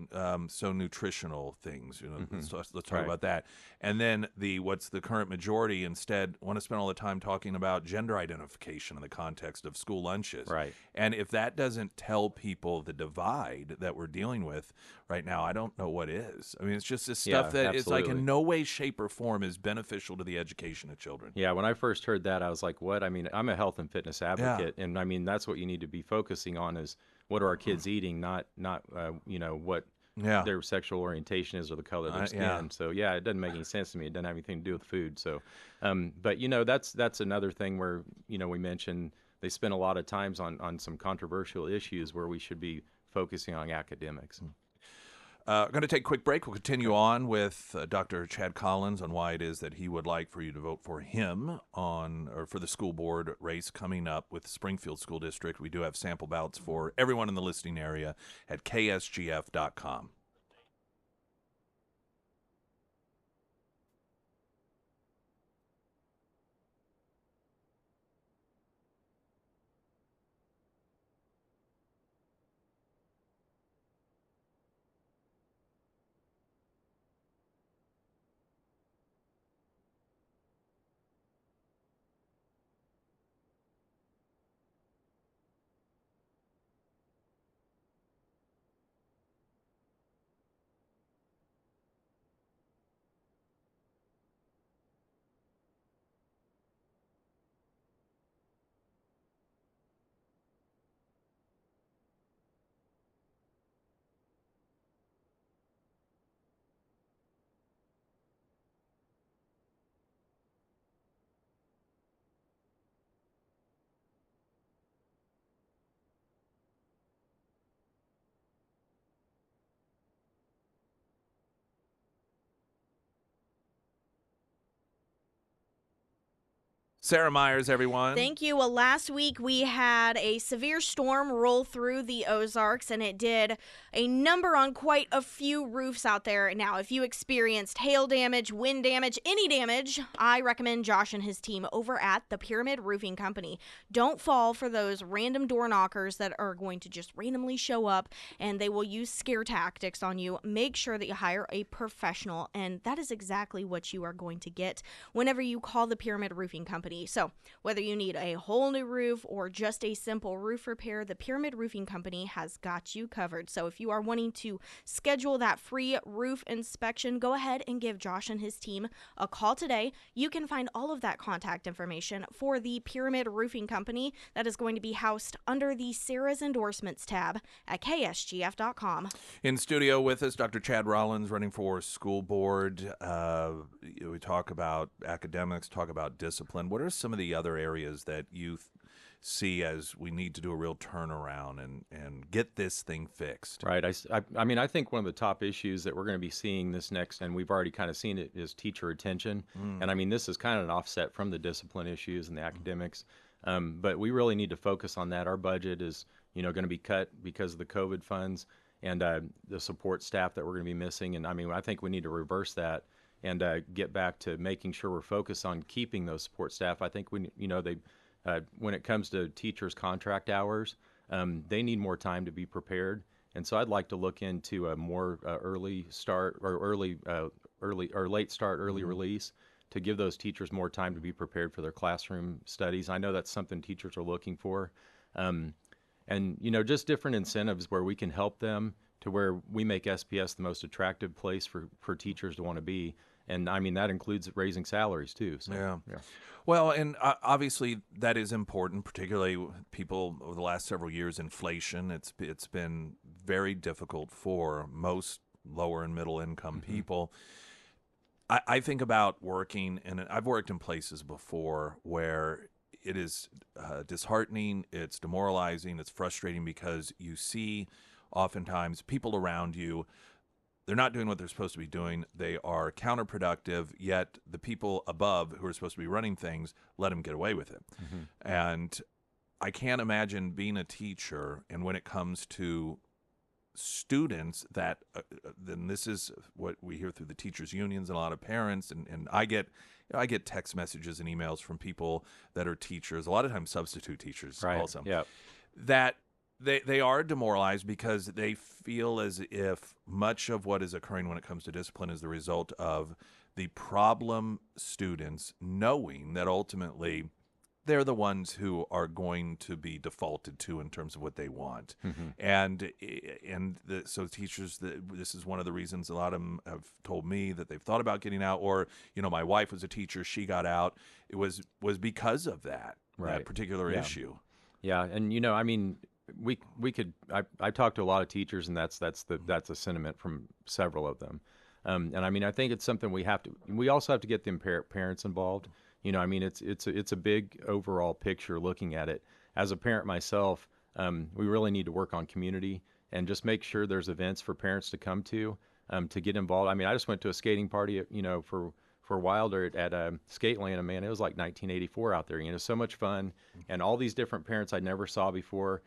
S1: so nutritional things, let's talk about that. And then what's the current majority instead want to spend all the time talking about gender identification in the context of school lunches.
S6: Right.
S1: And if that doesn't tell people the divide that we're dealing with right now, I don't know what is. It's just this stuff that is like in no way, shape, or form is beneficial to the education of children.
S6: Yeah, when I first heard that, I was like, what? I'm a health and fitness advocate, and that's what you need to be focusing on is what are our kids eating, not what their sexual orientation is or the color of their skin. So it doesn't make any sense to me. It doesn't have anything to do with food. So, but that's another thing where we mentioned they spend a lot of times on some controversial issues where we should be focusing on academics.
S1: We're going to take a quick break. We'll continue on with Dr. Chad Collins on why it is that he would like for you to vote for him for the school board race coming up with Springfield School District. We do have sample ballots for everyone in the listening area at ksgf.com. Sarah Myers, everyone.
S2: Thank you. Well, last week we had a severe storm roll through the Ozarks, and it did a number on quite a few roofs out there. Now, if you experienced hail damage, wind damage, any damage, I recommend Josh and his team over at the Pyramid Roofing Company. Don't fall for those random door knockers that are going to just randomly show up, and they will use scare tactics on you. Make sure that you hire a professional, and that is exactly what you are going to get whenever you call the Pyramid Roofing Company. So, whether you need a whole new roof or just a simple roof repair, the Pyramid Roofing Company has got you covered. So, if you are wanting to schedule that free roof inspection, go ahead and give Josh and his team a call today. You can find all of that contact information for the Pyramid Roofing Company that is going to be housed under the Sarah's Endorsements tab at ksgf.com.
S1: In studio with us, Dr. Chad Rollins, running for school board. We talk about academics, talk about discipline. What are some of the other areas that you see as we need to do a real turnaround and get this thing fixed?
S6: Right. I mean, I think one of the top issues that we're going to be seeing this next, and we've already kind of seen it, is teacher retention. And I mean, this is kind of an offset from the discipline issues and the academics. But we really need to focus on that. Our budget is, going to be cut because of the COVID funds and the support staff that we're going to be missing. And I mean, I think we need to reverse that and get back to making sure we're focused on keeping those support staff. I think when it comes to teachers' contract hours, they need more time to be prepared. And so I'd like to look into a more early start or late start, early release to give those teachers more time to be prepared for their classroom studies. I know that's something teachers are looking for. And, just different incentives where we can help them to where we make SPS the most attractive place for teachers to want to be. And I mean, that includes raising salaries too. So,
S1: yeah. Well, and obviously that is important, particularly people over the last several years, inflation. It's been very difficult for most lower and middle income people. I think about working, and I've worked in places before where it is disheartening, it's demoralizing, it's frustrating because you see oftentimes people around you, they're not doing what they're supposed to be doing. They are counterproductive, yet the people above who are supposed to be running things let them get away with it. And I can't imagine being a teacher, and when it comes to students that then this is what we hear through the teachers unions and a lot of parents, and I get text messages and emails from people that are teachers, a lot of times substitute teachers also, that they are demoralized because they feel as if much of what is occurring when it comes to discipline is the result of the problem students knowing that ultimately they're the ones who are going to be defaulted to in terms of what they want. So teachers, this is one of the reasons a lot of them have told me that they've thought about getting out, or, my wife was a teacher, she got out. It was because of that particular issue. Yeah.
S6: And, I mean, we could, I talked to a lot of teachers, and that's a sentiment from several of them. And I mean, I think it's something we also have to get the parents involved. I mean, it's a big overall picture looking at it. As a parent myself, we really need to work on community and just make sure there's events for parents to come to get involved. I mean, I just went to a skating party, for Wilder at Skateland, and man, it was like 1984 out there. So much fun, and all these different parents I never saw before,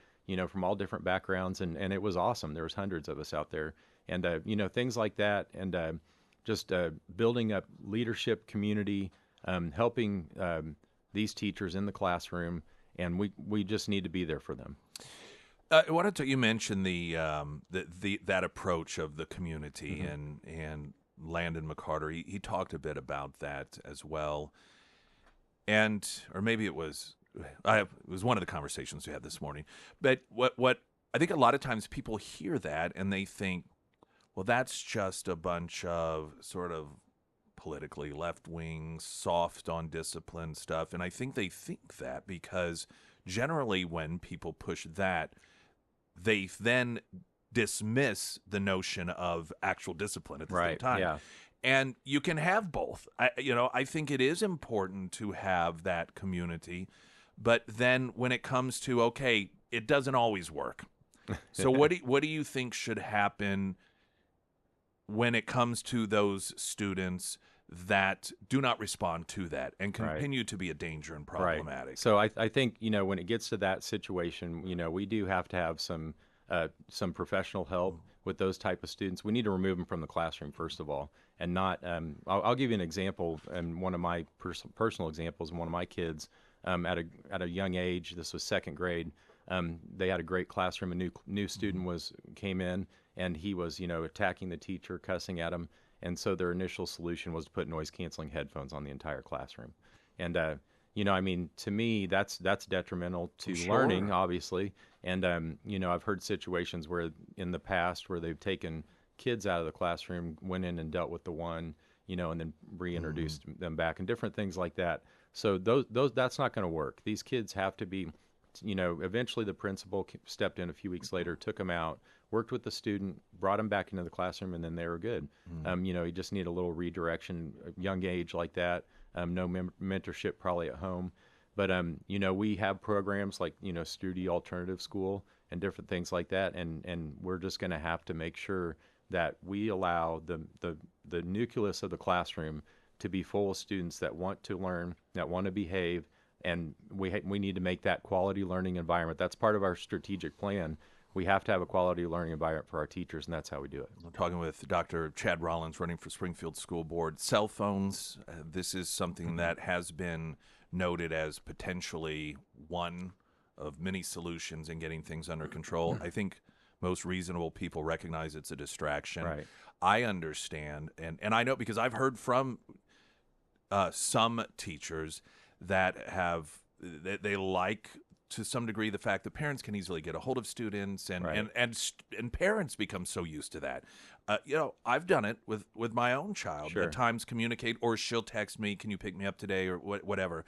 S6: from all different backgrounds, and it was awesome. There was hundreds of us out there, and things like that, and just building up leadership, community. Helping these teachers in the classroom, and we just need to be there for them.
S1: You mentioned that approach of the community, and Landon McCarter, he talked a bit about that as well, or maybe it was one of the conversations we had this morning. But what I think a lot of times people hear that and they think, well, that's just a bunch of sort of politically left-wing, soft on discipline stuff. And I think they think that because generally when people push that, they then dismiss the notion of actual discipline at the same time.
S6: Yeah.
S1: And you can have both. I think it is important to have that community, but then when it comes to, okay, it doesn't always work. So what do you think should happen when it comes to those students that do not respond to that and continue to be a danger and problematic.
S6: Right. So I think, when it gets to that situation, we do have to have some professional help with those type of students. We need to remove them from the classroom, first of all, and not. I'll give you an example, and one of my personal examples. One of my kids, at a young age, this was second grade. They had a great classroom. A new student came in, and he was attacking the teacher, cussing at him. And so their initial solution was to put noise canceling headphones on the entire classroom. And to me, that's detrimental to learning, obviously. And I've heard situations where in the past where they've taken kids out of the classroom, went in and dealt with the one, and then reintroduced them back, and different things like that. So those that's not going to work. These kids have to be, eventually the principal stepped in a few weeks later, took them out, worked with the student, brought them back into the classroom, and then they were good. You just need a little redirection, young age like that. No mentorship probably at home. But, we have programs like, Studi Alternative School and different things like that. And we're just going to have to make sure that we allow the nucleus of the classroom to be full of students that want to learn, that want to behave. And we need to make that quality learning environment. That's part of our strategic plan. We have to have a quality learning environment for our teachers, and that's how we do it.
S1: I'm talking with Dr. Chad Rollins, running for Springfield School Board. Cell phones, this is something that has been noted as potentially one of many solutions in getting things under control. I think most reasonable people recognize it's a distraction.
S6: Right.
S1: I understand, and I know because I've heard from some teachers that they like, to some degree, the fact that parents can easily get a hold of students, and parents become so used to that. I've done it with my own child.
S6: Sure.
S1: At times communicate, or she'll text me, "Can you pick me up today?" or whatever.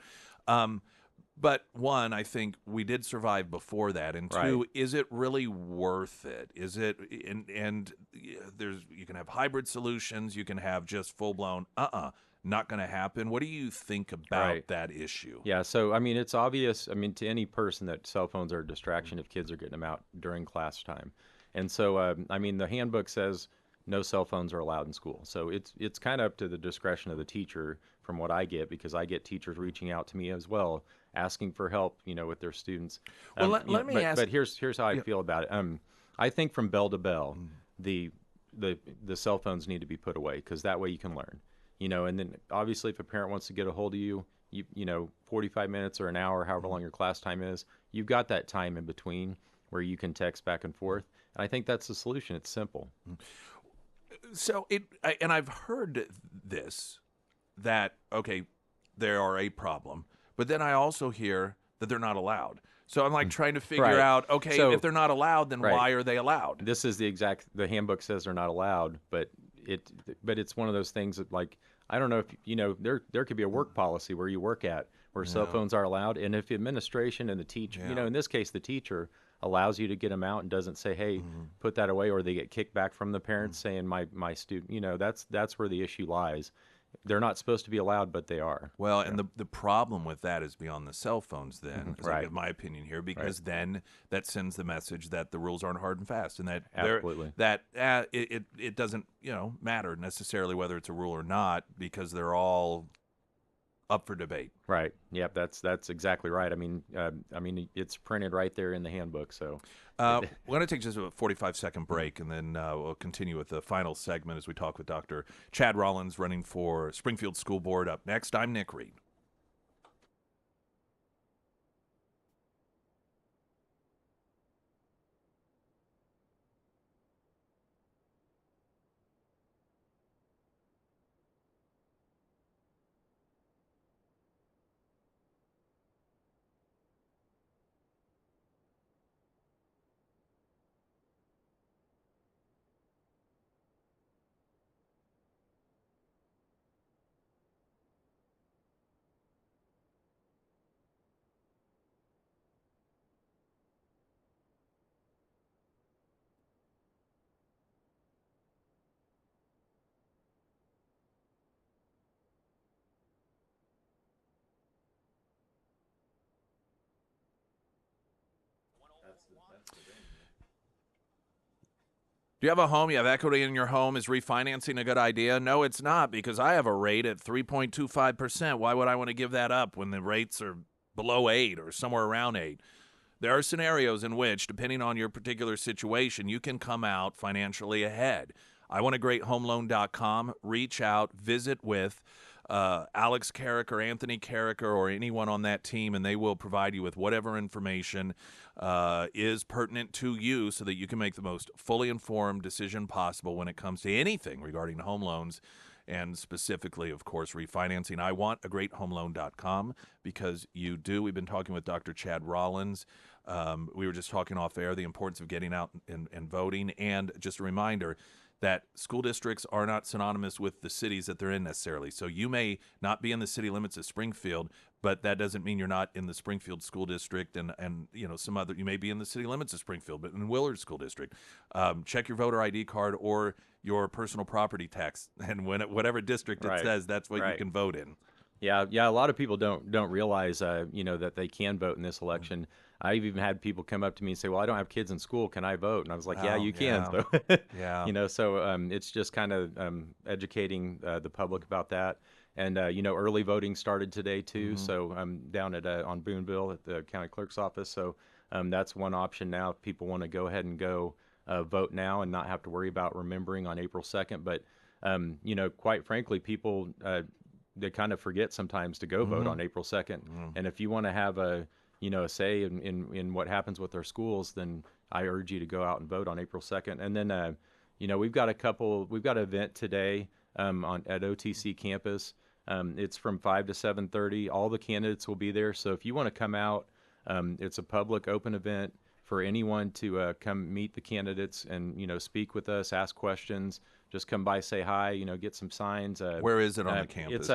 S1: But one, I think we did survive before that, and two, is it really worth it? Is it? And you can have hybrid solutions, you can have just full blown. Not going to happen. What do you think about that issue?
S6: Yeah, so it's obvious, to any person that cell phones are a distraction if kids are getting them out during class time. And so, the handbook says no cell phones are allowed in school. So it's kind of up to the discretion of the teacher, from what I get, because I get teachers reaching out to me as well, asking for help, with their students.
S1: Well, let me ask.
S6: But here's how I feel about it. I think from bell to bell, the cell phones need to be put away, because that way you can learn. And then obviously if a parent wants to get a hold of you, 45 minutes or an hour, however long your class time is, you've got that time in between where you can text back and forth. And I think that's the solution. It's simple.
S1: So and I've heard this, that, okay, they are a problem, but then I also hear that they're not allowed. So I'm like trying to figure out, okay, so, if they're not allowed, then why are they allowed?
S6: This is the handbook says they're not allowed, but it's one of those things that, like, I don't know if there could be a work policy where you work at where cell phones are allowed, and if administration and the teacher, in this case the teacher allows you to get them out and doesn't say, hey, put that away, or they get kicked back from the parents saying my student, that's where the issue lies. They're not supposed to be allowed, but they are.
S1: Well, and the problem with that is beyond the cell phones then, as I give my opinion here, because then that sends the message that the rules aren't hard and fast, and that it doesn't matter necessarily whether it's a rule or not, because they're all up for debate.
S6: Right. Yep. That's exactly right. It's printed right there in the handbook. So
S1: we're going to take just a 45-second break, and then we'll continue with the final segment as we talk with Dr. Chad Rollins, running for Springfield School Board. Up next, I'm Nick Reed. Do you have a home? You have equity in your home. Is refinancing a good idea? No, it's not, because I have a rate at 3.25%. Why would I want to give that up when the rates are below 8 or somewhere around 8? There are scenarios in which, depending on your particular situation, you can come out financially ahead. iwantagreathomeloan.com. Reach out, visit with Alex Carrick or Anthony Carrick or anyone on that team, and they will provide you with whatever information is pertinent to you so that you can make the most fully informed decision possible when it comes to anything regarding home loans and specifically, of course, refinancing. iwantagreathomeloan.com, because you do. We've been talking with Dr. Chad Rollins. We were just talking off air, the importance of getting out and voting. And just a reminder that school districts are not synonymous with the cities that they're in necessarily. So you may not be in the city limits of Springfield, but that doesn't mean you're not in the Springfield School District and some other. You may be in the city limits of Springfield, but in Willard School District. Check your voter ID card or your personal property tax, and whatever district it says, that's what you can vote in.
S6: Yeah. A lot of people don't realize, that they can vote in this election. I've even had people come up to me and say, "Well, I don't have kids in school. Can I vote?" And I was like, "Yeah, you can." So, so it's just kind of educating the public about that. And early voting started today too. Mm-hmm. So I'm down at on Boonville at the county clerk's office. So that's one option now if people want to go ahead and go vote now and not have to worry about remembering on April 2nd. But quite frankly, people they kind of forget sometimes to go vote on April 2nd. And if you want to have a say in what happens with our schools, then I urge you to go out and vote on April 2nd. And then we've got an event today at OTC campus. It's from 5 to 7:30. All the candidates will be there. So if you want to come out, it's a public open event for anyone to come meet the candidates and speak with us, ask questions. Just come by, say hi, get some signs.
S1: Where is it on the campus?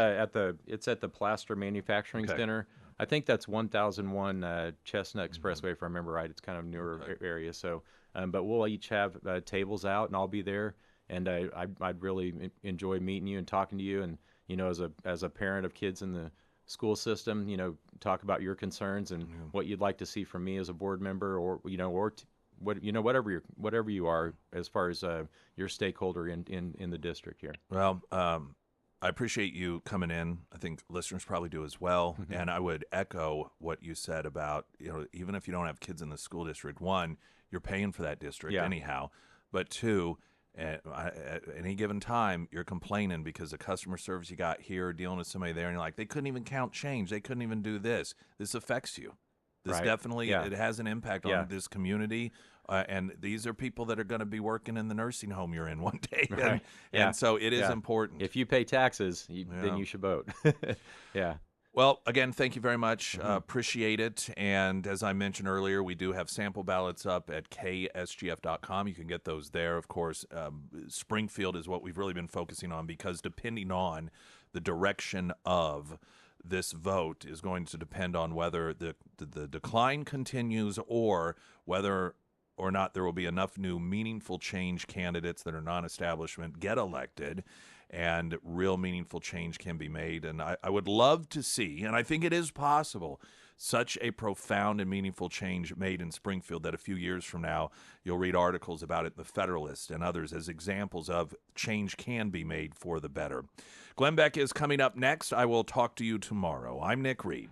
S6: It's at the Plaster Manufacturing Center. I think that's 1001 Chestnut Expressway, if I remember right. It's kind of newer area. So, but we'll each have tables out, and I'll be there. And I'd really enjoy meeting you and talking to you. And as a parent of kids in the school system, talk about your concerns and what you'd like to see from me as a board member, or whatever you are as far as your stakeholder in the district here.
S1: Well, I appreciate you coming in. I think listeners probably do as well. Mm-hmm. And I would echo what you said about, even if you don't have kids in the school district, one, you're paying for that district anyhow. But two, at any given time, you're complaining because the customer service you got here, dealing with somebody there, and you're like, they couldn't even count change. They couldn't even do this. This affects you. This definitely, it has an impact on this community. And these are people that are going to be working in the nursing home you're in one day. And so it is important.
S6: If you pay taxes, then you should vote. Yeah.
S1: Well, again, thank you very much. Appreciate it. And as I mentioned earlier, we do have sample ballots up at KSGF.com. You can get those there. Of course, Springfield is what we've really been focusing on, because depending on the direction of this vote is going to depend on whether the decline continues or whether or not there will be enough new meaningful change candidates that are non-establishment get elected and real meaningful change can be made. And I would love to see, and I think it is possible, such a profound and meaningful change made in Springfield that a few years from now you'll read articles about it in the Federalist and others as examples of change can be made for the better. Glenn Beck is coming up next. I will talk to you tomorrow. I'm Nick Reed.